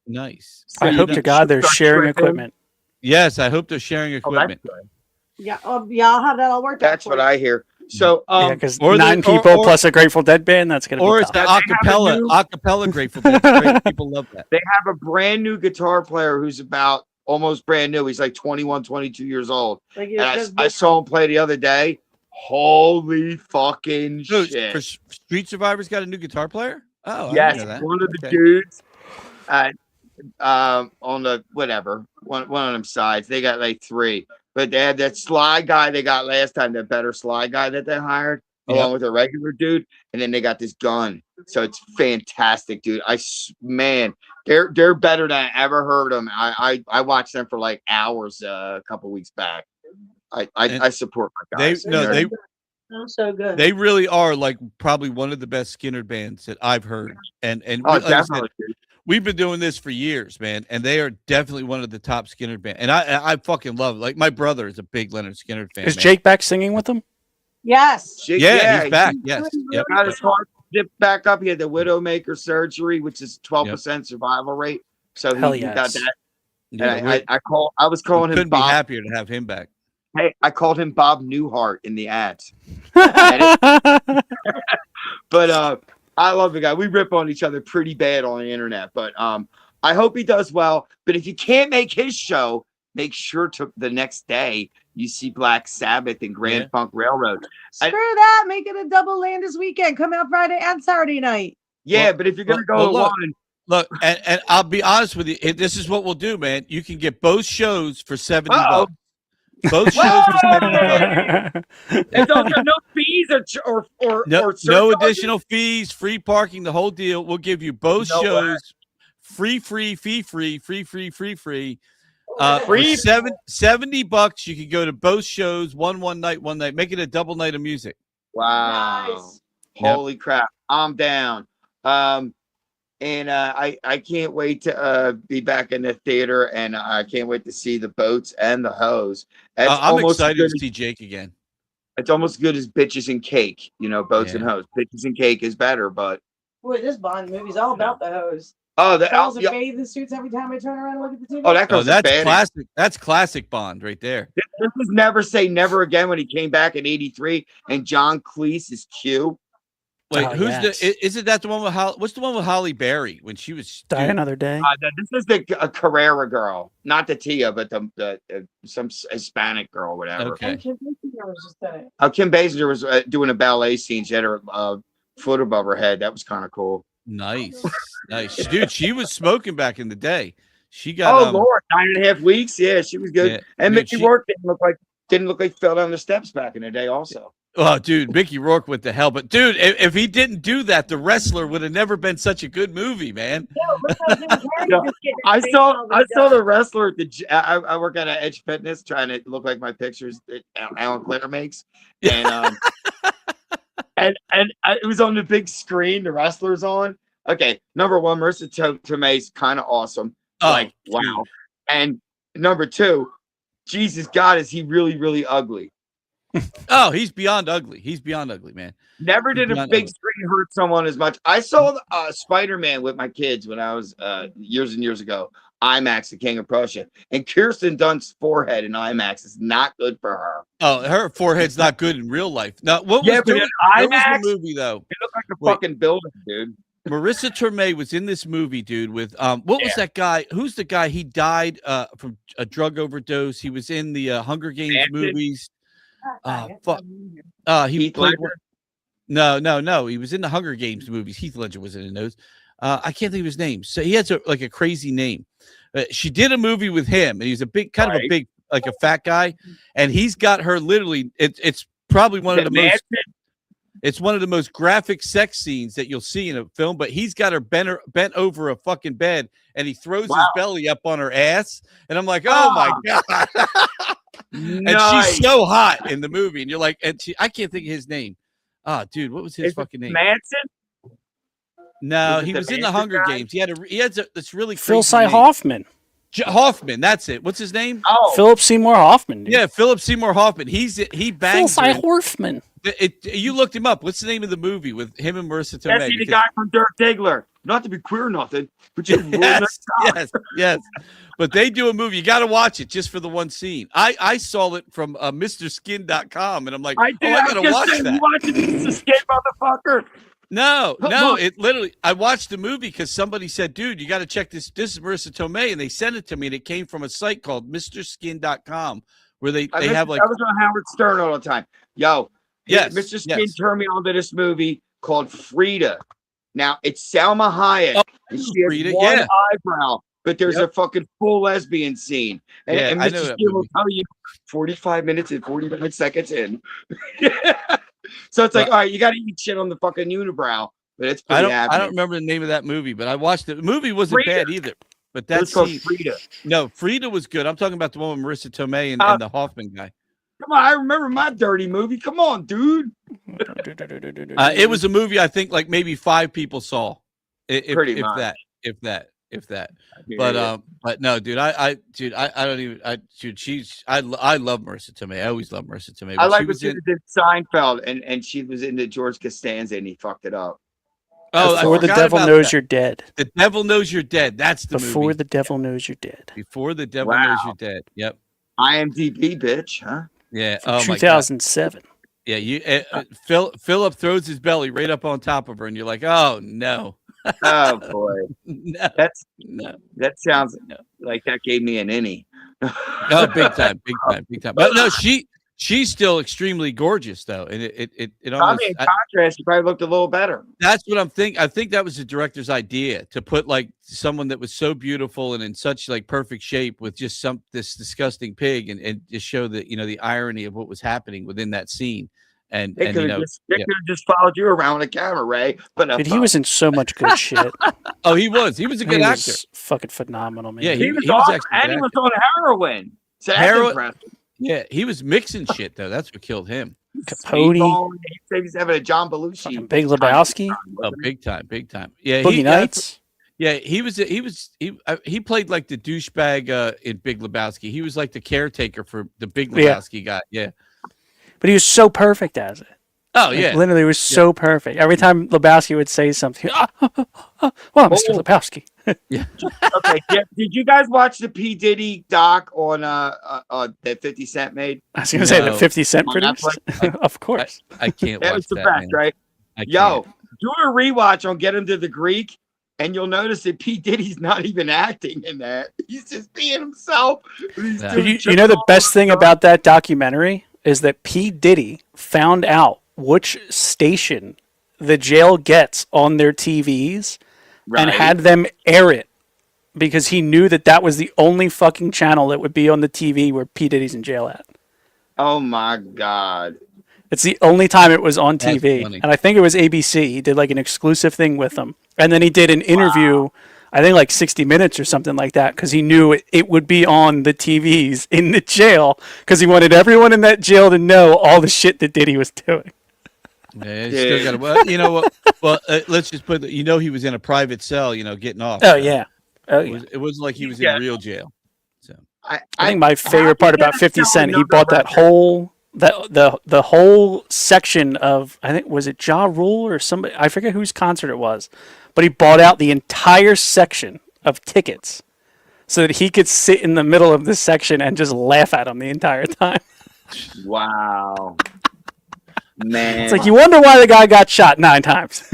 Nice. I hope to God they're sharing equipment. Yes, I hope they're sharing equipment. Yeah, yeah, I'll have that all worked out. That's what I hear. So, Yeah, because or 9 the- or- people or- plus a Grateful Dead band, that's going to Or be it's the tough. acapella Grateful Dead. Great. People love that. they have a brand new guitar player who's about almost brand new. He's like 21, 22 years old. Like, And I saw him play the other day. Holy fucking Dude, shit. for Street Survivors got a new guitar player? Oh, I Yes, didn't know that. one of the Okay. dudes on the whatever, one of them sides. They got like 3. But they had that Sly guy they got last time, that better Sly guy that they hired, along with a regular dude, and then they got this gun. So it's fantastic, dude. Man, they're better than I ever heard them. I watched them for like hours a couple weeks back. I support my guys. They so good. They really are like probably one of the best Skinner bands that I've heard. And Oh, like I said, definitely, dude. we've been doing this for years, man, and they are definitely one of the top Skinner bands. And I fucking love it. Like my brother is a big Leonard Skinner fan. Is man. Jake back singing with them? Yes. Yeah, he's back. Yes. Yep. Got his heart dipped back up. He had the Widowmaker surgery, which is 12% survival rate. So he got that. Yeah, And I was calling him couldn't Bob. be happier to have him back. Hey, I called him Bob Newhart in the ads. But I love the guy. We rip on each other pretty bad on the internet. But I hope he does well. But if you can't make his show, make sure to the next day you see Black Sabbath and Grand Funk Railroad. Screw that. Make it a double Landis weekend. Come out Friday and Saturday night. Yeah, but if you're going to go to one. Look, and I'll be honest with you. This is what we'll do, man. You can get both shows for $70. Both shows for $70. And don't get no fees or no additional fees, free parking, the whole deal. We'll give you both shows free. For $70, you can go to both shows, one night. Make it a double night of music. Wow. Nice. Holy crap. I'm down. And I can't wait to be back in the theater, and I can't wait to see the boats and the hose. I'm excited to see Jake again. It's almost good as Bitches and Cake, boats and hose. Bitches and Cake is better, but Boy, this Bond movie's all about the hose. oh, Girls in bathing suits every time I turn around and look at the TV. Oh, that goes that's bad. classic. That's classic Bond right there. This is Never Say Never Again when he came back in '83, and John Cleese is Q. Wait, isn't that the one with what's the one with Holly Berry when she was Die Another Day? This is the Carrera girl, not the Tia, but the some Hispanic girl, whatever. Okay. And Kim Basinger was just in it. Kim Basinger was doing a ballet scene. She had her foot above her head. That was kind of cool. Nice. Dude, she was smoking back in the day. She got Lord, 9.5 weeks. Yeah, she was good. Yeah, and dude, Mickey Rourke didn't look like fell down the steps back in the day also. Oh, dude, Mickey Rourke with the hell. But dude, if he didn't do that, The Wrestler would have never been such a good movie, man. I saw The Wrestler at the I work at Edge Fitness trying to look like my pictures that Alan Glitter makes. And and it was on the big screen, The Wrestler's on. Okay, number one, Marissa Tomei's kind of awesome. Wow. Dude. And number two, Jesus God, is he really, really ugly? Oh, he's beyond ugly. He's beyond ugly, man. Never did a big screen hurt someone as much. I saw Spider-Man with my kids when I was years and years ago. IMAX, The King of Prussia. And Kirsten Dunst's forehead in IMAX is not good for her. Oh, her forehead's not good in real life. Now, what was the movie, though? It looked like a fucking building, dude. Marissa Tomei was in this movie, dude, with what was that guy? Who's the guy? He died from a drug overdose. He was in the Hunger Games movies. Fuck. He played No. He was in the Hunger Games movies. Heath Ledger was in those. I can't think of his name. So he has a crazy name. She did a movie with him, and he's a big, kind of a big, like a fat guy, and he's got her literally. It's probably one of the most. Manson? It's one of the most graphic sex scenes that you'll see in a film. But he's got her bent over a fucking bed, and he throws his belly up on her ass, and I'm like, oh my god. And she's so hot in the movie, and you're like, I can't think of his name. Oh, dude, what was his fucking name? Manson? No, he was in the Hunger Games. He had this really Phil crazy Hoffman. Hoffman, that's it. What's his name? Oh, Philip Seymour Hoffman. Dude. Yeah, Philip Seymour Hoffman. He banged Phil Hoffman. You looked him up. What's the name of the movie with him and Marissa Tomei? that's the guy from Dirk Diggler. Not to be queer or nothing, but you yes. But they do a movie. You got to watch it just for the one scene. I saw it from MrSkin.com, and I'm like, I got to watch that. You watch Mr. Skin, motherfucker? No. It literally. I watched the movie because somebody said, "Dude, you got to check this. This is Marissa Tomei," and they sent it to me, and it came from a site called MrSkin.com, where they have like. I was on Howard Stern all the time. Yo, yes, Mr. Skin turned me on to this movie called Frida. Now it's Salma Hayek, and she has Frida, one eyebrow, but there's a fucking full lesbian scene, and I know Mr. that Skin will movie. tell you 45 minutes and 49 seconds in. So it's like, all right, you got to eat shit on the fucking unibrow, but it's pretty I don't remember the name of that movie, but I watched it. The movie wasn't bad either. But that's called Frida. No, Frida was good. I'm talking about the one with Marissa Tomei and the Hoffman guy. Come on, I remember my dirty movie. Come on, dude. It was a movie I think like maybe 5 people saw, if that. But no, dude, I don't even. I love Marissa Tomei. I always love Marissa Tomei. I like what she did Seinfeld, and she was into George Costanza, and he fucked it up. Oh, Before the Devil Knows You're Dead. The Devil Knows You're Dead. That's the Before movie. the Devil Knows You're Dead. Before the Devil Knows You're Dead. Yep. IMDb, bitch, huh? Yeah. Oh 2007. Yeah. Philip throws his belly right up on top of her, and you're like, oh no. Oh boy. No. That sounds like that gave me an innie. Oh, big time. But no, she's still extremely gorgeous though, and it almost. Probably in contrast, she probably looked a little better. That's what I'm thinking. I think that was the director's idea, to put like someone that was so beautiful and in such like perfect shape with just this disgusting pig, and just show the the irony of what was happening within that scene. And they could have just followed you around with a camera, Ray. But he was in so much good shit. Oh, he was a good actor. Fucking phenomenal, man. Yeah, he was awesome, and he was on heroin. So that's impressive. Yeah, he was mixing shit though. That's what killed him. Capote. He's having a John Belushi. Big Lebowski. Oh, big time. Yeah, Boogie Nights. Yeah, he played like the douchebag in Big Lebowski. He was like the caretaker for the Big Lebowski guy. Yeah. But he was so perfect as it. Oh, yeah. Literally was so perfect. Every time Lebowski would say something, well, Mr. Lebowski. Yeah. Okay. Did you guys watch the P. Diddy doc on that 50 Cent made? I was going to say the 50 Cent produced. Of course. I can't that watch was the that, fact, man. right? Yo, do a rewatch on Get Him to the Greek, and you'll notice that P. Diddy's not even acting in that. He's just being himself. You know the best thing about that documentary is that P. Diddy found out which station the jail gets on their TVs and had them air it because he knew that was the only fucking channel that would be on the TV where P. Diddy's in jail at. Oh my God. It's the only time it was on TV. And I think it was ABC. He did like an exclusive thing with them. And then he did an interview, I think like 60 Minutes or something like that, because he knew it would be on the TVs in the jail because he wanted everyone in that jail to know all the shit that Diddy was doing. Yeah, still got to. Well, you know what? Well, let's just put. He was in a private cell. Getting off. Oh yeah. Oh yeah. It wasn't like he was in real jail. So I think my favorite part about 50 Cent, he bought that whole the whole section of, I think, was it Ja Rule or somebody? I forget whose concert it was, but he bought out the entire section of tickets so that he could sit in the middle of this section and just laugh at him the entire time. Wow. Man. It's like, you wonder why the guy got shot 9 times.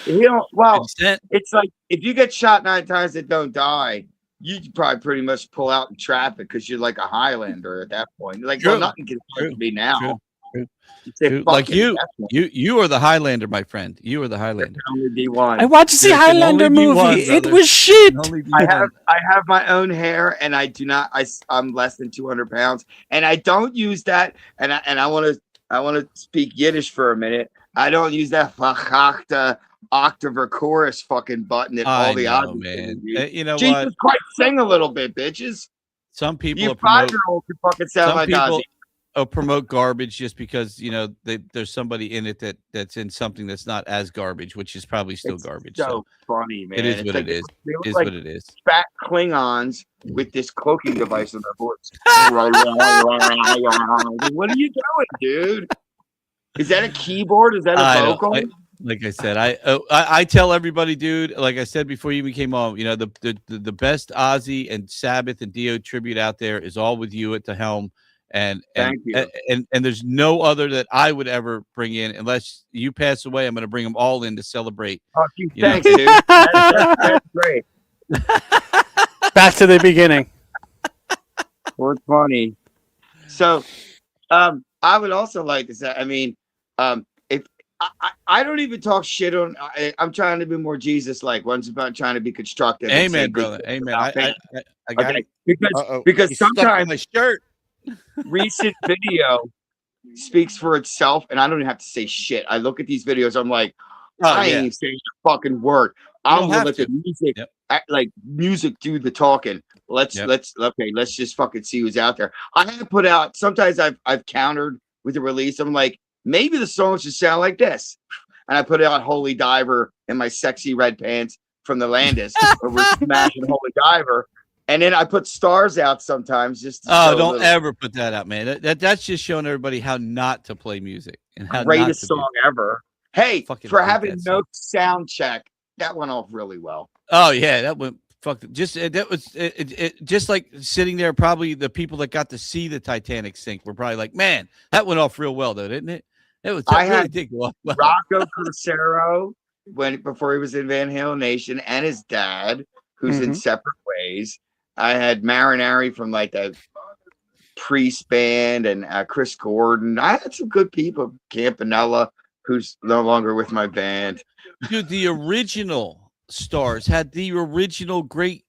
It's like, if you get shot 9 times and don't die, you probably pretty much pull out in traffic because you're like a Highlander at that point. You're like, well, nothing can hurt me now. True. Like you are the Highlander, my friend. You are the Highlander. I watched the Highlander movie. It was shit. I have my own hair, and I do not. I'm less than 200 pounds, and I don't use that. And I want to speak Yiddish for a minute. I don't use that octave or chorus fucking button that all the odds. Man. You know Jesus what? Christ, sing a little bit, bitches. Some people you 5-year-olds can fucking sound like Ozzy. Promote garbage just because there's somebody in it that's in something that's not as garbage, which is probably still garbage. So funny, man. It is what it is. It is what it is. Fat Klingons with this cloaking device in their voice. What are you doing, dude? Is that a keyboard? Is that a vocal? Like I said, I tell everybody, dude. Like I said before you even came on, the best Ozzy and Sabbath and Dio tribute out there is all with you at the helm. And there's no other that I would ever bring in unless you pass away. I'm going to bring them all in to celebrate. Oh, thanks, dude. That's great. Back to the beginning. Well, funny. So, I would also like to say, I mean, if I don't even talk shit on, I'm trying to be more Jesus-like. One's about trying to be constructive. Amen, brother. Amen. I got it. Because sometimes my shirt. Recent video speaks for itself, and I don't even have to say shit. I look at these videos, I'm like, I ain't saying a fucking word. I'm gonna let the music like music do the talking. Let's just fucking see who's out there. I have put out, sometimes I've countered with the release. I'm like, maybe the song should sound like this. And I put out Holy Diver in my sexy red pants from the Landis over smashing Holy Diver. And then I put Stars out sometimes just to don't ever put that out, man. That's just showing everybody how not to play music and how greatest song ever. Hey, for having no sound check, that went off really well. Oh yeah, that went that was just like sitting there. Probably the people that got to see the Titanic sink were probably like, man, that went off real well, though, didn't it? It was. I did go off well. Rocco Crucero before he was in Van Halen Nation, and his dad, who's in separate ways. I had Marinari from like the Priest band and Chris Gordon. I had some good people. Campanella, who's no longer with my band. Dude, the original Stars had the original greatest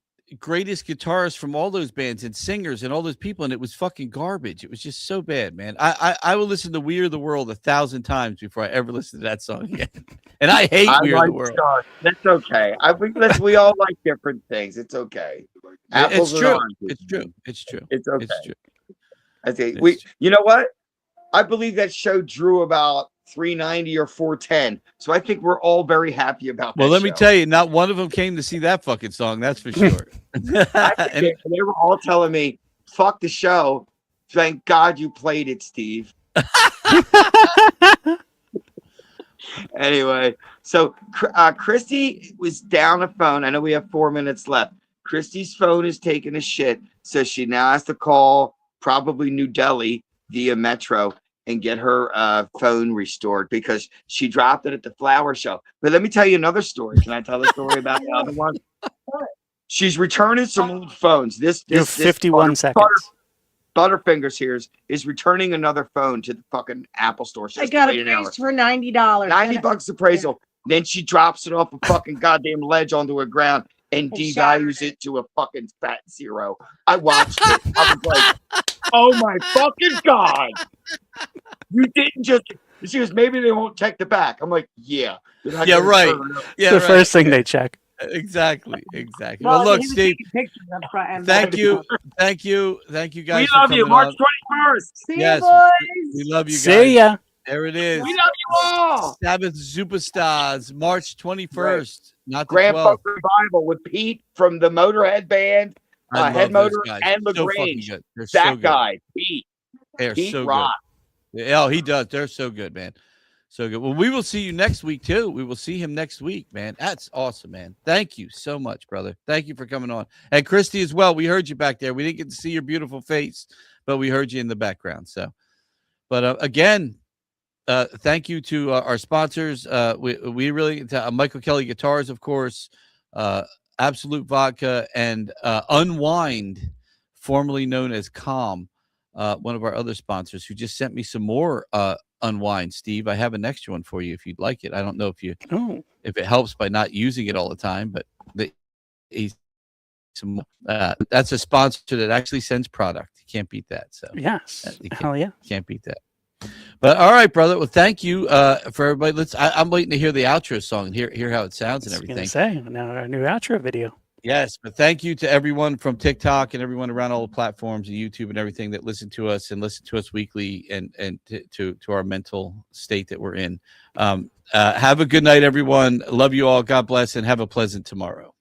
guitarists from all those bands and singers and all those people, and it was fucking garbage. It was just so bad, man. I will listen to We Are the World 1,000 times before I ever listen to that song again. And I hate We Are the World. Stars. That's okay. We all like different things. It's okay. It's true. It's true. It's okay. It's true. I think you know what? I believe that show drew about 390 or 410. So I think we're all very happy about that. Well, let me tell you, not one of them came to see that fucking song. That's for sure. They were all telling me, fuck the show. Thank God you played it, Steve. Anyway, so Christy was down a phone. I know we have 4 minutes left. Christy's phone is taking a shit. So she now has to call probably New Delhi via Metro and get her phone restored because she dropped it at the flower show. But let me tell you another story. Can I tell the story about the other one? She's returning some old phones. This 51 seconds. Butterfingers here is returning another phone to the fucking Apple store. I got a price for $90. $90 appraisal. Then she drops it off a fucking goddamn ledge onto her ground and devalues it to a fucking fat zero. I watched it. I was like, oh my fucking God. You didn't just. She goes, maybe they won't check the back. I'm like, yeah. Yeah, right. Yeah, the first thing they check. Exactly. Well, look, Steve. Thank you, guys. We love you. March 21st. See you, boys. We love you guys. See ya. There it is. We love you all. Sabbath Superstars, March 21st. Right. Not the Grand 12th. Funk Revival with Pete from the Motorhead band, Head Motor, and LaGrange. That guy, Pete. They're Pete so rock. good. Oh, he does. They're so good, man. So good. Well, we will see you next week, too. We will see him next week, man. That's awesome, man. Thank you so much, brother. Thank you for coming on. And Christy as well. We heard you back there. We didn't get to see your beautiful face, but we heard you in the background. So, but again, thank you to our sponsors. We really, Michael Kelly Guitars, of course, Absolute Vodka, and Unwind, formerly known as Calm. one of our other sponsors, who just sent me some more Unwind. Steve, I have an extra one for you if you'd like it. I don't know if it helps by not using it all the time, but that's a sponsor that actually sends product. You can't beat that. So yes, hell yeah, can't beat that. But all right, brother. Well, thank you for everybody. I'm waiting to hear the outro song and hear how it sounds and everything. Say now our new outro video. Yes, but thank you to everyone from TikTok and everyone around all the platforms and YouTube and everything that listen to us weekly and to our mental state that we're in. Have a good night, everyone. Love you all. God bless, and have a pleasant tomorrow.